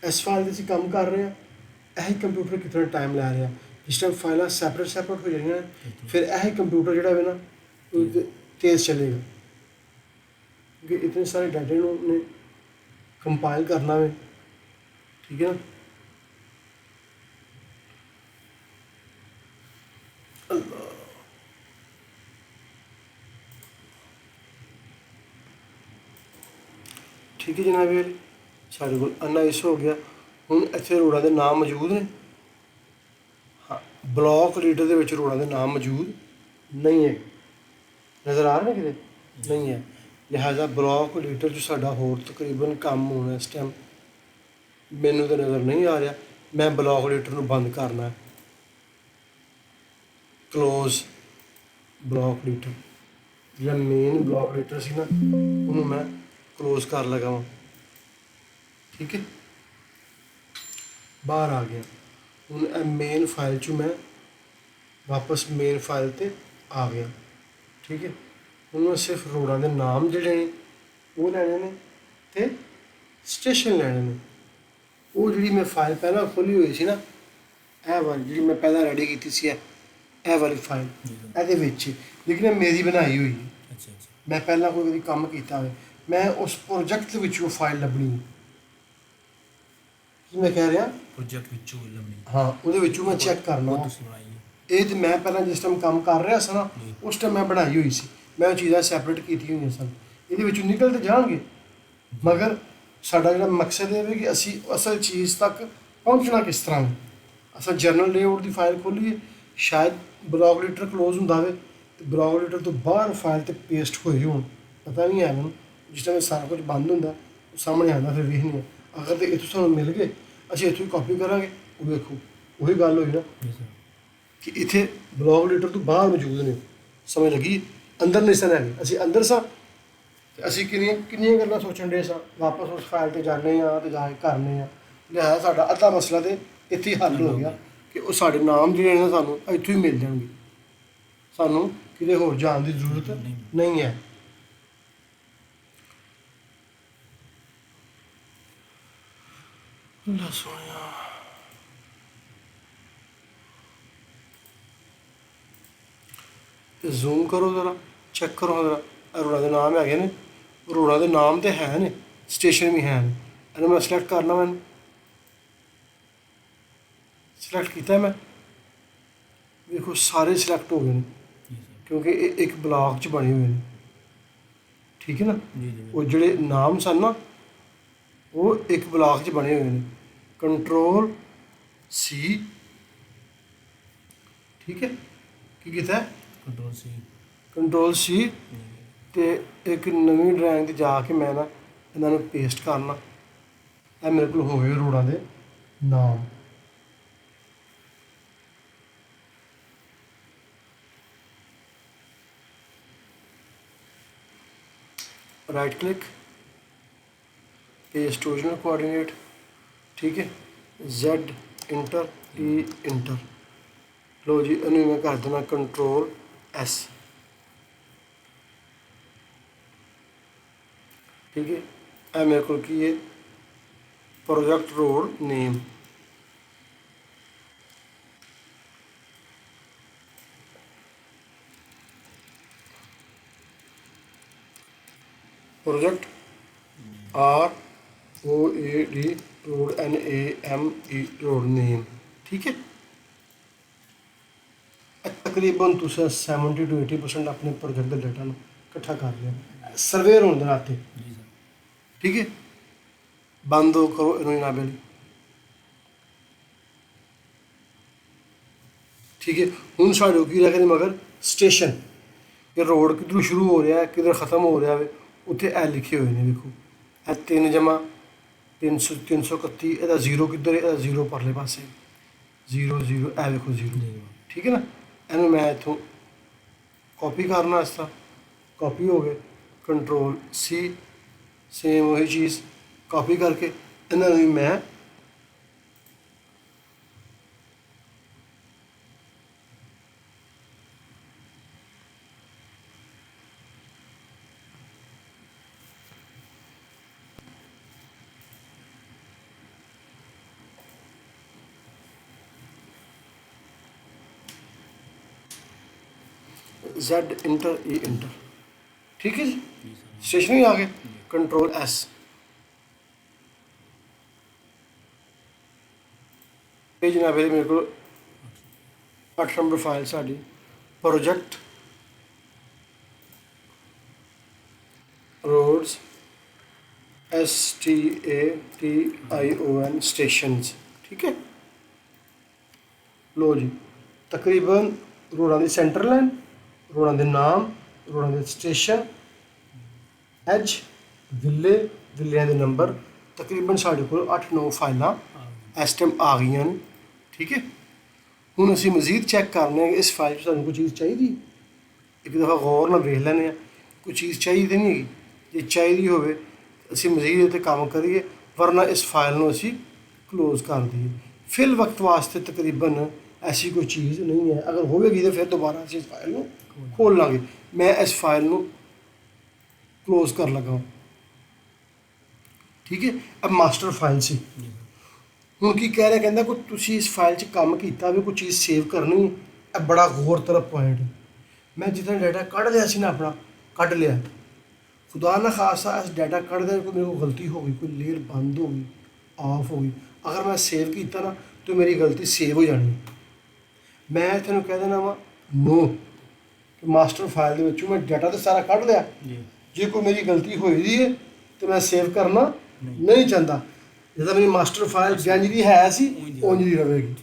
[SPEAKER 1] इस फाइल से काम कर रहे हैं, यही कंप्यूटर कितना टाइम लै रहा, जिस टाइम फाइलें सैपरेट हो जाएंगे फिर यही कंप्यूटर जोड़ा है ना तेज़ चलेगा, क्योंकि इतने सारे डाटे ने कंपाइल करना है। ठीक है ना, ठीक है जनाब, यार साढ़े को अनआईस हो गया। हूँ इतने रोडा के नाम मौजूद ने, हाँ ब्लॉक रीडर के रोडा के नाम मौजूद नहीं है, नज़र आ रहे हैं कितने नहीं है। लिहाजा ब्लॉक लीडर जो साडा होर तकरीबन काम होना इस टाइम मैनू तो नज़र नहीं आ रहा, मैं ब्लॉक लीडर को बंद करना है। ਕਲੋਜ਼ ਬਲੌਕ ਲੀਟਰ, ਜਿਹੜਾ ਮੇਨ ਬਲੌਕ ਲੀਟਰ ਸੀ ਨਾ ਉਹਨੂੰ ਮੈਂ ਕਲੋਜ਼ ਕਰ ਲਗਾ ਵਾਂ। ਠੀਕ ਹੈ, ਬਾਹਰ ਆ ਗਿਆ। ਹੁਣ ਇਹ ਮੇਨ ਫਾਈਲ 'ਚੋਂ ਮੈਂ ਵਾਪਸ ਮੇਨ ਫਾਈਲ 'ਤੇ ਆ ਗਿਆ। ਠੀਕ ਹੈ, ਹੁਣ ਮੈਂ ਸਿਰਫ ਰੋਡਾਂ ਦੇ ਨਾਮ ਜਿਹੜੇ ਨੇ ਉਹ ਲੈਣੇ ਨੇ ਅਤੇ ਸਟੇਸ਼ਨ ਲੈਣੇ ਨੇ। ਉਹ ਜਿਹੜੀ ਮੈਂ ਫਾਈਲ ਪਹਿਲਾਂ ਖੋਲ੍ਹੀ ਹੋਈ ਸੀ ਨਾ, ਇਹ ਵਾਲੀ ਜਿਹੜੀ ਮੈਂ ਪਹਿਲਾਂ ਰੈਡੀ ਕੀਤੀ ਸੀ, ਇਹ ਵਾਲੀ ਫਾਈਲ ਇਹਦੇ ਵਿੱਚ, ਲੇਕਿਨ ਇਹ ਮੇਰੀ ਬਣਾਈ ਹੋਈ ਹੈ।
[SPEAKER 2] ਅੱਛਾ ਅੱਛਾ
[SPEAKER 1] ਮੈਂ ਪਹਿਲਾਂ ਕੋਈ ਕੰਮ ਕੀਤਾ ਹੋਵੇ, ਮੈਂ ਉਸ ਪ੍ਰੋਜੈਕਟ ਦੇ ਵਿੱਚ ਉਹ ਫਾਈਲ ਲੱਭਣੀ ਹੈ। ਕੀ ਮੈਂ ਕਹਿ ਰਿਹਾ?
[SPEAKER 2] ਪ੍ਰੋਜੈਕਟ ਵਿੱਚੋਂ ਲੱਭਣੀ।
[SPEAKER 1] ਹਾਂ, ਉਹਦੇ ਵਿੱਚੋਂ ਮੈਂ ਚੈੱਕ ਕਰਨਾ।
[SPEAKER 2] ਉਹ ਤੁਸੀਂ ਬਣਾਈ ਹੈ।
[SPEAKER 1] ਇਹ ਤੇ ਮੈਂ ਪਹਿਲਾਂ ਜਿਸ ਟਾਈਮ ਕੰਮ ਕਰ ਰਿਹਾ ਸੀ ਨਾ, ਉਸ ਟਾਈਮ ਮੈਂ ਬਣਾਈ ਹੋਈ ਸੀ, ਮੈਂ ਉਹ ਚੀਜ਼ਾਂ ਸੈਪਰੇਟ ਕੀਤੀਆਂ ਹੋਈਆਂ ਸਨ। ਇਹਦੇ ਵਿੱਚੋਂ ਨਿਕਲ ਤੇ ਜਾਣਗੇ, ਮਗਰ ਸਾਡਾ ਜਿਹੜਾ ਮਕਸਦ ਇਹ ਹੈ ਕਿ ਅਸੀਂ ਅਸਲ ਚੀਜ਼ ਤੱਕ ਪਹੁੰਚਣਾ ਕਿਸ ਤਰ੍ਹਾਂ ਹੈ। ਅਸਾਂ ਜਨਰਲ ਲੇਆਊਟ ਦੀ ਫਾਈਲ ਖੋਲ੍ਹੀਏ, ਸ਼ਾਇਦ ਬਲੌਕ ਲੀਟਰ ਕਲੋਜ਼ ਹੁੰਦਾ ਹੋਵੇ ਅਤੇ ਬਲੌਕ ਲੀਟਰ ਤੋਂ ਬਾਹਰ ਫਾਈਲ 'ਤੇ ਪੇਸਟ ਹੋਏ ਹੋਣ, ਪਤਾ ਨਹੀਂ ਹੈ ਮੈਨੂੰ। ਜਿਸ ਟਾਈਮ ਸਾਰਾ ਕੁਝ ਬੰਦ ਹੁੰਦਾ ਉਹ ਸਾਹਮਣੇ ਆਉਂਦਾ, ਫਿਰ ਵੇਖਦੇ ਹਾਂ। ਅਗਰ ਤਾਂ ਇੱਥੋਂ ਸਾਨੂੰ ਮਿਲ ਗਏ, ਅਸੀਂ ਇੱਥੋਂ ਹੀ ਕਾਪੀ ਕਰਾਂਗੇ। ਉਹ ਵੇਖੋ ਉਹੀ ਗੱਲ ਹੋਈ ਨਾ ਕਿ ਇੱਥੇ ਬਲੌਕ ਲੀਟਰ ਤੋਂ ਬਾਹਰ ਮੌਜੂਦ ਨੇ। ਸਮਝ ਲੱਗੀ? ਅੰਦਰ ਨਹੀਂ ਸਨ ਹੈਗੇ, ਅਸੀਂ ਅੰਦਰ ਸਾਂ ਅਤੇ ਅਸੀਂ ਕਿੰਨੀਆਂ ਗੱਲਾਂ ਸੋਚਣ ਦੇ ਸਾਂ। ਵਾਪਸ ਉਸ ਫਾਈਲ 'ਤੇ ਜਾਂਦੇ ਹਾਂ ਅਤੇ ਜਾ ਕੇ ਕਰਨੇ ਆ। ਲਿਹਾਜ਼ਾ ਸਾਡਾ ਅੱਧਾ ਮਸਲਾ ਤਾਂ ਇੱਥੇ ਹੀ ਹੱਲ ਹੋ ਗਿਆ ਕਿ ਉਹ ਸਾਡੇ ਨਾਮ ਜਿਹੜੇ ਨੇ ਸਾਨੂੰ ਇੱਥੋਂ ਹੀ ਮਿਲ ਜਾਣਗੇ, ਸਾਨੂੰ ਕਿਤੇ ਹੋਰ ਜਾਣ ਦੀ ਜ਼ਰੂਰਤ ਨਹੀਂ ਹੈ। ਅੱਲਾ ਸੋਹਣਿਆ, ਤੇ ਜ਼ੂਮ ਕਰੋ ਜ਼ਰਾ, ਚੈੱਕ ਕਰੋ ਜ਼ਰਾ। ਰੋਡਾਂ ਦੇ ਨਾਮ ਹੈਗੇ ਨੇ, ਰੋਡਾਂ ਦੇ ਨਾਮ ਤੇ ਹੈ ਨੇ, ਸਟੇਸ਼ਨ ਵੀ ਹੈ ਨੇ। ਇਹਨੂੰ ਮੈਂ ਸਿਲੈਕਟ ਕਰਨਾ, ਮੈਨੂੰ ਸਿਲੈਕਟ ਕੀਤਾ ਮੈਂ, ਵੇਖੋ ਸਾਰੇ ਸਿਲੈਕਟ ਹੋ ਗਏ ਨੇ ਕਿਉਂਕਿ ਇਹ ਇੱਕ ਬਲਾਕ 'ਚ ਬਣੇ ਹੋਏ ਨੇ। ਠੀਕ ਹੈ ਨਾ? ਉਹ ਜਿਹੜੇ ਨਾਮ ਸਨ ਨਾ ਉਹ ਇੱਕ ਬਲਾਕ 'ਚ ਬਣੇ ਹੋਏ ਨੇ। ਕੰਟਰੋਲ ਸੀ, ਠੀਕ ਹੈ, ਕੀ ਕੀਤਾ? ਕੰਟਰੋਲ ਸੀ ਤੇ ਇੱਕ ਨਵੀਂ ਡਰਾਇੰਗ 'ਤੇ ਜਾ ਕੇ ਮੈਂ ਨਾ ਇਹਨਾਂ ਨੂੰ ਪੇਸਟ ਕਰਨਾ। ਇਹ ਮੇਰੇ ਕੋਲ ਹੋ ਗਏ ਰੋਡਾਂ ਦੇ ਨਾਮ। Right click, paste original coordinate. ठीक है, Z इंटर, E इंटर। लो जी, इन्हें मैं कर देना कंट्रोल S। ठीक है, ए मेरे को की है project road name. Project ROAD road NAME road name. ठीक है, तकरीबन तुसें 70 to 80% अपने प्रोजेक्ट के डाटा इकट्ठा कर लिया सर्वेयर होने के नाते। ठीक है, बंद करो इन्होंने नाबे। ठीक है, हूँ साढ़े की रह गए मगर स्टेशन कि रोड किधरों शुरू हो रहा है किधर ख़त्म हो रहा है उत्थे ए लिखे हुए हैं। देखो ए 3 जमा 331 ਇਹਦਾ 0 किधर है, ਇਹਦਾ 0 परले पासे 0 0 ए देखो 0। ठीक है ना, ਇਹਨੂੰ मैं इतों कॉपी करना, इस तरह कॉपी हो गए। कंट्रोल C, सेम वही चीज़ कॉपी करके इन्होंने भी मैं Z इंटर E इंटर। ठीक है जी, स्टेशन ही आ गए। कंट्रोल S, पेज ना मेरे को 8 नंबर फाइल साड़ी प्रोजेक्ट रोड्स STATION स्टेशंस। ठीक है, लो जी, तकरीबन रोडां दी सेंटर लाइन, रोडां दे नाम, रोडां दे स्टेशन, एज विले, विलियां दे नंबर, तकरीबन साढ़े को 8-9 फाइलां इस टाइम आ गई हैं। ठीक है, ਹੁਣ ਅਸੀਂ ਮਜ਼ੀਦ ਚੈੱਕ ਕਰਨੇ ਆ ਕਿ ਇਸ ਫਾਈਲ 'ਚ ਸਾਨੂੰ ਕੋਈ ਚੀਜ਼ ਚਾਹੀਦੀ ਹੈ। ਇੱਕ ਦਫਾ ਗੌਰ ਨਾਲ ਵੇਖ ਲੈਂਦੇ ਆ ਕੋਈ ਚੀਜ਼ ਚਾਹੀਦੀ ਤਾਂ ਨਹੀਂ ਹੈਗੀ। ਜੇ ਚਾਹੀਦੀ ਹੋਵੇ ਅਸੀਂ ਮਜ਼ੀਦ ਇਹ 'ਤੇ ਕੰਮ ਕਰੀਏ, ਵਰਨਾ ਇਸ ਫਾਈਲ ਨੂੰ ਅਸੀਂ ਕਲੋਜ਼ ਕਰ ਦਈਏ। ਫਿਲ ਵਕਤ ਵਾਸਤੇ ਤਕਰੀਬਨ ਐਸੀ ਕੋਈ ਚੀਜ਼ ਨਹੀਂ ਹੈ। ਅਗਰ ਹੋਵੇਗੀ ਤਾਂ ਫਿਰ ਦੁਬਾਰਾ ਅਸੀਂ ਇਸ ਫਾਈਲ ਨੂੰ ਖੋਲ੍ਹ ਲਾਂਗੇ। ਮੈਂ ਇਸ ਫਾਈਲ ਨੂੰ ਕਲੋਜ਼ ਕਰ ਲਗਾ। ਠੀਕ ਹੈ, ਇਹ ਮਾਸਟਰ ਫਾਈਲ ਸੀ।
[SPEAKER 2] जी
[SPEAKER 1] ਹੁਣ ਕੀ ਕਹਿ ਰਿਹਾ, ਕਹਿੰਦਾ ਕੋਈ ਤੁਸੀਂ ਇਸ ਫਾਈਲ 'ਚ ਕੰਮ ਕੀਤਾ ਵੀ ਕੋਈ ਚੀਜ਼ ਸੇਵ ਕਰਨੀ ਹੈ। ਇਹ ਬੜਾ ਗੌਰ ਤਲਬ ਪੁਆਇੰਟ ਹੈ। ਮੈਂ ਜਿੱਦਾਂ ਡਾਟਾ ਕੱਢ ਲਿਆ ਸੀ ਨਾ ਆਪਣਾ, ਕੱਢ ਲਿਆ, ਖੁਦਾ ਨਾ ਖਾਸਾ ਇਸ ਡਾਟਾ ਕੱਢਦੇ ਕੋਈ ਮੇਰੇ ਕੋਲ ਗਲਤੀ ਹੋ ਗਈ, ਕੋਈ ਲੇਅਰ ਬੰਦ ਹੋ ਗਈ, ਆਫ ਹੋ ਗਈ, ਅਗਰ ਮੈਂ ਸੇਵ ਕੀਤਾ ਨਾ ਤਾਂ ਮੇਰੀ ਗਲਤੀ ਸੇਵ ਹੋ ਜਾਣੀ। ਮੈਂ ਤੈਨੂੰ ਕਹਿ ਦੇਣਾ ਵਾ ਨੋ, ਕਿ ਮਾਸਟਰ ਫਾਈਲ ਦੇ ਵਿੱਚੋਂ ਮੈਂ ਡਾਟਾ ਤਾਂ ਸਾਰਾ ਕੱਢ ਲਿਆ,
[SPEAKER 2] जी
[SPEAKER 1] ਜੇ ਕੋਈ ਮੇਰੀ ਗਲਤੀ ਹੋਈ ਦੀ ਹੈ ਤਾਂ ਮੈਂ ਸੇਵ ਕਰਨਾ ਨਹੀਂ ਚਾਹੁੰਦਾ। ਜਿੱਦਾਂ ਮੇਰੀ ਮਾਸਟਰ ਫਾਈਲ ਜੰਜ ਦੀ ਹੈ ਸੀ ਉਂਝ ਦੀ ਰਹੇਗੀ।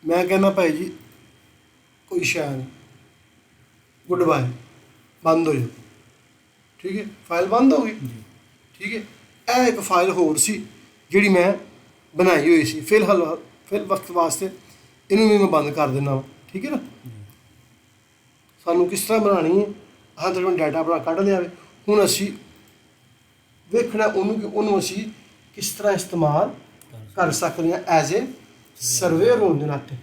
[SPEAKER 1] ਮੈਂ ਕਹਿੰਦਾ ਭਾਈ ਜੀ ਕੋਈ ਸ਼ਾਇਦ ਨਹੀਂ, ਗੁੱਡ ਬਾਏ, ਬੰਦ ਹੋ ਜਾਓ। ਠੀਕ ਹੈ, ਫਾਈਲ ਬੰਦ ਹੋ ਗਈ। ਠੀਕ ਹੈ, ਇਹ ਇੱਕ ਫਾਈਲ ਹੋਰ ਸੀ ਜਿਹੜੀ ਮੈਂ ਬਣਾਈ ਹੋਈ ਸੀ। ਫਿਲ ਵਕਤ ਵਾਸਤੇ ਇਹਨੂੰ ਵੀ ਮੈਂ ਬੰਦ ਕਰ ਦਿੰਦਾ ਵਾ। ਠੀਕ ਹੈ ਨਾ, ਸਾਨੂੰ ਕਿਸ ਤਰ੍ਹਾਂ ਬਣਾਉਣੀ ਹੈ, ਹਾਂ ਤਕਰੀਬਨ ਡਾਟਾ ਆਪਣਾ ਕੱਢ ਲਿਆ ਵੇ। ਹੁਣ ਅਸੀਂ ਵੇਖਣਾ ਉਹਨੂੰ ਕਿ ਉਹਨੂੰ ਅਸੀਂ ਕਿਸ ਤਰ੍ਹਾਂ ਇਸਤੇਮਾਲ ਕਰ ਸਕਦੇ ਹਾਂ ਐਜ਼ ਏ ਸਰਵੇਅਰ ਹੋਣ ਦੇ ਨਾਤੇ।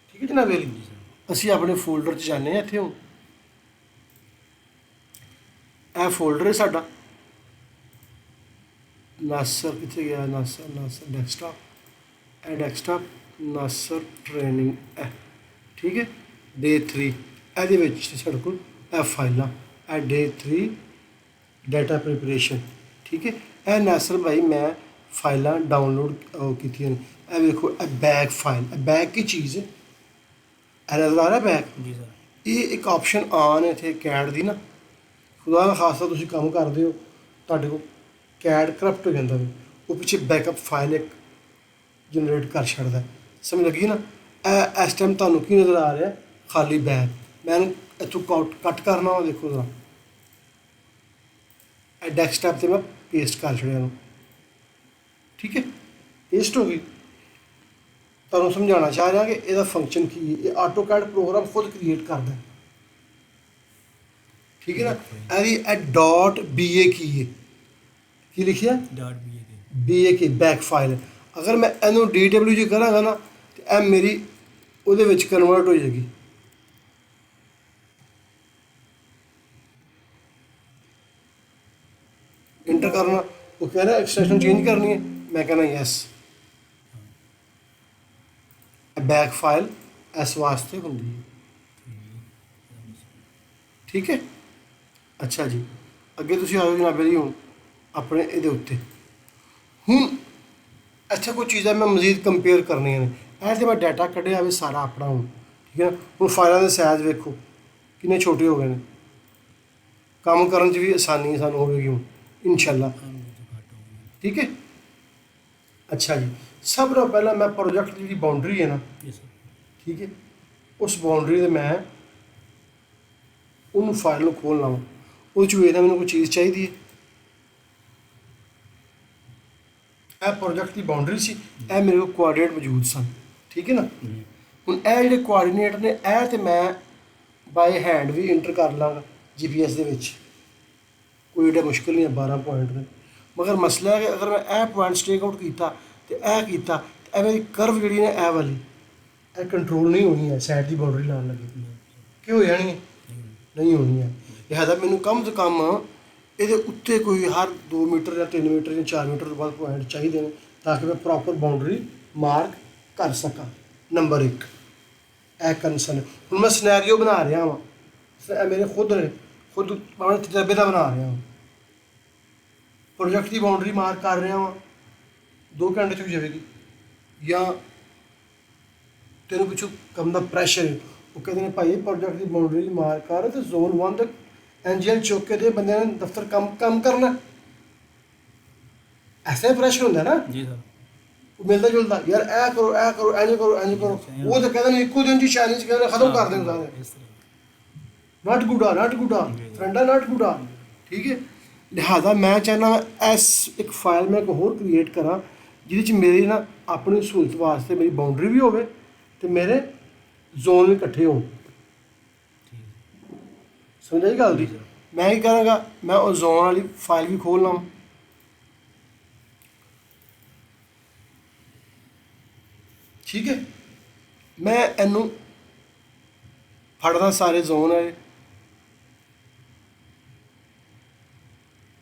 [SPEAKER 1] ਠੀਕ ਹੈ ਜਨਾਬ ਵੇਲੀ, ਅਸੀਂ ਆਪਣੇ ਫੋਲਡਰ 'ਚ ਜਾਂਦੇ ਹਾਂ। ਇੱਥੇ ਹੁਣ ਇਹ ਫੋਲਡਰ ਹੈ ਸਾਡਾ, ਨਾਸਰ ਕਿੱਥੇ ਗਿਆ, ਨਾਸਰ ਡੈਸਕਟਾਪ, ਇਹ ਡੈਸਕਟਾਪ ਨਾਸਰ ਟ੍ਰੇਨਿੰਗ ਹੈ। ਠੀਕ ਹੈ, ਡੇ 3 ਇਹਦੇ ਵਿੱਚ ਸਾਡੇ ਕੋਲ ਇਹ ਫਾਈਲਾਂ, ਇਹ ਡੇ 3 ਡਾਟਾ ਪ੍ਰੀਪਰੇਸ਼ਨ। ਠੀਕ ਹੈ, ਇਹ ਨਾਸਰ ਭਾਈ ਮੈਂ ਫਾਈਲਾਂ ਡਾਊਨਲੋਡ ਕੀਤੀਆਂ ਨੇ। ਇਹ ਵੇਖੋ, ਇਹ ਬੈਕ ਫਾਈਲ, ਇਹ ਬੈਕ ਕੀ ਚੀਜ਼ ਹੈ, ਇਹ ਨਜ਼ਰ ਆ ਰਿਹਾ ਬੈਕ।
[SPEAKER 2] जी सर
[SPEAKER 1] ਇਹ ਇੱਕ ਆਪਸ਼ਨ ਆਨ ਹੈ ਇੱਥੇ ਕੈਡ ਦੀ ਨਾ, ਖੁਦਾ ਨਾ ਖਾਸਾ ਤੁਸੀਂ ਕੰਮ ਕਰਦੇ ਹੋ ਤੁਹਾਡੇ ਕੋਲ ਕੈਡ ਕਰਪਟ ਹੋ ਜਾਂਦਾ ਵੇ, ਉਹ ਪਿੱਛੇ ਬੈਕਅਪ ਫਾਈਲ ਇੱਕ ਜਨਰੇਟ ਕਰ ਛੱਡਦਾ। ਸਮਝ ਲੱਗੀ ਨਾ। ਇਹ ਇਸ ਟਾਈਮ ਤੁਹਾਨੂੰ ਕੀ ਨਜ਼ਰ ਆ ਰਿਹਾ, ਖਾਲੀ ਬੈਕ। ਮੈਂ ਇਹਨੂੰ ਇੱਥੋਂ ਕੱਟ ਕਰਨਾ ਵਾ, ਦੇਖੋ ਜ਼ਰਾ, ਇਹ ਡੈਸਕਟਾਪ 'ਤੇ ਮੈਂ ਪੇਸਟ ਕਰ ਛੱਡਿਆ ਇਹਨੂੰ। ਠੀਕ ਹੈ, ਪੇਸਟ ਹੋ ਗਈ। ਤੁਹਾਨੂੰ ਸਮਝਾਉਣਾ ਚਾਹ ਰਿਹਾ ਕਿ ਇਹਦਾ ਫੰਕਸ਼ਨ ਕੀ ਹੈ। ਇਹ ਆਟੋਕੈਡ ਪ੍ਰੋਗਰਾਮ ਖੁਦ ਕ੍ਰੀਏਟ ਕਰਦਾ। ਠੀਕ ਹੈ ਨਾ, ਇਹਦੀ ਇਹ ਡਾਟ BA ਕੀ ਹੈ, ਕੀ ਲਿਖਿਆ
[SPEAKER 2] डॉट बी के
[SPEAKER 1] BA ਕੀ ਬੈਕ ਫਾਈਲ। ਅਗਰ ਮੈਂ ਇਹਨੂੰ DWG ਕਰਾਂਗਾ ਨਾ ਤੇ ਇਹ ਮੇਰੀ ਉਹਦੇ ਵਿੱਚ ਕਨਵਰਟ ਹੋ ਜਾਏਗੀ। ਇੰਟਰ ਕਰਨਾ, ਉਹ ਕਹਿ ਰਿਹਾ ਐਕਸਟੈਂਸ਼ਨ ਚੇਂਜ ਕਰਨੀ ਹੈ, ਮੈਂ ਕਹਿੰਦਾ ਯੈਸ। ਬੈਕ ਫਾਈਲ ਇਸ ਵਾਸਤੇ ਹੁੰਦੀ ਹੈ। ਠੀਕ ਹੈ, ਅੱਛਾ ਜੀ, ਅੱਗੇ ਤੁਸੀਂ ਆਓ ਜਨਾਬ ਜੀ ਹੁਣ ਆਪਣੇ ਇਹਦੇ ਉੱਤੇ। ਹੁਣ ਇੱਥੇ ਕੋਈ ਚੀਜ਼ਾਂ ਮੈਂ ਮਜ਼ੀਦ ਕੰਪੇਅਰ ਕਰਨੀਆਂ ਨੇ। ਇਹ ਤੇ ਮੈਂ ਡਾਟਾ ਕੱਢਿਆ ਵੇ ਸਾਰਾ ਆਪਣਾ ਹੁਣ। ਠੀਕ ਹੈ, ਹੁਣ ਫਾਈਲਾਂ ਦੇ ਸਾਈਜ਼ ਵੇਖੋ ਕਿੰਨੇ ਛੋਟੇ ਹੋ ਗਏ ਨੇ। ਕੰਮ ਕਰਨ 'ਚ ਵੀ ਆਸਾਨੀ ਸਾਨੂੰ ਹੋਵੇਗੀ ਹੁਣ ਇਨਸ਼ਾਅੱਲਾ। ਠੀਕ ਹੈ, ਅੱਛਾ ਜੀ, ਸਭ ਤੋਂ ਪਹਿਲਾਂ ਮੈਂ ਪ੍ਰੋਜੈਕਟ ਦੀ ਜਿਹੜੀ ਬਾਉਂਡਰੀ ਹੈ ਨਾ,
[SPEAKER 2] जी सर
[SPEAKER 1] ਠੀਕ ਹੈ, ਉਸ ਬਾਉਂਡਰੀ ਦੇ ਮੈਂ ਉਹਨੂੰ ਫਾਈਲ ਨੂੰ ਖੋਲ੍ਹਣਾ ਵਾ। ਉਹ 'ਚ ਵੇਖਦਾ ਮੈਨੂੰ ਕੋਈ ਚੀਜ਼ ਚਾਹੀਦੀ ਹੈ। ਇਹ ਪ੍ਰੋਜੈਕਟ ਦੀ ਬਾਉਂਡਰੀ ਸੀ, ਇਹ ਮੇਰੇ ਕੋਲ ਕੋਆਰਡੀਨੇਟ ਮੌਜੂਦ ਸਨ। ਠੀਕ ਹੈ ਨਾ, ਹੁਣ ਇਹ ਜਿਹੜੇ ਕੋਆਰਡੀਨੇਟ ਨੇ ਇਹ ਤੇ ਮੈਂ ਬਾਏ ਹੈਂਡ ਵੀ ਇੰਟਰ ਕਰ ਲਾਂਗਾ GPS ਦੇ ਵਿੱਚ, ਕੋਈ ਏਡਾ ਮੁਸ਼ਕਿਲ ਨਹੀਂ ਹੈ। 12 ਪੁਆਇੰਟ ਨੇ, ਮਗਰ ਮਸਲਾ ਹੈ ਕਿ ਅਗਰ ਮੈਂ ਇਹ ਪੁਆਇੰਟ ਸਟੇਕ ਆਊਟ ਕੀਤਾ ਤੇ ਇਹ ਕੀਤਾ ਤੇ ਇਹ ਮੇਰੀ ਕਰਵ ਜਿਹੜੀ ਨੇ ਇਹ ਵਾਲੀ ਇਹ ਕੰਟਰੋਲ ਨਹੀਂ ਹੋਣੀ ਹੈ। ਸਾਈਡ ਦੀ ਬਾਉਂਡਰੀ ਲਾਉਣ ਲੱਗੇ ਕਿ ਹੋ ਜਾਣੀ ਹੈ, ਨਹੀਂ ਹੋਣੀ ਹੈ। ਲਿਹਾਜ਼ਾ ਮੈਨੂੰ ਕਮ ਤੋਂ ਕਮ ਇਹਦੇ ਉੱਤੇ ਕੋਈ ਹਰ 2 ਮੀਟਰ ਜਾਂ 3 ਮੀਟਰ ਜਾਂ 4 ਮੀਟਰ ਤੋਂ ਬਾਅਦ ਪੁਆਇੰਟ ਚਾਹੀਦੇ ਨੇ ਤਾਂ ਕਿ ਮੈਂ ਪ੍ਰੋਪਰ ਬਾਉਂਡਰੀ ਮਾਰਕ ਕਰ ਸਕਾਂ। ਨੰਬਰ 1 ਇਹ ਕੰਸਰਨ। ਹੁਣ ਮੈਂ ਸਿਨੈਰੀਓ ਬਣਾ ਰਿਹਾ ਵਾਂ, ਇਹ ਮੇਰੇ ਖੁਦ ਨੇ, ਖੁਦ ਆਪਣੇ ਤਜਰਬੇ ਦਾ ਬਣਾ ਰਿਹਾ ਵਾਂ। ਪ੍ਰੋਜੈਕਟ ਦੀ ਬਾਉਂਡਰੀ ਮਾਰਕ ਕਰ ਰਿਹਾ ਵਾਂ, 2 ਘੰਟੇ 'ਚ ਹੋ ਜਾਵੇਗੀ ਜਾਂ ਤੈਨੂੰ ਪਿੱਛੋਂ ਕੰਮ ਦਾ ਪ੍ਰੈਸ਼ਰ ਹੈ। ਉਹ ਕਹਿੰਦੇ ਨੇ ਭਾਈ ਪ੍ਰੋਜੈਕਟ ਦੀ ਬਾਉਂਡਰੀ ਮਾਰਕ ਕਰ ਤੇ ਜ਼ੋਨ 1 ਤੱਕ ਐਨਜੀਐਲ ਚੁੱਕ ਕੇ ਦੇ ਬੰਦੇ ਨੇ ਦਫ਼ਤਰ ਕੰਮ ਕਰਨਾ। ਐਸਾ ਪ੍ਰੈਸ਼ਰ ਹੁੰਦਾ ਨਾ,
[SPEAKER 2] जी सर
[SPEAKER 1] ਉਹ ਮਿਲਦਾ ਜੁਲਦਾ ਯਾਰ ਇਹ ਕਰੋ ਇੰਝ ਕਰੋ ਇੰਝ ਕਰੋ। ਉਹ ਤਾਂ ਕਹਿੰਦੇ ਨੇ ਇੱਕੋ ਦਿਨ 'ਚ ਚਾਈਨੀਜ਼ ਕਹਿੰਦੇ ਖਤਮ ਕਰ ਦੇਣ ਸਾਰੇ।
[SPEAKER 2] इस तरह
[SPEAKER 1] ਨਾਟ ਗੁੱਡਾ ਫਰੈਂਡਾ ਨਾਟ ਗੁੱਡਾ। ਠੀਕ ਹੈ, ਲਿਹਾਜ਼ਾ ਮੈਂ ਚਾਹੁੰਦਾ ਐਸ ਇੱਕ ਫਾਈਲ ਮੈਂ ਇੱਕ ਹੋਰ ਕ੍ਰੀਏਟ ਕਰਾਂ ਜਿਹਦੇ 'ਚ ਮੇਰੀ ਨਾ ਆਪਣੀ ਸਹੂਲਤ ਵਾਸਤੇ ਮੇਰੀ ਬਾਉਂਡਰੀ ਵੀ ਹੋਵੇ ਤੇ ਮੇਰੇ ਜ਼ੋਨ ਵੀ ਇਕੱਠੇ ਹੋਣ।
[SPEAKER 2] ठीक
[SPEAKER 1] ਸਮਝਾਈ ਗੱਲ ਦੀ? ਮੈਂ ਕੀ ਕਰਾਂਗਾ, ਮੈਂ ਉਹ ਜ਼ੋਨ ਵਾਲੀ ਫਾਈਲ ਵੀ ਖੋਲ ਲਵਾਂ। ਠੀਕ ਹੈ, ਮੈਂ ਇਹਨੂੰ ਫੜਦਾ ਸਾਰੇ ਜ਼ੋਨ ਹੈ,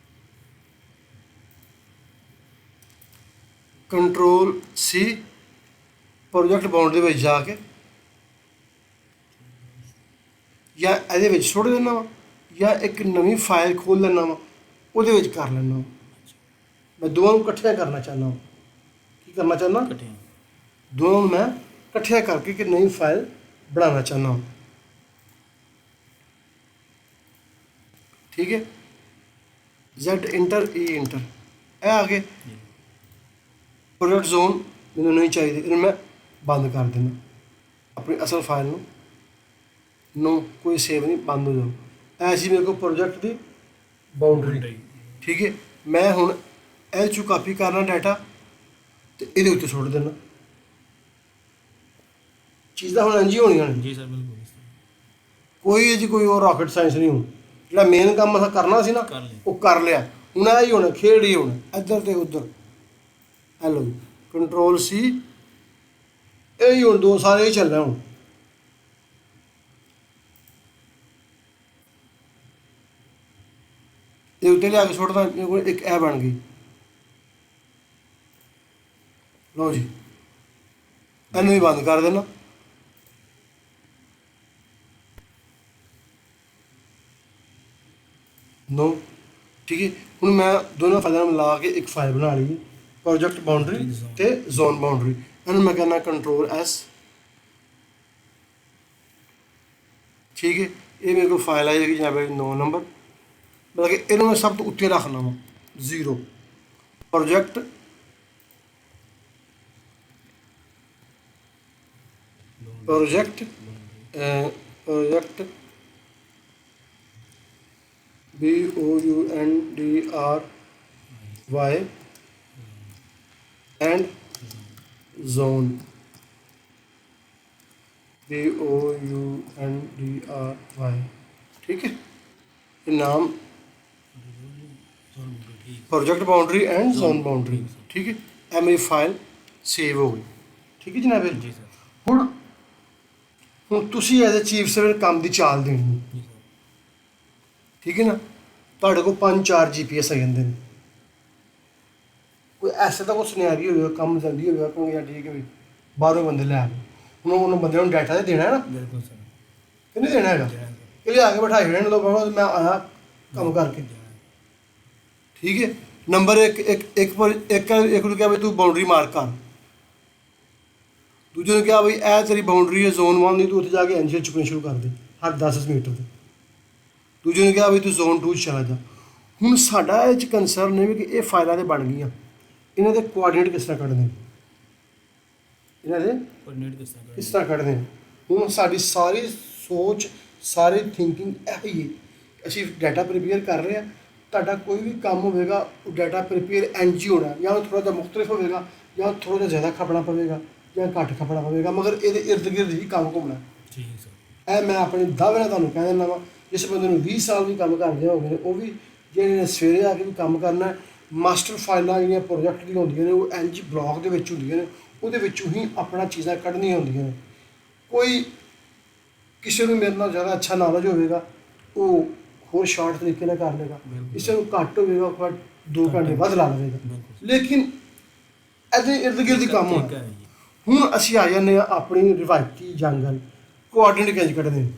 [SPEAKER 1] ਕੰਟਰੋਲ ਸੀ ਪ੍ਰੋਜੈਕਟ ਬਾਉਂਡਰੀ ਵਿੱਚ ਜਾ ਕੇ ਜਾਂ ਇਹਦੇ ਵਿੱਚ ਸੁੱਟ ਦੇਣਾ ਵਾ, ਜਾਂ ਇੱਕ ਨਵੀਂ ਫਾਈਲ ਖੋਲ ਲੈਣਾ ਵਾ, ਉਹਦੇ ਵਿੱਚ ਕਰ ਲੈਣਾ ਵਾ। ਮੈਂ ਦੋਵਾਂ ਨੂੰ ਇਕੱਠਿਆਂ ਕਰਨਾ ਚਾਹੁੰਦਾ ਹਾਂ। ਕੀ ਕਰਨਾ ਚਾਹੁੰਦਾ?
[SPEAKER 2] कटे
[SPEAKER 1] ਦੋਵਾਂ ਨੂੰ ਮੈਂ ਇਕੱਠਿਆਂ ਕਰਕੇ ਇੱਕ ਨਵੀਂ ਫਾਈਲ ਬਣਾਉਣਾ ਚਾਹੁੰਦਾ ਹਾਂ। ਠੀਕ ਹੈ, Z ਇੰਟਰ E ਇੰਟਰ ਇਹ ਆ ਗਏ। ਪ੍ਰੋਜੈਕਟ ਜ਼ੋਨ ਮੈਨੂੰ ਨਹੀਂ ਚਾਹੀਦੇ, ਇਹਨੂੰ ਮੈਂ ਬੰਦ ਕਰ ਦੇਣਾ। ਆਪਣੀ ਅਸਲ ਫਾਈਲ ਨੂੰ ਕੋਈ ਸੇਵ ਨਹੀਂ, ਬੰਦ ਹੋ ਜਾਓ। ਐਸੀ ਮੇਰੇ ਕੋਲ ਪ੍ਰੋਜੈਕਟ ਦੀ ਬਾਉਂਡਰੀ। ਠੀਕ ਹੈ, ਮੈਂ ਹੁਣ ਇਹ 'ਚੋਂ ਕਾਪੀ ਕਰਨਾ ਡਾਟਾ ਤੇ ਇਹਦੇ ਉੱਤੇ ਸੁੱਟ ਦੇਣਾ। ਚੀਜ਼ਾਂ ਹੁਣ ਇੰਝ ਹੀ ਹੋਣੀਆਂ ਨੇ,
[SPEAKER 2] जी सर बिल्कुल इस तरह।
[SPEAKER 1] ਕੋਈ ਇਹ 'ਚ ਕੋਈ ਉਹ ਰਾਕਟ ਸਾਇੰਸ ਨਹੀਂ ਹੋਣੀ। ਜਿਹੜਾ ਮੇਨ ਕੰਮ ਅਸਾਂ ਕਰਨਾ ਸੀ ਨਾ,
[SPEAKER 2] ਕਰ ਲਿਆ।
[SPEAKER 1] ਉਹ ਕਰ ਲਿਆ। ਹੁਣ ਇਹ ਹੀ ਹੋਣਾ, ਖੇਡ ਹੀ ਹੋਣਾ, ਇੱਧਰ ਤੇ ਉੱਧਰ। ਹੈਲੋ, ਕੰਟਰੋਲ ਸੀ, ਇਹ ਹੀ ਹੁਣ ਦੋ ਸਾਰੇ ਹੀ ਚੱਲਣਾ ਹੁਣ। ਇਹ ਉੱਤੇ ਲਿਆ ਕੇ ਸੁੱਟਦਾ, ਮੇਰੇ ਕੋਲ ਇੱਕ ਇਹ ਬਣ ਗਈ। ਲਓ ਜੀ, ਇਹਨੂੰ ਵੀ ਬੰਦ ਕਰ ਦੇਣਾ। ਨੋ, ਠੀਕ ਹੈ। ਹੁਣ ਮੈਂ ਦੋਨੋਂ ਫਾਈਲਾਂ ਨੂੰ ਮਿਲਾ ਕੇ ਇੱਕ ਫਾਈਲ ਬਣਾ ਲਈ, ਪ੍ਰੋਜੈਕਟ ਬਾਉਂਡਰੀ ਤੇ ਜ਼ੋਨ ਬਾਉਂਡਰੀ। ਇਹਨੂੰ ਮੈਂ ਕਹਿੰਦਾ ਕੰਟਰੋਲ S। ਠੀਕ ਹੈ, ਇਹ ਮੇਰੇ ਕੋਲ ਫਾਈਲ ਆਈ ਹੈਗੀ ਜਨਾਬ 9 ਨੰਬਰ। ਮਤਲਬ ਕਿ ਇਹਨੂੰ ਮੈਂ ਸਭ ਤੋਂ ਉੱਤੇ ਰੱਖਣਾ ਵਾ, 0 project project BOUNDRY and zone BOUNDRY। ठीक है, ये नाम project boundary and zone boundary. ठीक है, ये मेरी फाइल सेव हो गई। ठीक है जनाब
[SPEAKER 2] जी सर।
[SPEAKER 1] ਹੁਣ ਤੁਸੀਂ ਐਜ਼ ਅ ਚੀਫ ਸਰਵਰ ਕੰਮ ਦੀ ਚਾਲ ਦੇਣੀ ਹੈ।
[SPEAKER 2] जी सर।
[SPEAKER 1] ਠੀਕ ਹੈ ਨਾ, ਤੁਹਾਡੇ ਕੋਲ 5-4 GPS ਆ ਜਾਂਦੇ ਨੇ। ਕੋਈ ਐਸਾ ਤਾਂ ਕੋਈ ਸਿਨੈਰੀਓ ਹੋਵੇਗਾ, ਕੰਮ ਜਲਦੀ ਹੋਵੇਗਾ, ਕੋਈ ਯਾਰ ਠੀਕ ਹੈ ਵੀ ਬਾਹਰੋਂ ਬੰਦੇ ਲੈ ਆਵੇ। ਹੁਣ ਉਹਨਾਂ ਬੰਦੇ ਨੂੰ ਡਾਟਾ ਤਾਂ ਦੇਣਾ ਹੈ ਨਾ,
[SPEAKER 2] बिल्कुल सर।
[SPEAKER 1] ਕਿ ਨਹੀਂ ਦੇਣਾ ਹੈਗਾ?
[SPEAKER 2] देना है
[SPEAKER 1] ਇਹ ਲਿਆ ਕੇ ਬਿਠਾਈ ਰਹਿਣ ਲੋਕਾਂ ਨੂੰ, ਮੈਂ ਆਇਆ ਕੰਮ ਕਰਕੇ।
[SPEAKER 2] देना है।
[SPEAKER 1] ਠੀਕ ਹੈ, ਨੰਬਰ ਇੱਕ ਨੂੰ ਕਿਹਾ ਵੀ ਤੂੰ ਬਾਉਂਡਰੀ ਮਾਰਕ ਕਰ, ਦੂਜੇ ਨੂੰ ਕਿਹਾ ਬਈ ਇਹ ਤੇਰੀ ਬਾਉਂਡਰੀ ਹੈ ਜ਼ੋਨ 1 ਦੀ, ਤੂੰ ਉੱਥੇ ਜਾ ਕੇ ਐਨਜੀਓ ਚੁੱਕਣੀ ਸ਼ੁਰੂ ਕਰ ਦੇ ਹਰ 10 ਮੀਟਰ ਤੇ। ਦੂਜੇ ਨੂੰ ਕਿਹਾ ਬਈ ਤੂੰ ਜ਼ੋਨ 2 'ਚ ਚਲਾ ਜਾ। ਹੁਣ ਸਾਡਾ ਇਹ 'ਚ ਕੰਸਰਨ ਹੈ ਵੀ ਕਿ ਇਹ ਫਾਈਲਾਂ ਤੇ ਬਣ ਗਈਆਂ, ਇਹਨਾਂ ਦੇ ਕੋਆਰਡੀਨੇਟ ਕਿਸ ਤਰ੍ਹਾਂ ਕੱਢਣੇ, ਇਹਨਾਂ ਦੇ
[SPEAKER 2] कोऑर्डिनेट किस तरह
[SPEAKER 1] ਕਿਸ ਤਰ੍ਹਾਂ ਕੱਢਦੇ ਨੇ। ਹੁਣ ਸਾਡੀ ਸਾਰੀ ਸੋਚ, ਸਾਰੀ ਥਿੰਕਿੰग ਇਹ ਹੀ ਹੈ। ਅਸੀਂ ਡਾਟਾ ਪ੍ਰੀਪੇਅਰ ਕਰ ਰਹੇ ਹਾਂ, ਤੁਹਾਡਾ ਕੋਈ ਵੀ ਕੰਮ ਹੋਵੇਗਾ ਉਹ ਡਾਟਾ ਪ੍ਰੀਪੇਅਰ ਇੰਝ ਹੀ ਹੋਣਾ, ਜਾਂ ਥੋੜ੍ਹਾ ਜਿਹਾ ਮੁਖਤਲਿਫ ਹੋਵੇਗਾ, ਜਾਂ ਥੋੜ੍ਹਾ ਜਿਹਾ ਜ਼ਿਆਦਾ ਖਪਣਾ ਪਵੇਗਾ, ਜਾਂ ਘੱਟ ਖਪਣਾ ਪਵੇਗਾ, ਮਗਰ ਇਹਦੇ ਇਰਦ ਗਿਰਦ ਹੀ ਕੰਮ ਘੁੰਮਣਾ।
[SPEAKER 2] ठीक है सर।
[SPEAKER 1] ਇਹ ਮੈਂ ਆਪਣੇ ਦਾਅਵੇ ਨਾਲ ਤੁਹਾਨੂੰ ਕਹਿ ਦਿੰਦਾ ਵਾਂ। ਜਿਸ ਬੰਦੇ ਨੂੰ 20 ਸਾਲ ਵੀ ਕੰਮ ਕਰਦੇ ਹੋਗੇ ਨੇ, ਉਹ ਵੀ ਜਿਹੜੇ ਨੇ ਸਵੇਰੇ ਆ ਕੇ ਵੀ ਕੰਮ ਕਰਨਾ। ਮਾਸਟਰ ਫਾਈਲਾਂ ਜਿਹੜੀਆਂ ਪ੍ਰੋਜੈਕਟ ਦੀਆਂ ਹੁੰਦੀਆਂ ਨੇ, ਉਹ ਇੰਝ ਬਲੌਕ ਦੇ ਵਿੱਚ ਹੁੰਦੀਆਂ ਨੇ, ਉਹਦੇ ਵਿੱਚੋਂ ਹੀ ਆਪਣਾ ਚੀਜ਼ਾਂ ਕੱਢਣੀਆਂ ਹੁੰਦੀਆਂ ਨੇ। ਕੋਈ ਕਿਸੇ ਨੂੰ ਮੇਰੇ ਨਾਲ ਜ਼ਿਆਦਾ ਅੱਛਾ ਨੌਲੇਜ ਹੋਵੇਗਾ, ਉਹ ਹੋਰ ਸ਼ਾਰਟ ਤਰੀਕੇ ਨਾਲ ਕਰ ਲੇਗਾ। ਕਿਸੇ ਨੂੰ ਘੱਟ ਹੋਵੇਗਾ, ਉਹ 2 ਘੰਟੇ ਵੱਧ ਲਾ ਲਵੇਗਾ।
[SPEAKER 2] बिल्कुल।
[SPEAKER 1] ਲੇਕਿਨ ਇਹਦੇ ਇਰਦ ਗਿਰਦ ਹੀ ਕੰਮ ਹੋਣਾ।
[SPEAKER 2] तरीका है ये।
[SPEAKER 1] ਹੁਣ ਅਸੀਂ ਆ ਜਾਂਦੇ ਹਾਂ ਆਪਣੀ ਰਿਵਾਇਤੀ ਜੰਗਲ, ਕੋਆਰਡੀਨੇਟ ਕਿੰਝ ਕੱਢਦੇ ਨੇ।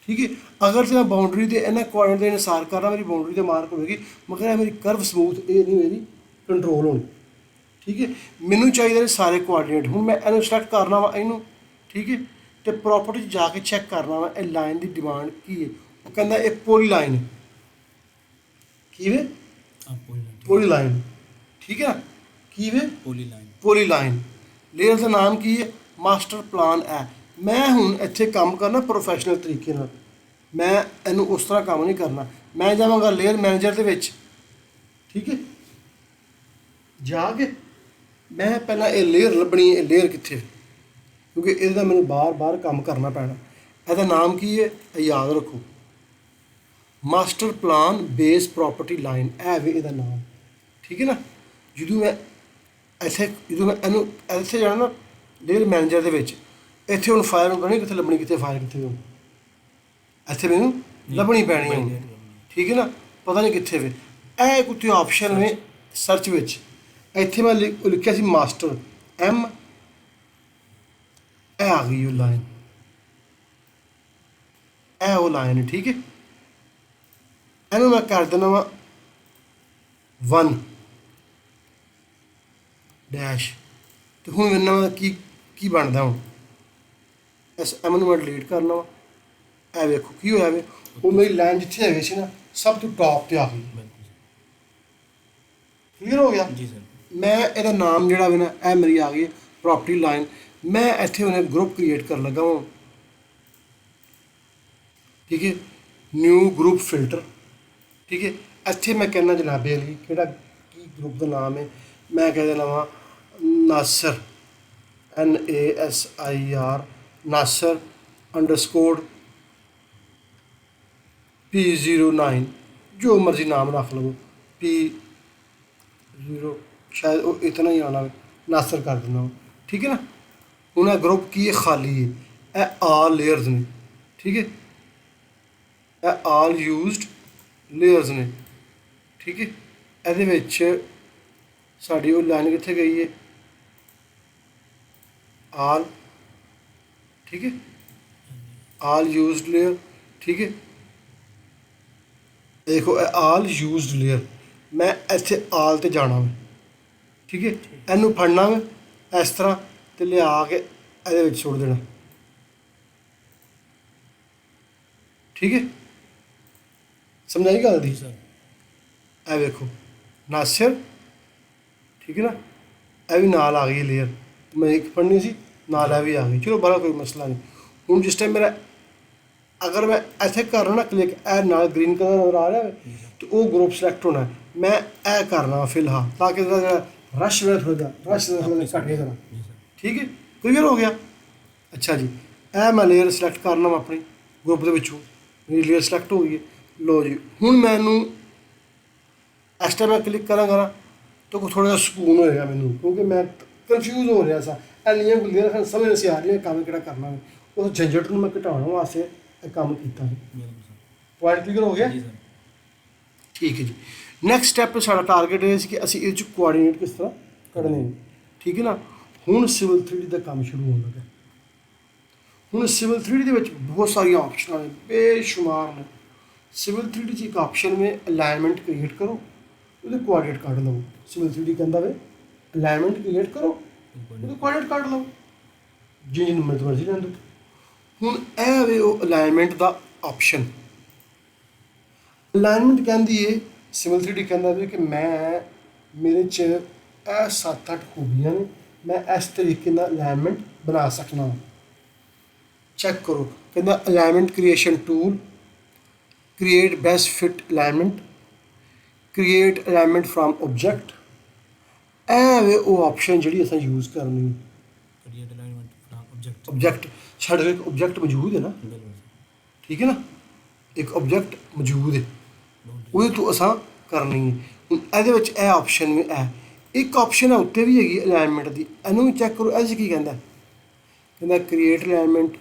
[SPEAKER 1] ਠੀਕ ਹੈ, ਅਗਰ ਤੇ ਮੈਂ ਬਾਉਂਡਰੀ ਦੇ ਇਹਨਾਂ ਕੋਆਰਡੀਨੇਟ ਦੇ ਅਨੁਸਾਰ ਕਰਾਂ, ਮੇਰੀ ਬਾਉਂਡਰੀ ਤੇ ਮਾਰਕ ਹੋਵੇਗੀ, ਮਗਰ ਇਹ ਮੇਰੀ ਕਰਵ ਸਮੂਥ ਇਹ ਨਹੀਂ ਮੇਰੀ ਕੰਟਰੋਲ ਹੋਣੀ। ਠੀਕ ਹੈ, ਮੈਨੂੰ ਚਾਹੀਦੇ ਨੇ ਸਾਰੇ ਕੋਆਰਡੀਨੇਟ। ਹੁਣ ਮੈਂ ਇਹਨੂੰ ਸਿਲੈਕਟ ਕਰਨਾ ਵਾ, ਇਹਨੂੰ। ਠੀਕ ਹੈ, ਤੇ ਪ੍ਰੋਪਰਟੀ 'ਚ ਜਾ ਕੇ ਚੈੱਕ ਕਰਨਾ ਵਾ ਇਹ ਲਾਈਨ ਦੀ ਡਿਮਾਂਡ ਕੀ ਹੈ। ਉਹ ਕਹਿੰਦਾ ਇਹ ਪੋਲੀ ਲਾਈਨ ਹੈ। ਕਿਵੇਂ?
[SPEAKER 2] आप पॉलीलाइन।
[SPEAKER 1] ਪੋਲੀ ਲਾਈਨ। ਠੀਕ ਹੈ, ਕਿਵੇਂ?
[SPEAKER 2] पॉलीलाइन।
[SPEAKER 1] ਪੋਲੀ ਲਾਈਨ। ਲੇਅਰ ਦਾ ਨਾਮ ਕੀ ਹੈ? ਮਾਸਟਰ ਪਲਾਨ ਹੈ। ਮੈਂ ਹੁਣ ਇੱਥੇ ਕੰਮ ਕਰਨਾ ਪ੍ਰੋਫੈਸ਼ਨਲ ਤਰੀਕੇ ਨਾਲ, ਮੈਂ ਇਹਨੂੰ ਉਸ ਤਰ੍ਹਾਂ ਕੰਮ ਨਹੀਂ ਕਰਨਾ। ਮੈਂ ਜਾਵਾਂਗਾ ਲੇਅਰ ਮੈਨੇਜਰ ਦੇ ਵਿੱਚ। ਠੀਕ ਹੈ, ਜਾ ਕੇ ਮੈਂ ਪਹਿਲਾਂ ਇਹ ਲੇਅਰ ਲੱਭਣੀ, ਇਹ ਲੇਅਰ ਕਿੱਥੇ, ਕਿਉਂਕਿ ਇਹਦਾ ਮੈਨੂੰ ਬਾਰ-ਬਾਰ ਕੰਮ ਕਰਨਾ ਪੈਣਾ। ਇਹਦਾ ਨਾਮ ਕੀ ਹੈ ਇਹ ਯਾਦ ਰੱਖੋ, master plan base property line, ਇਹ ਵੀ ਇਹਦਾ ਨਾਮ। ਠੀਕ ਹੈ ਨਾ। ਜਦੋਂ ਮੈਂ ਇਹਨੂੰ ਇੱਥੇ ਜਾਣਾ ਨਾ ਲੇਅਰ ਮੈਨੇਜਰ ਦੇ ਵਿੱਚ, ਇੱਥੇ ਹੁਣ ਫਾਇਲ ਨੂੰ ਕਿੱਥੇ ਲੱਭਣੀ, ਕਿੱਥੇ ਫਾਇਲ ਕਿੱਥੇ ਹੁਣ ਇੱਥੇ ਮੈਨੂੰ ਲੱਭਣੀ ਪੈਣੀ ਹੈ। ਠੀਕ ਹੈ ਨਾ, ਪਤਾ ਨਹੀਂ ਕਿੱਥੇ ਵੇ। ਇਹ ਇੱਕ ਉੱਤੇ ਆਪਸ਼ਨ ਨੇ ਸਰਚ ਵਿੱਚ, ਇੱਥੇ ਮੈਂ ਲਿਖਿਆ ਸੀ ਮਾਸਟਰ M, ਇਹ ਆ ਗਈ ਉਹ ਲਾਈਨ, ਇਹ ਉਹ ਲਾਈਨ ਹੈ। ਠੀਕ ਹੈ, ਇਹਨੂੰ ਮੈਂ ਕਰ ਦੇਣਾ ਵਾ 1 ਡੈਸ਼, ਤੇ ਹੁਣ ਮੇਰੇ ਨਾਲ ਕੀ ਬਣਦਾ ਹੁਣ, ਇਸ M ਨੂੰ ਮੈਂ ਡਿਲੀਟ ਕਰਨਾ ਵਾ। ਇਹ ਵੇਖੋ ਕੀ ਹੋਇਆ ਵੇ, ਉਹ ਮੇਰੀ ਲਾਈਨ ਜਿੱਥੇ ਹੈਗੀ ਸੀ ਨਾ ਸਭ ਤੋਂ ਟੌਪ ਤੇ ਆ ਗਈ। ਕਲੀਅਰ ਹੋ ਗਿਆ
[SPEAKER 2] ਜੀ ਸਰ।
[SPEAKER 1] ਮੈਂ ਇਹਦਾ ਨਾਮ ਜਿਹੜਾ ਵੇ ਨਾ ਇਹ ਮੇਰੀ ਆ ਗਈ ਪ੍ਰੋਪਰਟੀ ਲਾਈਨ। ਮੈਂ ਇੱਥੇ ਉਹਨੇ ਗਰੁੱਪ ਕ੍ਰੀਏਟ ਕਰਨ ਲੱਗਾ ਵਾਂ। ਠੀਕ ਹੈ, ਨਿਊ ਗਰੁੱਪ ਫਿਲਟਰ। ਠੀਕ ਹੈ, ਇੱਥੇ ਮੈਂ ਕਹਿੰਦਾ ਜਨਾਬੇ ਅਲੀ ਕਿਹੜਾ ਕੀ ਗਰੁੱਪ ਦਾ ਨਾਮ ਹੈ, ਮੈਂ ਕਹਿ ਦੇਣਾ ਵਾ ਨਾਸਰ NASIR ਨਾਸਰ _ P09, ਜੋ ਮਰਜ਼ੀ ਨਾਮ ਰੱਖ ਲਵੋ, P0 ਸ਼ਾਇਦ ਉਹ ਇਤਨਾ ਹੀ ਆਉਣਾ, ਨਾਸਰ ਕਰ ਦਿੰਦਾ। ਠੀਕ ਹੈ ਨਾ। ਹੁਣ ਇਹ ਗਰੁੱਪ ਕੀ ਹੈ, ਖਾਲੀ ਹੈ, ਇਹ ਆਲ ਲੇਅਰਸ ਨੇ। ਠੀਕ ਹੈ, ਇਹ ਆਲ ਯੂਜ਼ਡ ਲੇਅਰਸ ਨੇ। ਠੀਕ ਹੈ, ਇਹਦੇ ਵਿੱਚ ਸਾਡੀ ਉਹ ਲਾਈਨ ਕਿੱਥੇ ਗਈ ਹੈ, ਆਲ। ਠੀਕ ਹੈ, ਆਲ ਯੂਜ਼ਡ ਲੇਅਰ। ਠੀਕ ਹੈ, ਦੇਖੋ ਇਹ ਆਲ ਯੂਜ਼ਡ ਲੇਅਰ, ਮੈਂ ਇੱਥੇ ਆਲ ਤੇ ਜਾਣਾ ਵਾ। ਠੀਕ ਹੈ, ਇਹਨੂੰ ਫੜਨਾ ਵਾ ਇਸ ਤਰ੍ਹਾਂ ਤੇ ਲਿਆ ਕੇ ਇਹਦੇ ਵਿੱਚ ਸੁੱਟ ਦੇਣਾ। ਠੀਕ ਹੈ, ਸਮਝਾਈ ਗੱਲ ਦੀ।
[SPEAKER 2] ਸਰ
[SPEAKER 1] ਇਹ ਵੇਖੋ ਨਾਸਿਰ। ਠੀਕ ਹੈ ਨਾ, ਇਹ ਵੀ ਨਾਲ ਆ ਗਈ ਲੇਅਰ, ਮੈਂ ਇੱਕ ਫੜਨੀ ਸੀ ਨਾਲ ਇਹ ਵੀ ਆ ਗਈ। ਚਲੋ ਬੜਾ ਕੋਈ ਮਸਲਾ ਨਹੀਂ। ਹੁਣ ਜਿਸ ਟਾਈਮ ਮੇਰਾ ਅਗਰ ਮੈਂ ਇੱਥੇ ਕਰ ਨਾ ਕਲਿੱਕ, ਇਹ ਨਾਲ ਗ੍ਰੀਨ ਕਲਰ ਨਜ਼ਰ ਆ ਰਿਹਾ ਤੇ ਉਹ ਗਰੁੱਪ ਸਿਲੈਕਟ ਹੋਣਾ। ਮੈਂ ਇਹ ਕਰਨਾ ਫਿਲਹਾਲ ਤਾਂ ਕਿ ਇਹਦਾ ਜਿਹੜਾ ਰਸ਼ ਵੇ ਥੋੜ੍ਹਾ ਜਿਹਾ ਰਸ਼ ਘੱਟ ਗਿਆ ਜਰਾ। ਠੀਕ ਹੈ, ਕਲੀਅਰ ਹੋ ਗਿਆ। ਅੱਛਾ ਜੀ, ਇਹ ਮੈਂ ਲੇਅਰ ਸਿਲੈਕਟ ਕਰਨਾ ਵਾ ਆਪਣੀ ਗਰੁੱਪ ਦੇ ਵਿੱਚੋਂ, ਮੇਰੀ ਲੇਅਰ ਸਿਲੈਕਟ ਹੋ ਗਈ ਹੈ। ਲਓ ਜੀ, ਹੁਣ ਮੈਨੂੰ ਇਸ ਟਾਈਮ ਮੈਂ ਕਲਿੱਕ ਕਰਾਂਗਾ ਨਾ ਤਾਂ ਥੋੜ੍ਹਾ ਜਿਹਾ ਸਕੂਨ ਹੋਏਗਾ ਮੈਨੂੰ, ਕਿਉਂਕਿ ਮੈਂ ਕਨਫਿਊਜ਼ ਹੋ ਰਿਹਾ ਸਾਂ। ਇੰਨੀਆਂ ਗੁੱਲੀਆਂ ਸਮਝ ਨਹੀਂ ਸੀ ਆ ਰਹੀਆਂ ਕੰਮ ਕਿਹੜਾ ਕਰਨਾ। ਉਸ ਝੰਜਟ ਨੂੰ ਮੈਂ ਘਟਾਉਣ ਵਾਸਤੇ ਇਹ ਕੰਮ ਕੀਤਾ ਹੈ। ਪੁਆਇੰਟ ਕਲੀਅਰ ਹੋ ਗਿਆ
[SPEAKER 2] ਜੀ ਸਰ।
[SPEAKER 1] ਠੀਕ ਹੈ ਜੀ। ਨੈਕਸਟ ਸਟੈਪ ਸਾਡਾ ਟਾਰਗੇਟ ਇਹ ਸੀ ਕਿ ਅਸੀਂ ਇਹ 'ਚ ਕੋਆਰਡੀਨੇਟ ਕਿਸ ਤਰ੍ਹਾਂ ਕੱਢਣੇ ਨੇ। ਠੀਕ ਹੈ ਨਾ। ਹੁਣ ਸਿਵਲ 3D ਦਾ ਕੰਮ ਸ਼ੁਰੂ ਹੋਣ ਲੱਗਾ। ਹੁਣ ਸਿਵਲ 3D ਦੇ ਵਿੱਚ ਬਹੁਤ ਸਾਰੀਆਂ ਆਪਸ਼ਨਾਂ ਨੇ, ਬੇਸ਼ੁਮਾਰ ਨੇ। ਸਿਵਲ 3D 'ਚ ਇੱਕ ਆਪਸ਼ਨ में ਅਲਾਈਨਮੈਂਟ ਕ੍ਰੀਏਟ ਕਰੋ, ਉਹਦੇ ਕੋਆਰਡੀਨੇਟ ਕੱਢ ਲਓ। ਸਿਵਲ 3D ਕਹਿੰਦਾ ਵੇ ਅਲਾਈਨਮੈਂਟ ਕ੍ਰੀਏਟ ਕਰੋ, ਉਹਦੇ ਕੋਆਰਡੀਨੇਟ ਕੱਢ ਲਓ, ਜਿੰਨੀ ਨੰਬਰ ਮਰਜ਼ੀ ਲੈਣ ਦਿਓ। ਹੁਣ ਇਹ ਵੇ ਉਹ ਅਲਾਈਨਮੈਂਟ ਦਾ ਆਪਸ਼ਨ। ਅਲਾਈਨਮੈਂਟ ਕਹਿੰਦੀ ਹੈ ਸਿਵਲ 3D ਕਹਿੰਦਾ ਵੇ ਕਿ ਮੈਂ ਮੇਰੇ 'ਚ ਇਹ 7-8 ਖੂਬੀਆਂ ਨੇ, ਮੈਂ ਇਸ ਤਰੀਕੇ ਨਾਲ ਅਲਾਈਨਮੈਂਟ ਬਣਾ ਸਕਦਾ ਹਾਂ। ਚੈੱਕ ਕਰੋ, ਕਹਿੰਦਾ alignment creation tool, create best fit alignment, create alignment from object. ਇਹ ਵੇ ਉਹ ਆਪਸ਼ਨ ਜਿਹੜੀ ਅਸੀਂ ਯੂਜ਼ ਕਰਨੀ ਹੈ।
[SPEAKER 2] ਕ੍ਰੀਏਟ ਅਲਾਈਨਮੈਂਟ ਫਰੋਮ
[SPEAKER 1] ਆਬਜੈਕਟ ਸਾਡੇ ਕੋਲ ਇੱਕ ਆਬਜੈਕਟ ਮੌਜੂਦ ਹੈ ਨਾ। ਠੀਕ ਹੈ ਨਾ, ਇੱਕ ਆਬਜੈਕਟ ਮੌਜੂਦ ਹੈ, ਉਹਦੇ ਤੋਂ ਅਸਾਂ ਕਰਨੀ ਹੈ। ਹੁਣ ਇਹਦੇ ਵਿੱਚ ਇਹ ਆਪਸ਼ਨ ਵੀ ਹੈ, ਇੱਕ ਆਪਸ਼ਨ ਹੈ ਉੱਤੇ ਵੀ ਹੈਗੀ ਅਲਾਈਨਮੈਂਟ ਦੀ, ਇਹਨੂੰ ਵੀ ਚੈੱਕ ਕਰੋ। ਇਹ 'ਚ ਕੀ ਕਹਿੰਦਾ, ਕਹਿੰਦਾ create alignment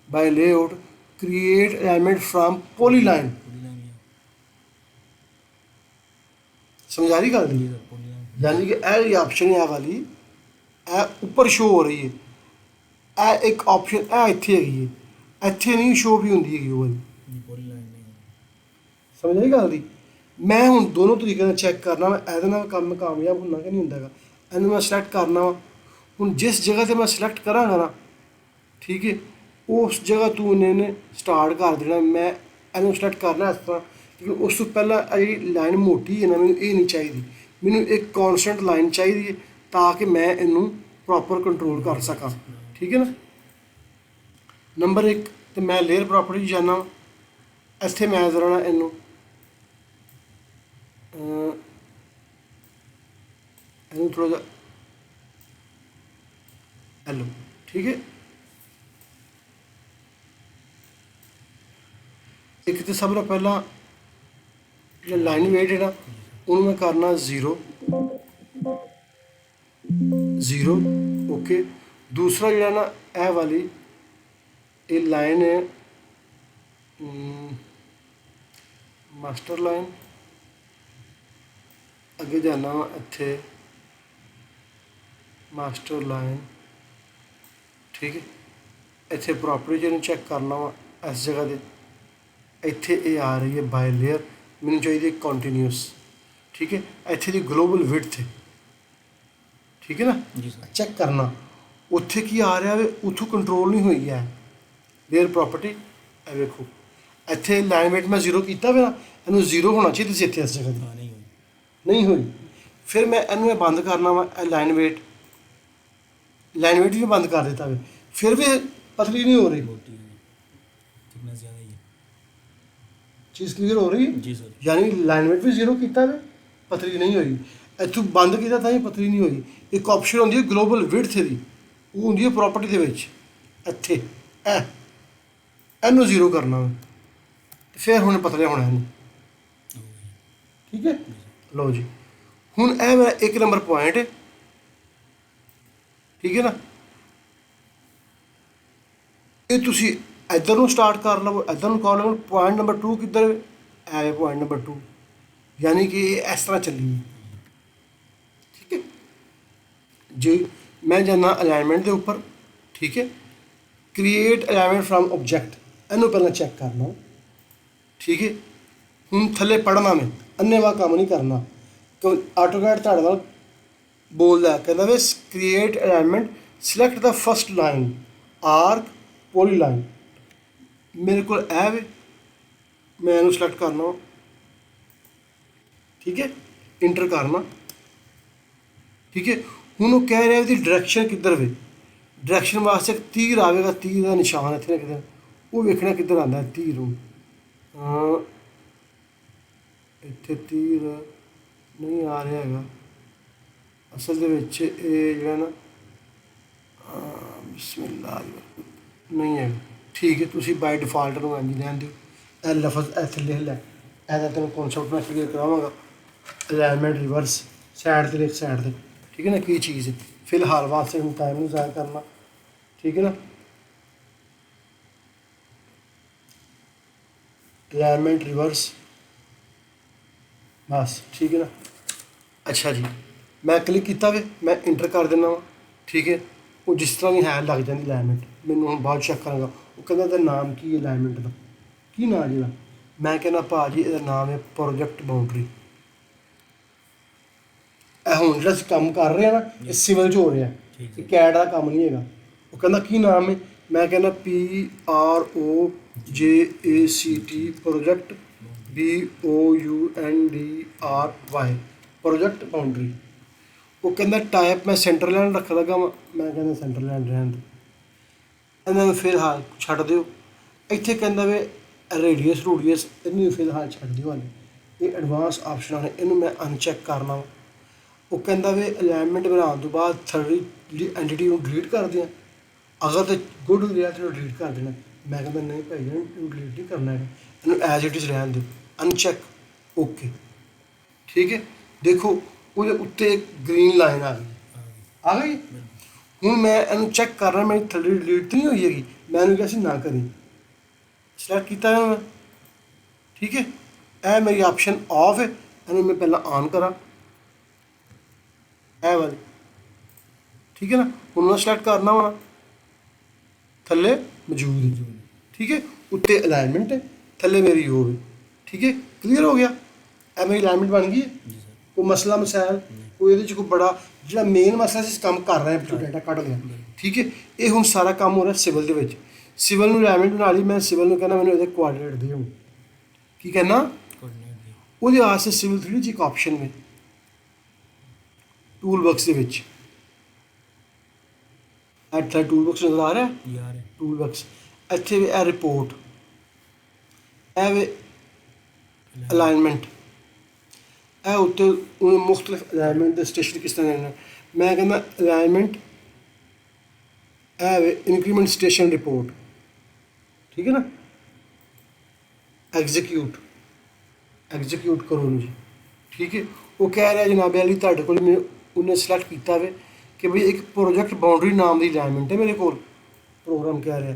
[SPEAKER 1] by layout, create alignment from polyline. ਸਮਝ ਆ ਰਹੀ ਗੱਲ ਦੀ? ਯਾਨੀ ਕਿ ਇਹ ਜਿਹੜੀ ਆਪਸ਼ਨ ਹੈ ਵਾਲੀ, ਇਹ ਉੱਪਰ ਸ਼ੋ ਹੋ ਰਹੀ ਹੈ। ਇਹ ਇੱਕ ਆਪਸ਼ਨ ਇਹ ਇੱਥੇ ਹੈਗੀ ਹੈ, ਇੱਥੇ ਨਹੀਂ ਸ਼ੋ ਵੀ ਹੁੰਦੀ ਹੈਗੀ ਉਹ ਵਾਲੀ। ਸਮਝ ਆਈ ਗੱਲ ਦੀ? ਮੈਂ ਹੁਣ ਦੋਨੋਂ ਤਰੀਕੇ ਨਾਲ ਚੈੱਕ ਕਰਨਾ ਵਾ, ਇਹਦੇ ਨਾਲ ਕੰਮ ਕਾਮਯਾਬ ਹੁੰਦਾ ਕਿ ਨਹੀਂ ਹੁੰਦਾ ਹੈਗਾ। ਇਹਨੂੰ ਮੈਂ ਸਿਲੈਕਟ ਕਰਨਾ ਵਾ। ਹੁਣ ਜਿਸ ਜਗ੍ਹਾ 'ਤੇ ਮੈਂ ਸਿਲੈਕਟ ਕਰਾਂਗਾ ਨਾ, ਠੀਕ ਹੈ, ਉਸ ਜਗ੍ਹਾ ਤੋਂ ਇਹਨੇ ਸਟਾਰਟ ਕਰ ਦੇਣਾ। ਮੈਂ ਇਹਨੂੰ ਸਿਲੈਕਟ ਕਰਨਾ ਇਸ ਤਰ੍ਹਾਂ, ਕਿਉਂਕਿ ਉਸ ਤੋਂ ਪਹਿਲਾਂ ਇਹ ਜਿਹੜੀ ਲਾਈਨ ਮੋਟੀ ਹੈ ਨਾ, ਮੈਨੂੰ ਇਹ ਨਹੀਂ ਚਾਹੀਦੀ। ਮੈਨੂੰ ਇੱਕ ਕੌਨਸਟੈਂਟ ਲਾਈਨ ਚਾਹੀਦੀ ਹੈ ਤਾਂ ਕਿ ਮੈਂ ਇਹਨੂੰ ਪ੍ਰੋਪਰ ਕੰਟਰੋਲ ਕਰ ਸਕਾਂ। ਠੀਕ ਹੈ ਨਾ। ਨੰਬਰ 1 ਤੇ ਮੈਂ ਲੇਅਰ ਪ੍ਰੋਪਰਟੀ ਜਾਣਾ, ਇੱਥੇ ਮੈਂ ਜ਼ਰਾ ਇਹਨੂੰ ਥੋੜ੍ਹਾ ਜਿਹਾ ਹੈਲੋ। ਠੀਕ ਹੈ, ਇੱਕ ਤੇ ਸਭ ਤੋਂ ਪਹਿਲਾਂ ਜਿਹੜਾ ਲਾਈਨ ਵੇਟ ਹੈ ਨਾ ਉਹਨੂੰ ਮੈਂ ਕਰਨਾ 0 0 ਓਕੇ। ਦੂਸਰਾ ਜਿਹੜਾ ਨਾ ਇਹ ਵਾਲੀ ਇਹ ਲਾਈਨ ਹੈ ਮਾਸਟਰ ਲਾਈਨ, ਅੱਗੇ ਜਾਣਾ ਵਾ ਇੱਥੇ ਮਾਸਟਰ ਲਾਈਨ, ਠੀਕ ਹੈ। ਇੱਥੇ ਪ੍ਰੋਪਰਟੀ ਨੂੰ ਚੈੱਕ ਕਰਨਾ ਵਾ ਇਸ ਜਗ੍ਹਾ 'ਤੇ, ਇੱਥੇ ਇਹ ਆ ਰਹੀ ਹੈ ਬਾਈ ਲੇਅਰ, ਮੈਨੂੰ ਚਾਹੀਦੀ ਹੈ ਕੰਟੀਨਿਊਸ, ਠੀਕ ਹੈ। ਇੱਥੇ ਦੀ ਗਲੋਬਲ ਵਿਡਥ ਹੈ, ਠੀਕ ਹੈ ਨਾ,
[SPEAKER 2] ਜੀ ਸਰ।
[SPEAKER 1] ਚੈੱਕ ਕਰਨਾ ਉੱਥੇ ਕੀ ਆ ਰਿਹਾ ਵੇ, ਉੱਥੋਂ ਕੰਟਰੋਲ ਨਹੀਂ ਹੋਈ ਹੈ ਲੇਅਰ ਪ੍ਰੋਪਰਟੀ। ਇਹ ਵੇਖੋ ਇੱਥੇ ਲਾਈਨ ਵੇਟ ਮੈਂ 0 ਕੀਤਾ ਵੇ ਨਾ, ਇਹਨੂੰ 0 ਹੋਣਾ ਚਾਹੀਦਾ ਸੀ ਇੱਥੇ ਇਸ ਜਗ੍ਹਾ 'ਤੇ,
[SPEAKER 2] ਹਾਂ ਨਹੀਂ ਹੋਈ।
[SPEAKER 1] ਨਹੀਂ ਹੋਈ। ਫਿਰ ਮੈਂ ਇਹਨੂੰ ਇਹ ਬੰਦ ਕਰਨਾ ਵਾ, ਇਹ ਲਾਈਨ ਵੇਟ ਵੀ ਬੰਦ ਕਰ ਦਿੱਤਾ ਵੇ, ਫਿਰ ਵੀ ਪਤਲੀ ਨਹੀਂ ਹੋ ਰਹੀ,
[SPEAKER 2] मोटी है, थिकनेस ज़्यादा ही है।
[SPEAKER 1] ਚੀਜ਼ ਕਲੀਅਰ ਹੋ ਰਹੀ ਹੈ।
[SPEAKER 2] जी सर।
[SPEAKER 1] ਯਾਨੀ ਲਾਈਨ ਵੇਟ ਵੀ 0 ਕੀਤਾ ਵੇ, ਪਤਲੀ ਨਹੀਂ ਹੋਈ। ਇੱਥੋਂ ਬੰਦ ਕੀਤਾ ਤਾਂ ਹੀ ਪਤਲੀ ਨਹੀਂ ਹੋਈ। ਇੱਕ ਆਪਸ਼ਨ ਹੁੰਦੀ ਹੈ ਗਲੋਬਲ ਵਿਡਥ ਦੀ, ਉਹ ਹੁੰਦੀ ਹੈ ਪ੍ਰੋਪਰਟੀ ਦੇ ਵਿੱਚ, ਇੱਥੇ ਇਹਨੂੰ 0 ਕਰਨਾ ਵਾ, ਫਿਰ ਹੁਣ ਪਤਲੇ ਹੋਣਾ ਇਹਨੂੰ,
[SPEAKER 2] हो गई।
[SPEAKER 1] ਠੀਕ ਹੈ। ਲਓ ਜੀ, ਹੁਣ ਇਹ ਮੇਰਾ 1 ਨੰਬਰ ਪੁਆਇੰਟ ਹੈ, ਠੀਕ ਹੈ ਨਾ। ਇਹ ਤੁਸੀਂ ਇੱਧਰ ਨੂੰ ਸਟਾਰਟ ਕਰ ਲਵੋ, ਇੱਧਰ ਨੂੰ ਕਰ ਲਵੋ। ਪੁਆਇੰਟ ਨੰਬਰ 2 ਕਿੱਧਰ ਹੈ? ਪੁਆਇੰਟ ਨੰਬਰ 2, ਯਾਨੀ ਕਿ ਇਹ ਇਸ ਤਰ੍ਹਾਂ ਚੱਲੀ, ਠੀਕ ਹੈ ਜੀ। ਮੈਂ ਜਾਣਾ ਅਲਾਈਨਮੈਂਟ ਦੇ ਉੱਪਰ, ਠੀਕ ਹੈ। ਕ੍ਰੀਏਟ ਅਲਾਈਨਮੈਂਟ ਫਰਮ ਆਬਜੈਕਟ, ਇਹਨੂੰ ਪਹਿਲਾਂ ਚੈੱਕ ਕਰਨਾ, ਠੀਕ ਹੈ। ਹੁਣ ਥੱਲੇ ਪੜ੍ਹਨਾ ਮੈਂ, ਅੰਨੇਵਾਹ ਕੰਮ ਨਹੀਂ ਕਰਨਾ, ਕਿਉਂ ਆਟੋਕੈਡ ਤੁਹਾਡੇ ਨਾਲ ਬੋਲਦਾ, ਕਹਿੰਦਾ ਵੇ ਕ੍ਰੀਏਟ ਅਲਾਈਨਮੈਂਟ, ਸਿਲੈਕਟ ਦਾ ਫਸਟ ਲਾਈਨ ਆਰਕ ਪੋਲੀ ਲਾਈਨ। ਮੇਰੇ ਕੋਲ ਇਹ ਵੇ, ਮੈਂ ਇਹਨੂੰ ਸਿਲੈਕਟ ਕਰਨਾ, ਠੀਕ ਹੈ, ਇੰਟਰ ਕਰਨਾ, ਠੀਕ ਹੈ। ਹੁਣ ਉਹ ਕਹਿ ਰਿਹਾ ਇਹਦੀ ਡਾਇਰੈਕਸ਼ਨ ਕਿੱਧਰ ਵੇ, ਡਾਇਰੈਕਸ਼ਨ ਵਾਸਤੇ ਇੱਕ ਤੀਰ ਆਵੇਗਾ, ਤੀਰ ਦਾ ਨਿਸ਼ਾਨ ਇੱਥੇ ਨਾ ਕਿਤੇ, ਉਹ ਵੇਖਣਾ ਕਿੱਧਰ ਆਉਂਦਾ ਤੀਰ ਨੂੰ। ਹਾਂ ਇੱਥੇ ਤੀਰ ਨਹੀਂ ਆ ਰਿਹਾ ਹੈਗਾ ਅਸਲ ਦੇ ਵਿੱਚ, ਇਹ ਜਿਹੜਾ ਨਾ ਬਿਸਮਿਲ੍ਲਾਹ ਨਹੀਂ ਹੈ, ਠੀਕ ਹੈ। ਤੁਸੀਂ ਬਾਈ ਡਿਫਾਲਟ ਨੂੰ ਇੰਝ ਰਹਿਣ ਦਿਓ, ਇਹ ਲਫ਼ਜ਼ ਇੱਥੇ ਲਿਖ ਲੈ, ਇਹਦਾ ਤੈਨੂੰ ਕਨਸੈਪਟ ਮੈਂ ਕਲੀਅਰ ਕਰਾਵਾਂਗਾ। ਅਲਾਈਨਮੈਂਟ ਰਿਵਰਸ ਸਾਈਡ 'ਤੇ ਲਿਖ, ਸਾਈਡ 'ਤੇ, ਠੀਕ ਹੈ ਨਾ, ਕੀ ਚੀਜ਼ ਹੈ। ਫਿਲਹਾਲ ਵਾਸਤੇ ਹੁਣ ਟਾਈਮ ਨਹੀਂ ਜ਼ਾਇਆ ਕਰਨਾ, ਠੀਕ ਹੈ ਨਾ। ਅਲਾਈਨਮੈਂਟ ਰਿਵਰਸ, ਬਸ ਠੀਕ ਹੈ ਨਾ। ਅੱਛਾ ਜੀ, ਮੈਂ ਕਲਿੱਕ ਕੀਤਾ ਵੇ, ਮੈਂ ਇੰਟਰ ਕਰ ਦਿੰਦਾ ਵਾ, ਠੀਕ ਹੈ। ਉਹ ਜਿਸ ਤਰ੍ਹਾਂ ਦੀ ਹੈ ਲੱਗ ਜਾਂਦੀ ਅਲਾਈਨਮੈਂਟ, ਮੈਨੂੰ ਹੁਣ ਬਾਅਦ ਚੈੱਕ ਕਰਾਂਗਾ। ਉਹ ਕਹਿੰਦਾ ਇਹਦਾ ਨਾਮ ਕੀ ਹੈ, ਅਲਾਈਨਮੈਂਟ ਦਾ ਕੀ ਨਾਮ ਜਿਹਦਾ, ਮੈਂ ਕਹਿੰਦਾ ਭਾਅ ਜੀ ਇਹਦਾ ਨਾਮ ਹੈ ਪ੍ਰੋਜੈਕਟ ਬਾਉਂਡਰੀ। ਇਹ ਹੁਣ ਜਿਹੜਾ ਅਸੀਂ ਕੰਮ ਕਰ ਰਹੇ ਹਾਂ ਨਾ, ਇਹ ਸਿਵਲ 'ਚ ਹੋ ਰਿਹਾ, ਇਹ ਕੈਡ ਦਾ ਕੰਮ ਨਹੀਂ ਹੈਗਾ। ਉਹ ਕਹਿੰਦਾ ਕੀ ਨਾਮ ਹੈ, ਮੈਂ ਕਹਿੰਦਾ PROJACT project BOUNDRY project boundary. ਉਹ ਕਹਿੰਦਾ ਟਾਈਪ ਮੈਂ ਸੈਂਟਰ ਲਾਈਨ ਰੱਖ ਲਗਾ, ਮੈਂ ਕਹਿੰਦਾ ਸੈਂਟਰ ਲਾਈਨ ਰਹਿਣ ਦਿਓ, ਇਹਨਾਂ ਨੂੰ ਫਿਲਹਾਲ ਛੱਡ ਦਿਓ। ਇੱਥੇ ਕਹਿੰਦਾ ਵੇ ਰੇਡੀਅਸ ਇਹਨੂੰ ਫਿਲਹਾਲ ਛੱਡ ਦਿਓ ਹਾਲੇ, ਇਹ ਐਡਵਾਂਸ ਆਪਸ਼ਨਾਂ ਨੇ, ਇਹਨੂੰ ਮੈਂ ਅਨਚੈੱਕ ਕਰਨਾ ਵਾ। ਉਹ ਕਹਿੰਦਾ ਵੇ ਅਲਾਈਨਮੈਂਟ ਬਣਾਉਣ ਤੋਂ ਬਾਅਦ ਥਰਡ ਐਂਟੀਟੀ ਨੂੰ ਡਿਲੀਟ ਕਰ ਦਿਆਂ, ਅਗਰ ਤਾਂ ਗੁੱਡ ਰਿਹਾ ਤਾਂ ਡਿਲੀਟ ਕਰ ਦੇਣਾ। ਮੈਂ ਕਹਿੰਦਾ ਨਹੀਂ ਭਾਈ ਜਾਨ ਇਹਨੂੰ ਡਿਲੀਟ ਨਹੀਂ ਕਰਨਾ ਹੈਗਾ, ਇਹਨੂੰ ਐਜ਼ ਇਟ ਇਜ਼ ਰਹਿਣ ਦਿਓ, ਅਨਚੈੱਕ, ਓਕੇ, ਠੀਕ ਹੈ। ਦੇਖੋ ਉਹਦੇ ਉੱਤੇ ਇੱਕ ਗ੍ਰੀਨ ਲਾਈਨ ਆ ਗਈ, ਆ ਗਈ। ਹੁਣ ਮੈਂ ਇਹਨੂੰ ਚੈੱਕ ਕਰ ਰਿਹਾ, ਮੇਰੀ ਥੱਲੇ ਡਿਲੀਟ ਤਾਂ ਨਹੀਂ ਹੋਈ ਹੈਗੀ, ਮੈਂ ਇਹਨੂੰ ਕਿਹਾ ਸੀ ਨਾ ਕਰੀ, ਸਿਲੈਕਟ ਕੀਤਾ ਹੈ ਮੈਂ, ਠੀਕ ਹੈ। ਇਹ ਮੇਰੀ ਆਪਸ਼ਨ ਆਫ ਹੈ, ਇਹਨੂੰ ਮੈਂ ਪਹਿਲਾਂ ਆਨ ਕਰਾਂ, ਇਹ ਵਾਲੀ, ਠੀਕ ਹੈ ਨਾ। ਹੁਣ ਮੈਂ ਸਿਲੈਕਟ ਕਰਨਾ ਵਾ, ਥੱਲੇ ਮੌਜੂਦ ਹੈ, ਠੀਕ ਹੈ। ਉੱਤੇ ਅਲਾਈਨਮੈਂਟ ਹੈ, ਥੱਲੇ ਮੇਰੀ ਹੋਵੇ, ਠੀਕ ਹੈ। ਕਲੀਅਰ ਹੋ ਗਿਆ, ਇਹ ਮੇਰੀ ਅਲਾਈਨਮੈਂਟ ਬਣ ਗਈ ਹੈ। ਕੋਈ ਮਸਲਾ ਮਸਾਇਲ ਕੋਈ ਇਹਦੇ 'ਚ ਕੋਈ ਬੜਾ ਜਿਹੜਾ ਮੇਨ ਮਸਲਾ ਅਸੀਂ ਕੰਮ ਕਰ ਰਹੇ ਹਾਂ, ਡਾਟਾ ਕੱਢ ਲਿਆ, ਠੀਕ ਹੈ। ਇਹ ਹੁਣ ਸਾਰਾ ਕੰਮ ਹੋ ਰਿਹਾ ਸਿਵਲ ਦੇ ਵਿੱਚ। ਸਿਵਲ ਨੂੰ ਅਲਾਈਨਮੈਂਟ ਬਣਾ ਲਈ, ਮੈਂ ਸਿਵਲ ਨੂੰ ਕਹਿੰਦਾ ਮੈਨੂੰ ਇਹਦੇ ਕੋਆਰਡੀਨੇਟ ਦਿਓ, ਕੀ ਕਹਿਣਾ, ਉਹਦੇ ਵਾਸਤੇ ਸਿਵਲ 3D 'ਚ ਇੱਕ ਆਪਸ਼ਨ ਹੈ ਟੂਲ ਬਾਕਸ ਦੇ ਵਿੱਚ, ਇੱਥੇ ਟੂਲ ਬਾਕਸ ਨਜ਼ਰ ਆ ਰਿਹਾ, ਟੂਲ ਬਾਕਸ ਇੱਥੇ ਵੀ ਇਹ ਰਿਪੋਰਟ, ਇਹ ਵੇ ਅਲਾਈਨਮੈਂਟ, ਇਹ ਉੱਤੇ ਉਹਨੇ ਮੁਖਤਲਿਫ ਅਲਾਈਨਮੈਂਟ ਦੇ ਸਟੇਸ਼ਨ ਕਿਸ ਤਰ੍ਹਾਂ ਦੇਣਾ। ਮੈਂ ਕਹਿੰਦਾ ਅਲਾਈਨਮੈਂਟ, ਇਹ ਵੇ ਇੰਕਰੀਮੈਂਟ ਸਟੇਸ਼ਨ ਰਿਪੋਰਟ, ਠੀਕ ਹੈ ਨਾ। ਐਗਜ਼ੀਕਿਊਟ ਕਰੋ ਉਹਨੂੰ ਜੀ। ਠੀਕ ਹੈ, ਉਹ ਕਹਿ ਰਿਹਾ ਜਨਾਬ ਅਲੀ ਤੁਹਾਡੇ ਕੋਲ ਮੈਨੂੰ ਉਹਨੇ ਸਿਲੈਕਟ ਕੀਤਾ ਵੇ ਕਿ ਬਈ ਇੱਕ ਪ੍ਰੋਜੈਕਟ ਬਾਉਂਡਰੀ ਨਾਮ ਦੀ ਅਲਾਈਨਮੈਂਟ ਹੈ ਮੇਰੇ ਕੋਲ। ਪ੍ਰੋਗਰਾਮ ਕਹਿ ਰਿਹਾ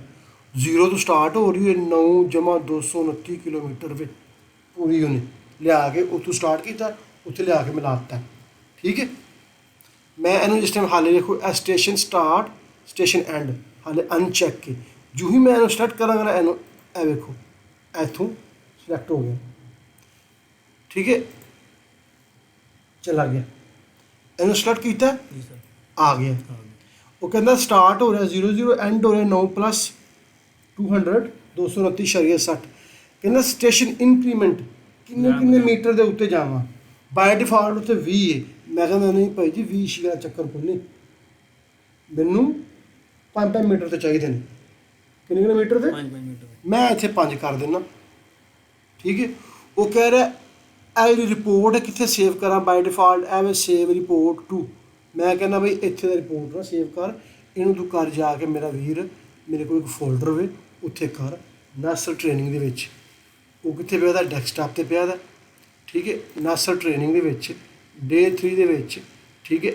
[SPEAKER 1] 0 ਤੋਂ ਸਟਾਰਟ ਹੋ ਰਹੀ ਹੈ 9 229 ਕਿਲੋਮੀਟਰ ਵਿੱਚ ਪੂਰੀ ਉਹਨੇ ਲਿਆ ਕੇ ਉੱਥੋਂ ਸਟਾਰਟ ਕੀਤਾ, ਉੱਥੇ ਲਿਆ ਕੇ ਮਿਲਾ ਦਿੱਤਾ। ਠੀਕ ਹੈ, ਮੈਂ ਇਹਨੂੰ ਜਿਸ ਟਾਈਮ ਹਾਲੇ ਦੇਖੋ ਇਹ ਸਟੇਸ਼ਨ ਸਟਾਰਟ ਸਟੇਸ਼ਨ ਐਂਡ ਹਾਲੇ ਅਨਚੈੱਕ ਕੇ ਜੋ ਹੀ ਮੈਂ ਇਹਨੂੰ ਸਟਾਰਟ ਕਰਾਂਗਾ ਨਾ ਇਹਨੂੰ ਇਹ ਵੇਖੋ ਇੱਥੋਂ ਸਿਲੈਕਟ ਹੋ ਗਿਆ। ਠੀਕ ਹੈ, ਚਲਾ ਗਿਆ, ਇਹਨੂੰ ਸਟਾਰਟ ਕੀਤਾ
[SPEAKER 2] ਜੀ ਸਰ।
[SPEAKER 1] ਆ ਗਿਆ।
[SPEAKER 2] ਹਾਂ
[SPEAKER 1] ਉਹ ਕਹਿੰਦਾ ਸਟਾਰਟ ਹੋ ਰਿਹਾ 00 ਐਂਡ ਹੋ ਰਿਹਾ 9 + 200 229.60। ਕਹਿੰਦਾ ਸਟੇਸ਼ਨ ਇੰਕਰੀਮੈਂਟ ਕਿੰਨੇ ਮੀਟਰ ਦੇ ਉੱਤੇ ਜਾਵਾਂ। ਬਾਈ ਡਿਫਾਲਟ ਉੱਤੇ 20 ਹੈ। ਮੈਂ ਕਹਿੰਦਾ ਨਹੀਂ ਭਾਈ ਜੀ 20 ਸ਼ੀਰਾ ਚੱਕਰ ਕੋਈ ਨਹੀਂ, ਮੈਨੂੰ 5 ਮੀਟਰ ਤੇ ਚਾਹੀਦੇ ਨੇ। ਕਿੰਨੇ ਕਿਲੋਮੀਟਰ ਤੇ
[SPEAKER 2] 5 ਮੀਟਰ।
[SPEAKER 1] ਮੈਂ ਇੱਥੇ 5 ਕਰ ਦਿੰਦਾ। ਠੀਕ ਹੈ, ਉਹ ਕਹਿ ਰਿਹਾ ਇਹ ਜਿਹੜੀ ਰਿਪੋਰਟ ਹੈ ਕਿੱਥੇ ਸੇਵ ਕਰਾਂ ਬਾਈ ਡਿਫਾਲਟ ਐਵੇਂ ਸੇਵ ਰਿਪੋਰਟ ਟੂ। ਮੈਂ ਕਹਿੰਦਾ ਬਈ ਇੱਥੇ ਦਾ ਰਿਪੋਰਟ ਨਾ ਸੇਵ ਕਰ, ਇਹਨੂੰ ਤੂੰ ਕਰ ਜਾ ਕੇ ਮੇਰਾ ਵੀਰ ਮੇਰੇ ਕੋਲ ਇੱਕ ਫੋਲਡਰ ਹੋਵੇ ਉੱਥੇ ਕਰ ਨਾਸਰ ਟ੍ਰੇਨਿੰਗ ਦੇ ਵਿੱਚ। ਉਹ ਕਿੱਥੇ ਪਿਆ ਦਾ ਡੈਸਕਟਾਪ ਤੇ ਪਿਆ ਦਾ। ਠੀਕ ਹੈ, ਨਾਸਰ ਟ੍ਰੇਨਿੰਗ ਦੇ ਵਿੱਚ ਡੇ 3 ਦੇ ਵਿੱਚ। ਠੀਕ ਹੈ,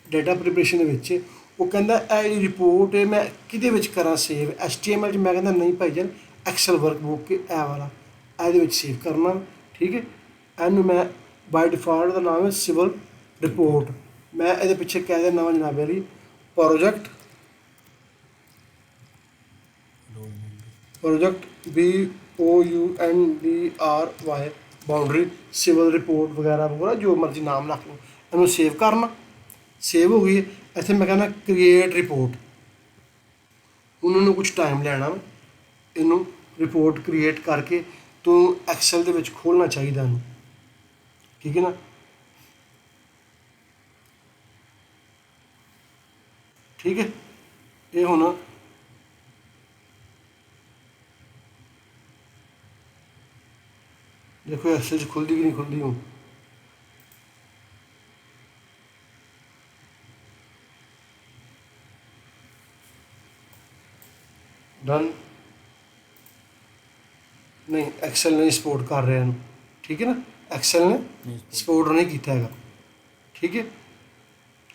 [SPEAKER 1] ਡਾਟਾ ਪ੍ਰੀਪਰੇਸ਼ਨ ਦੇ ਵਿੱਚ। ਉਹ ਕਹਿੰਦਾ ਇਹ ਜਿਹੜੀ ਰਿਪੋਰਟ ਹੈ ਮੈਂ ਕਿਹਦੇ ਵਿੱਚ ਕਰਾਂ ਸੇਵ HTML 'ਚ। ਮੈਂ ਕਹਿੰਦਾ ਨਹੀਂ ਭਾਈ ਜਾਨ ਐਕਸਲ ਵਰਕਬੁੱਕ ਇਹ ਵਾਲਾ ਇਹਦੇ ਵਿੱਚ ਸੇਵ ਕਰਨਾ। ਠੀਕ ਹੈ, ਇਹਨੂੰ ਮੈਂ ਬਾਈ ਡਿਫਾਲਟ ਦਾ ਨਾਮ ਹੈ ਸਿਵਲ ਰਿਪੋਰਟ। ਮੈਂ ਇਹਦੇ ਪਿੱਛੇ ਕਹਿ ਦਿੰਦਾ ਵਾਂ ਜਨਾਬ Ali project BOUNDRY boundary civil report ਵਗੈਰਾ ਵਗੈਰਾ ਜੋ ਮਰਜ਼ੀ ਨਾਮ ਰੱਖ ਲਓ। ਇਹਨੂੰ ਸੇਵ ਕਰਨਾ, ਸੇਵ ਹੋ ਗਈ। ਇੱਥੇ ਮੈਂ ਕਹਿੰਦਾ ਕ੍ਰੀਏਟ ਰਿਪੋਰਟ। ਉਹਨਾਂ ਨੂੰ ਕੁਝ ਟਾਈਮ ਲੈਣਾ ਵਾ ਇਹਨੂੰ ਰਿਪੋਰਟ ਕ੍ਰੀਏਟ ਕਰਕੇ ਤੂੰ ਐਕਸਲ ਦੇ ਵਿੱਚ ਖੋਲ੍ਹਣਾ ਚਾਹੀਦਾ ਇਹਨੂੰ। ਠੀਕ ਹੈ ਨਾ, ਠੀਕ ਹੈ। ਇਹ ਹੁਣ ਦੇਖੋ ਐਕਸਲ 'ਚ ਖੁੱਲਦੀ ਕਿ ਨਹੀਂ ਖੁੱਲਦੀ ਹੁਣ। ਡਨ ਨਹੀਂ, ਐਕਸਲ ਨਹੀਂ ਸਪੋਰਟ ਕਰ ਰਿਹਾ ਇਹਨੂੰ। ਠੀਕ ਹੈ ਨਾ, ਐਕਸਲ ਨੇ ਸਪੋਰਟ ਨਹੀਂ ਕੀਤਾ ਹੈਗਾ। ਠੀਕ ਹੈ,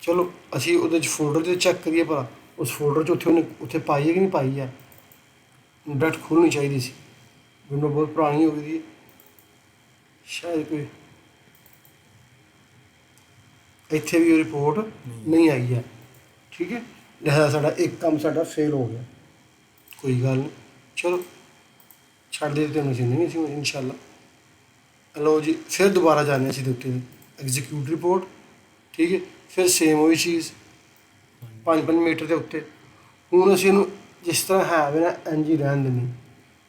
[SPEAKER 1] ਚਲੋ ਅਸੀਂ ਉਹਦੇ 'ਚ ਫੋਲਡਰ 'ਤੇ ਚੈੱਕ ਕਰੀਏ ਭਲਾ ਉਸ ਫੋਲਡਰ 'ਚ ਉੱਥੇ ਉਹਨੇ ਉੱਥੇ ਪਾਈ ਹੈ ਕਿ ਨਹੀਂ ਪਾਈ ਹੈ। ਡਾਇਰੈਕਟ ਖੋਲ੍ਹਣੀ ਚਾਹੀਦੀ ਸੀ, ਵਿੰਡੋ ਬਹੁਤ ਪੁਰਾਣੀ ਹੋ ਗਈ ਹੈ ਸ਼ਾਇਦ ਕੋਈ। ਇੱਥੇ ਵੀ ਉਹ ਰਿਪੋਰਟ ਨਹੀਂ ਆਈ ਹੈ। ਠੀਕ ਹੈ, ਲਿਹਾਜ਼ਾ ਸਾਡਾ ਇੱਕ ਕੰਮ ਸਾਡਾ ਫੇਲ ਹੋ ਗਿਆ। ਕੋਈ ਗੱਲ ਨਹੀਂ, ਚਲੋ ਛੱਡ ਦੇ ਤੇ ਨਹੀਂ ਸੀ ਇਨਸ਼ਾਅੱਲਾ। ਲਓ ਜੀ, ਫਿਰ ਦੁਬਾਰਾ ਜਾਣੇ ਅਸੀਂ ਦੇ ਉੱਤੇ ਐਗਜ਼ੀਕਿਊਟ ਰਿਪੋਰਟ। ਠੀਕ ਹੈ, ਫਿਰ ਸੇਮ ਉਹੀ ਚੀਜ਼ 5 ਮੀਟਰ ਦੇ ਉੱਤੇ। ਹੁਣ ਅਸੀਂ ਇਹਨੂੰ ਜਿਸ ਤਰ੍ਹਾਂ ਹੈ ਵੇ ਨਾ ਇੰਝ ਹੀ ਰਹਿਣ ਦੇਣੀ।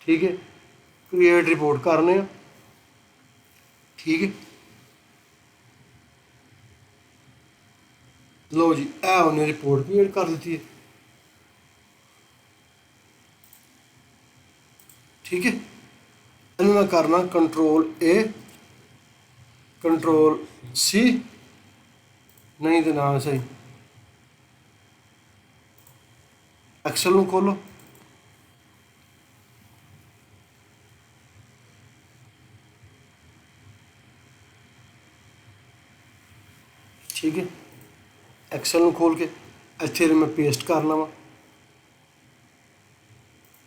[SPEAKER 1] ਠੀਕ ਹੈ, ਕ੍ਰੀਏਟ ਰਿਪੋਰਟ ਕਰਨੇ ਆ। ਠੀਕ ਹੈ, ਲਓ ਜੀ ਇਹ ਉਹਨੇ ਰਿਪੋਰਟ ਕ੍ਰੀਏਟ ਕਰ ਦਿੱਤੀ ਹੈ। ਠੀਕ ਹੈ, ਇਹਨੂੰ ਮੈਂ ਕਰਨਾ Ctrl+A Ctrl+C ਨਹੀਂ ਤੇ ਨਾ ਸਹੀ। ਐਕਸਲ ਨੂੰ ਖੋਲੋ। ਠੀਕ ਹੈ, ਐਕਸਲ ਨੂੰ ਖੋਲ ਕੇ ਇੱਥੇ ਮੈਂ ਪੇਸਟ ਕਰ ਲਵਾਂ।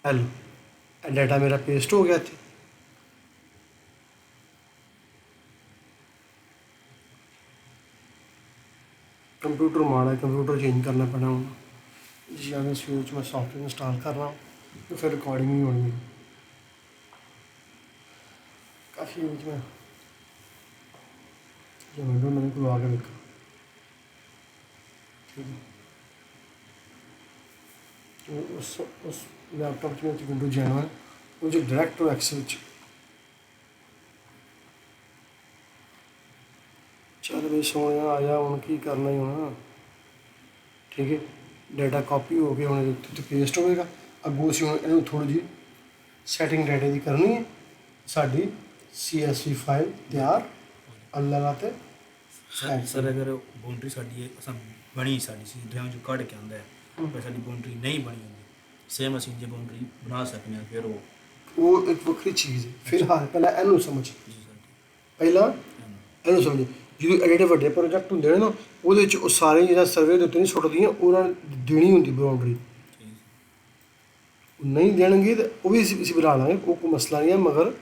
[SPEAKER 1] ਹੈਲੋ, ਇਹ ਡਾਟਾ ਮੇਰਾ ਪੇਸਟ ਹੋ ਗਿਆ ਇੱਥੇ। ਕੰਪਿਊਟਰ ਮਾੜਾ, ਕੰਪਿਊਟਰ ਚੇਂਜ ਕਰਨਾ ਪੈਣਾ ਹੁਣ ਜੀ। ਅगर ਸਵੇਰ 'ਚ ਮੈਂ ਸੌਫਟਵੇਅਰ ਇੰਸਟਾਲ ਕਰਨਾ तो फिर रिकॉर्डिंग नहीं होनी। काफ़ी यूज में जो विंडो मैंने को आगे देखा। ठीक है, तो उस लैपटॉप में विंडो जाना है मुझे डायरेक्ट टू एक्सेल। चल भाई सोने आया हूँ की करना ही होना। ठीक है, डाटा कॉपी हो गया हूँ तो पेस्ट होएगा। अगों असीं हुण इहनूं थोड़ी जी सैटिंग डाटे की करनी है। साडी CSV फाइल तैयार अल्लाह रात
[SPEAKER 2] सर अगर बाउंड्री साडी असां बनी साडी सी ड्राइंग जो कट के आंदा है पर साडी बाउंड्री नहीं बनी होंदी सेम असीं जे बाउंड्री बना सकने हैं फिर वो
[SPEAKER 1] ਉਹ ਇੱਕ ਵੱਖਰੀ ਚੀਜ਼ ਹੈ। ਫਿਲਹਾਲ ਪਹਿਲਾਂ ਇਹਨੂੰ ਸਮਝ,
[SPEAKER 2] ਜੀ ਸਰ
[SPEAKER 1] ਪਹਿਲਾਂ
[SPEAKER 2] ਹਾਂਜੀ
[SPEAKER 1] ਇਹਨੂੰ ਸਮਝ। ਜਦੋਂ ਇਹ ਜਿਹੜੇ ਵੱਡੇ ਪ੍ਰੋਜੈਕਟ ਹੁੰਦੇ ਨੇ ਨਾ, ਉਹਦੇ ਵਿੱਚ ਉਹ ਸਾਰੇ ਜਿਹੜਾ ਸਰਵੇ ਦੇ ਉੱਤੇ ਨਹੀਂ ਸੁੱਟਦੀਆਂ, ਉਹਨਾਂ ਨੂੰ ਦੇਣੀ ਹੁੰਦੀ ਬਾਉਂਡਰੀ।
[SPEAKER 2] ਠੀਕ
[SPEAKER 1] ਨਹੀਂ ਦੇਣਗੇ ਤਾਂ ਉਹ ਵੀ ਅਸੀਂ ਬਣਾ ਲਾਂਗੇ, ਉਹ ਕੋਈ ਮਸਲਾ ਨਹੀਂ ਹੈ। ਮਗਰ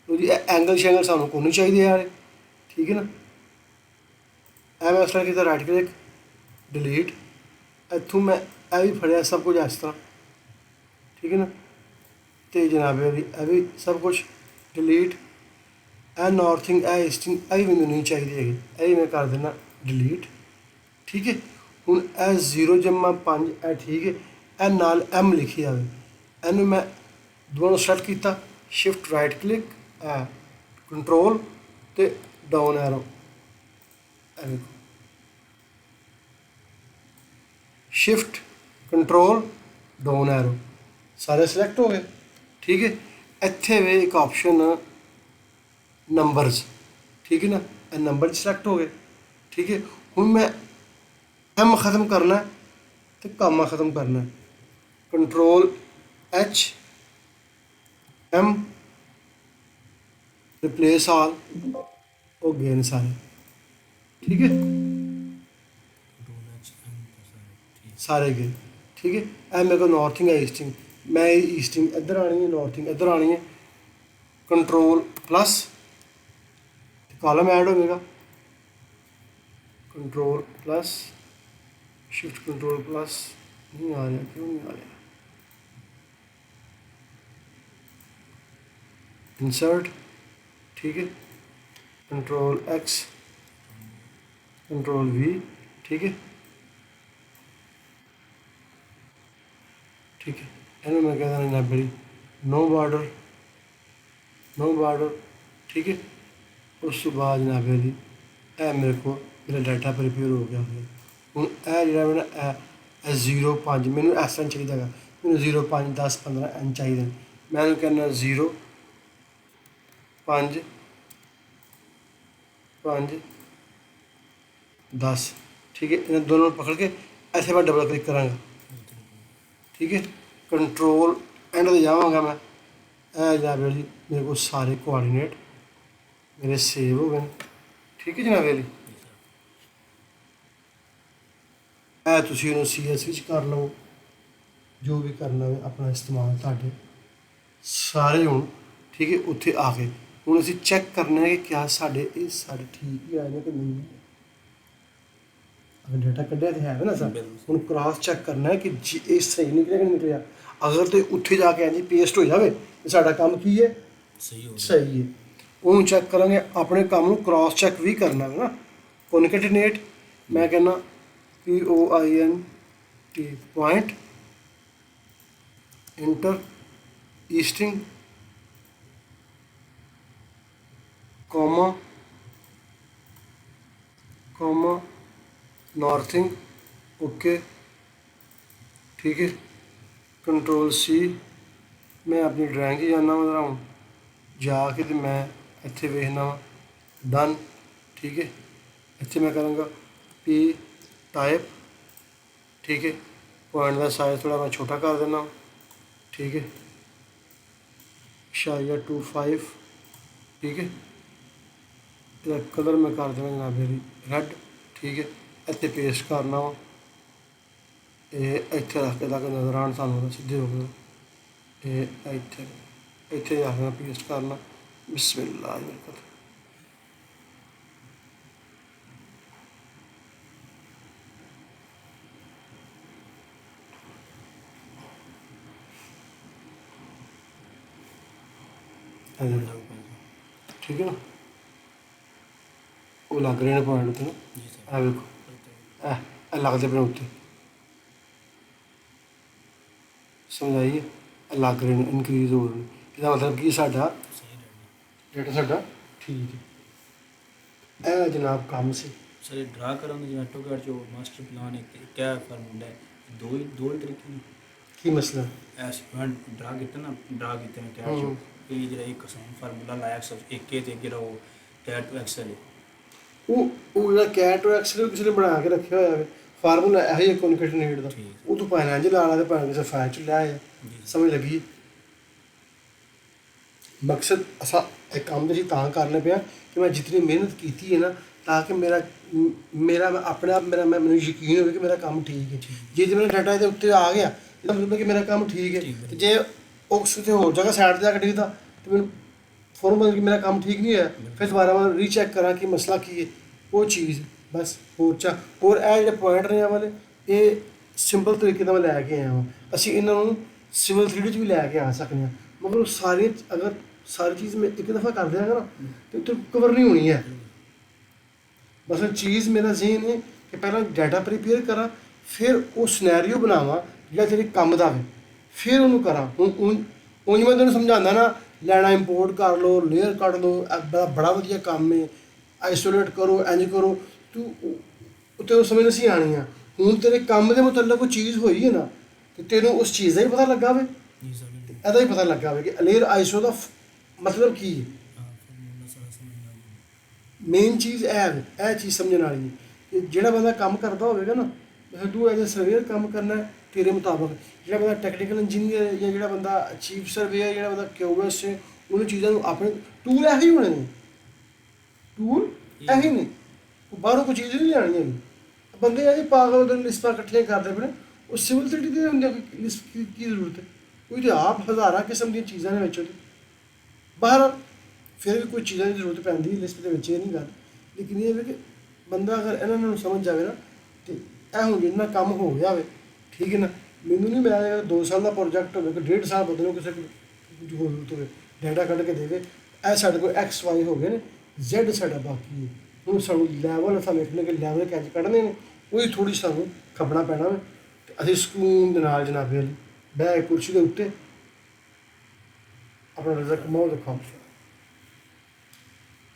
[SPEAKER 1] ਉਹਦੀ ਐਂਗਲ ਸ਼ੈਂਗਲ ਸਾਨੂੰ ਕੋਈ ਨਹੀਂ ਚਾਹੀਦੇ ਯਾਰ, ਠੀਕ ਹੈ ਨਾ। ਇਹ ਮੈਂ ਇਸ ਤਰ੍ਹਾਂ ਕੀਤਾ, ਰਾਈਟ ਕਲਿੱਕ, ਡਿਲੀਟ। ਇੱਥੋਂ ਮੈਂ ਇਹ ਵੀ ਫੜਿਆ ਸਭ ਕੁਝ ਇਸ ਤਰ੍ਹਾਂ, ਠੀਕ ਹੈ ਨਾ। ਅਤੇ ਜਨਾਬ ਇਹ ਵੀ ਸਭ ਕੁਝ ਡਿਲੀਟ। ਇਹ ਨਾਰਥਿੰਗ, ਇਹ ਈਸਟਿੰਗ, ਇਹ ਵੀ ਮੈਨੂੰ ਨਹੀਂ ਚਾਹੀਦੀ ਹੈਗੀ, ਇਹ ਵੀ ਮੈਂ ਕਰ ਦਿੰਦਾ ਡਿਲੀਟ, ਠੀਕ ਹੈ। ਹੁਣ ਇਹ 0,5 ਇਹ ਠੀਕ ਹੈ। ਇਹ ਨਾਲ M ਲਿਖੀ ਜਾਵੇ, ਇਹਨੂੰ ਮੈਂ ਦੋਵਾਂ ਨੂੰ ਸੈਲੈਕਟ ਕੀਤਾ, ਸ਼ਿਫਟ ਰਾਈਟ ਕਲਿੱਕ, ਕੰਟਰੋਲ ਅਤੇ ਡਾਊਨ ਐਰੋ, ਇਹ ਵੇਖੋ, ਸ਼ਿਫਟ ਕੰਟਰੋਲ ਡਾਊਨ ਐਰੋ, ਸਾਰੇ ਸਿਲੈਕਟ ਹੋ ਗਏ, ਠੀਕ ਹੈ। ਇੱਥੇ ਵੇ ਇੱਕ ਆਪਸ਼ਨ ਨੰਬਰਸ, ਠੀਕ ਹੈ ਨਾ, ਇਹ ਨੰਬਰ ਸਿਲੈਕਟ ਹੋ ਗਏ, ਠੀਕ ਹੈ। ਹੁਣ ਮੈਂ M ख़त्म करना है तो कामा ख़त्म करना है, control H M, replace all, और गेन सारे, ठीक है,
[SPEAKER 2] कंट्रोल एच एम ठीक
[SPEAKER 1] सारे गए, ठीक है। ए मेरे को नॉर्थिंग है ईस्टिंग, मैं ईस्टिंग इधर आनी है, नॉर्थिंग इधर आनी है। कंट्रोल प्लस कॉलम ऐड होगा, control plus shift control plus, नहीं आ रहा, क्यों नहीं आ रहा। इंसर्ट, ठीक है, कंट्रोल एक्स, कंट्रोल वी, ठीक है, ठीक है। इन्हें मैं कहता हूँ library no border, no border, ठीक है। उस बाद जनाब जी ए मेरे को मेरा डाटा प्रिपेयर हो गया है। हूँ यह जो मैंने 0,5 मैंने इस तरह चाहिए, मैंने 0,5 10 15 इंच चाहिए। मैं कहना 0 5 5 10, ठीक है। इन्हें दोनों पकड़ के ऐसे मैं डबल क्लिक कराँगा, ठीक है। कंट्रोल एंड तो जावांगा मैं, जनाब जी मेरे को सारे कोआर्डिनेट मेरे सेव हो गए, ठीक है जनाब जी। ਇਹ ਤੁਸੀਂ ਇਹਨੂੰ CS ਵਿੱਚ ਕਰ ਲਓ, ਜੋ ਵੀ ਕਰਨਾ ਹੈ ਆਪਣਾ ਇਸਤੇਮਾਲ ਤੁਹਾਡੇ ਸਾਰੇ ਹੁਣ, ਠੀਕ ਹੈ। ਉੱਥੇ ਆ ਕੇ ਹੁਣ ਅਸੀਂ ਚੈੱਕ ਕਰਨਾ ਹੈ ਕਿ ਕਿਆ ਸਾਡੇ ਇਹ ਸਾਡੇ ਠੀਕ ਹੀ ਆਏ ਨੇ ਕਿ ਨਹੀਂ। ਅਗਰ ਡਾਟਾ ਕੱਢਿਆ ਤਾਂ ਹੈ ਨਾ ਸਰ, ਹੁਣ ਕ੍ਰਾਸ ਚੈੱਕ ਕਰਨਾ ਹੈ ਕਿ ਜੀ ਇਹ ਸਹੀ ਨਿਕਲਿਆ ਕਿ ਨਹੀਂ ਨਿਕਲਿਆ। ਅਗਰ ਤੇ ਉੱਥੇ ਜਾ ਕੇ ਜੀ ਪੇਸਟ ਹੋ ਜਾਵੇ ਤਾਂ ਸਾਡਾ ਕੰਮ ਕੀ ਹੈ, ਸਹੀ ਹੈ। ਉਹਨੂੰ ਚੈੱਕ ਕਰਾਂਗੇ, ਆਪਣੇ ਕੰਮ ਨੂੰ ਕ੍ਰਾਸ ਚੈੱਕ ਵੀ ਕਰਨਾ ਹੈ ਨਾ। ਕੋਨਕੈਟੀਨੇਟ ਮੈਂ ਕਹਿੰਦਾ POINT point, inter easting, comma comma northing, okay, ठीक है। कंट्रोल C, मैं अपनी ड्राइंग ही जाना वा हूँ जाके तो मैं इत्थे वेखना वा, डन, ठीक है। इत्थे मैं कराँगा P टाइप, ठीक है। पॉइंट का साइज थोड़ा मैं छोटा कर देना, ठीक है, 0.25, ठीक है। इसका कलर मैं कर देना जनाब मेरी रेड, ठीक है। इतने पेस्ट करना वा, ये इतने रख के ताकि नज़र आन सानू सीधे हो गए, ये इतने इतने जाके पेस्ट करना। बिस्मिल्लाह बरकत। ठीक है ना, वो लग रहे हैं पॉइंट उत्ते ना, ए देखो ए लगते पे उत्ते, समझ आई है, लग रहे हैं इनक्रीज हो रहे हैं। इसका मतलब कि साडा डेटा साडा ठीक है। ए जनाब काम से
[SPEAKER 2] सर ड्रा करांगे जिवें ऑटोकैड जो मास्टर प्लान है क्या फार्मूला है, दो ही तरीके ने
[SPEAKER 1] की मसला
[SPEAKER 2] ऐस ड्रा किया ना, ड्रा किए ने कैड जो ये जरा एक फार्मूला लाया सब एक के ते जरा वो कैड टू एक्सेल है
[SPEAKER 1] ਉਹ ਜਿਹੜਾ ਕੈਟ ਔਰ ਐਕਸਲ ਕਿਸੇ ਨੇ ਬਣਾ ਕੇ ਰੱਖਿਆ ਹੋਇਆ ਹੈ ਫਾਰਮੂਲਾ ਇਹੋ ਜਿਹਾ ਕੋਨਕੈਟੀਨੇਟ ਦਾ, ਉਹ ਤੋਂ ਭਾਵੇਂ ਇੰਝ ਲਾ ਲਾ ਤੇ ਭਾਵੇਂ ਕਿਸੇ ਫਾਈਲ ਚ ਲੈ ਆਇਆ, ਸਮਝ ਲੱਗੀ। ਮਕਸਦ ਅਸਾਂ ਇਹ ਕੰਮ ਦੇ ਜੀ ਤਾਂ ਕਰਨੇ ਪਿਆ ਕਿ ਮੈਂ ਜਿਤਨੀ ਮਿਹਨਤ ਕੀਤੀ ਹੈ ਨਾ ਤਾਂ ਕਿ ਮੇਰਾ ਆਪਣੇ ਆਪ ਮੈਨੂੰ ਯਕੀਨ ਹੋਵੇ ਕਿ ਮੇਰਾ ਕੰਮ ਠੀਕ ਹੈ। ਜੇ ਮੇਰਾ ਡਾਟਾ ਇਹਦੇ ਉੱਤੇ ਆ ਗਿਆ ਇਹਦਾ ਮਤਲਬ ਹੈ ਕਿ ਮੇਰਾ ਕੰਮ ਠੀਕ ਹੈ। ਤੇ ਜੇ ਉਹ ਕਿਸੇ ਹੋਰ ਜਗ੍ਹਾ ਸਾਈਡ 'ਤੇ ਜਾ ਕੇ ਡਿੱਗਦਾ ਤਾਂ ਮੈਨੂੰ ਫੌਰਨ ਪਤਾ ਕਿ ਮੇਰਾ ਕੰਮ ਠੀਕ ਨਹੀਂ ਹੋਇਆ, ਫਿਰ ਦੁਬਾਰਾ ਮੈਂ ਰੀਚੈੱਕ ਕਰਾਂ ਕਿ ਮਸਲਾ ਕੀ ਹੈ। ਉਹ ਚੀਜ਼ ਬਸ ਹੋਰ ਇਹ ਜਿਹੜੇ ਪੁਆਇੰਟ ਨੇ ਵਾਲੇ ਇਹ ਸਿੰਪਲ ਤਰੀਕੇ ਨਾਲ ਮੈਂ ਲੈ ਕੇ ਆਇਆ ਹਾਂ। ਅਸੀਂ ਇਹਨਾਂ ਨੂੰ ਸਿਵਲ 3D 'ਚ ਵੀ ਲੈ ਕੇ ਆ ਸਕਦੇ ਹਾਂ, ਮਗਰ ਉਹ ਅਗਰ ਸਾਰੀ ਚੀਜ਼ ਮੈਂ ਇੱਕ ਦਫਾ ਕਰ ਦਿਆਂਗਾ ਨਾ ਤੇ ਉੱਥੇ ਕਵਰ ਨਹੀਂ ਹੋਣੀ ਹੈ। ਬਸ ਉਹ ਚੀਜ਼ ਮੇਰਾ ਜ਼ਿਹਨ ਹੈ ਕਿ ਪਹਿਲਾਂ ਡਾਟਾ ਪ੍ਰੀਪੇਅਰ ਕਰਾਂ, ਫਿਰ ਉਹ ਸਿਨੈਰੀਓ ਬਣਾਵਾਂ ਜਿਹੜਾ ਤੇਰੇ ਕੰਮ ਦਾ ਵੇ, ਫਿਰ ਉਹਨੂੰ ਕਰਾਂ। ਹੁਣ ਮੈਂ ਤੁਹਾਨੂੰ ਸਮਝਾਉਂਦਾ ਨਾ, ਲੈਣਾ ਇੰਪੋਰਟ ਕਰ ਲਓ, ਲੇਅਰ ਕੱਢ ਲਓ, ਬੜਾ ਵਧੀਆ ਕੰਮ ਹੈ, ਆਈਸੋਲੇਟ ਕਰੋ, ਇੰਜ ਕਰੋ, ਤੂੰ ਉੱਤੇ ਉਹ ਸਮਝ ਨਹੀਂ ਆਉਣੀ ਆ। ਹੁਣ ਤੇਰੇ ਕੰਮ ਦੇ ਮੁਤਲਕ ਕੋਈ ਚੀਜ਼ ਹੋਈ ਹੈ ਨਾ ਤੇ ਤੈਨੂੰ ਉਸ ਚੀਜ਼ ਦਾ ਹੀ ਪਤਾ ਲੱਗਾ ਵੇ, ਇਹਦਾ ਹੀ ਪਤਾ ਲੱਗਾ ਵੇ ਕਿ ਲੇਅਰ ਆਈਸੋ ਦਾ ਮਤਲਬ ਕੀ ਹੈ। ਮੇਨ ਚੀਜ਼ ਇਹ ਚੀਜ਼ ਸਮਝਣ ਵਾਲੀ ਹੈ ਕਿ ਜਿਹੜਾ ਬੰਦਾ ਕੰਮ ਕਰਦਾ ਹੋਵੇਗਾ ਨਾ, ਤੂੰ ਐਜ਼ ਅ ਸਰਵੇਅਰ ਕੰਮ ਕਰਨਾ ਤੇਰੇ ਮੁਤਾਬਕ, ਜਿਹੜਾ ਬੰਦਾ ਟੈਕਨੀਕਲ ਇੰਜੀਨੀਅਰ ਜਾਂ ਜਿਹੜਾ ਬੰਦਾ ਚੀਫ ਸਰਵੇਅਰ, ਜਿਹੜਾ ਬੰਦਾ ਕਿਊਐਸ ਹੈ, ਉਹਨਾਂ ਚੀਜ਼ਾਂ ਨੂੰ ਆਪਣੇ ਟੂਲ ਇਹੀ ਹੋਣੇ ਨੇ, ਟੂਲ ਇਹੀ ਨੇ, ਬਾਹਰੋਂ ਕੋਈ ਚੀਜ਼ ਨਹੀਂ ਲਿਆਉਣੀ ਹੈਗੀ। ਬੰਦੇ ਆ ਜੀ ਪਾਗਲ ਉਹਦੇ ਲਿਸਟਾਂ ਇਕੱਠੀਆਂ ਕਰਦੇ ਪਏ ਨੇ, ਉਹ ਸਿਵਲ 3D ਦੇ ਹੁੰਦੇ ਲਿਸਟ ਕੀ ਜ਼ਰੂਰਤ ਹੈ? ਕੋਈ ਤਾਂ ਆਪ ਹਜ਼ਾਰਾਂ ਕਿਸਮ ਦੀਆਂ ਚੀਜ਼ਾਂ ਨੇ ਵਿੱਚ ਉਹਦੇ ਬਾਹਰ, ਫਿਰ ਵੀ ਕੋਈ ਚੀਜ਼ਾਂ ਦੀ ਜ਼ਰੂਰਤ ਪੈਂਦੀ ਲਿਸਟ ਦੇ ਵਿੱਚ, ਇਹ ਨਹੀਂ ਗੱਲ। ਲੇਕਿਨ ਇਹ ਹੈ ਕਿ ਬੰਦਾ ਅਗਰ ਇਹਨਾਂ ਨੂੰ ਸਮਝ ਜਾਵੇ ਨਾ ਤੇ ਇਹ ਹੁਣ ਜਿੰਨਾ ਕੰਮ ਹੋ ਗਿਆ ਹੋਵੇ, ਠੀਕ ਹੈ ਨਾ। ਮੈਨੂੰ ਨਹੀਂ, ਮੈਂ 2 ਸਾਲ ਦਾ ਪ੍ਰੋਜੈਕਟ ਹੋਵੇ, 1.5 ਸਾਲ ਬਦਲੋ ਕਿਸੇ ਕੁਝ ਹੋਰ ਹੋਵੇ, ਡਾਟਾ ਕੱਢ ਕੇ ਦੇਵੇ, ਇਹ ਸਾਡੇ ਕੋਲ XY ਹੋ ਗਏ ਨੇ, Z ਸਾਡਾ ਬਾਕੀ ਹੈ। ਹੁਣ ਸਾਨੂੰ ਲੈਵਲ ਅਸਾਂ ਵੇਖਣੇ ਕਿ ਲੈਵਲ ਕਿੰਝ ਕੱਢਣੇ ਨੇ, ਉਹੀ ਥੋੜ੍ਹੀ ਸਾਨੂੰ ਖਪਣਾ ਪੈਣਾ ਵਾ। ਅਤੇ ਅਸੀਂ ਸਕੂਨ ਦੇ ਨਾਲ ਜਨਾਬੇ ਵਾਲੀ ਬਹਿ ਕੇ ਕੁਰਸੀ ਦੇ ਉੱਤੇ ਆਪਣਾ ਰਿਜ਼ਲਟ ਕਮਾਓ ਦਿਖਾਓ।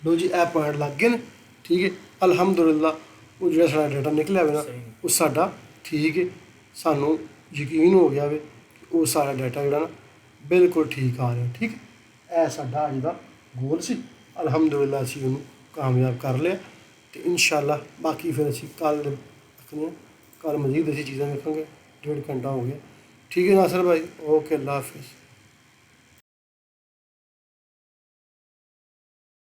[SPEAKER 1] ਲੋ ਜੀ ਇਹ ਪੁਆਇੰਟ ਲੱਗ ਗਏ ਨੇ, ਠੀਕ ਹੈ। ਅਲਹਮਦੁਲਿਲਾ ਉਹ ਜਿਹੜਾ ਸਾਡਾ ਡਾਟਾ ਨਿਕਲਿਆ ਹੋਵੇ ਨਾ ਉਹ ਸਾਡਾ ਠੀਕ ਹੈ, ਸਾਨੂੰ ਯਕੀਨ ਹੋ ਗਿਆ ਵੇ ਉਹ ਸਾਰਾ ਡਾਟਾ ਜਿਹੜਾ ਨਾ ਬਿਲਕੁਲ ਠੀਕ ਆ ਰਿਹਾ, ਠੀਕ ਹੈ। ਇਹ ਸਾਡਾ ਅੱਜ ਦਾ ਗੋਲ ਸੀ, ਅਲਹਮਦੁਲਿਲਾ ਅਸੀਂ ਉਹਨੂੰ ਕਾਮਯਾਬ ਕਰ ਲਿਆ। ਅਤੇ ਇਨਸ਼ਾਅੱਲਾ ਬਾਕੀ ਫਿਰ ਅਸੀਂ ਕੱਲ੍ਹ ਰੱਖਦੇ ਹਾਂ, ਕੱਲ੍ਹ ਮਜ਼ੀਦ ਅਸੀਂ ਚੀਜ਼ਾਂ ਵੇਖਾਂਗੇ। 1.5 ਘੰਟਾ ਹੋ ਗਿਆ, ਠੀਕ ਹੈ ਨਾਸਰ ਭਾਈ, ਓਕੇ, ਅੱਲਾ ਹਾਫਿਜ਼।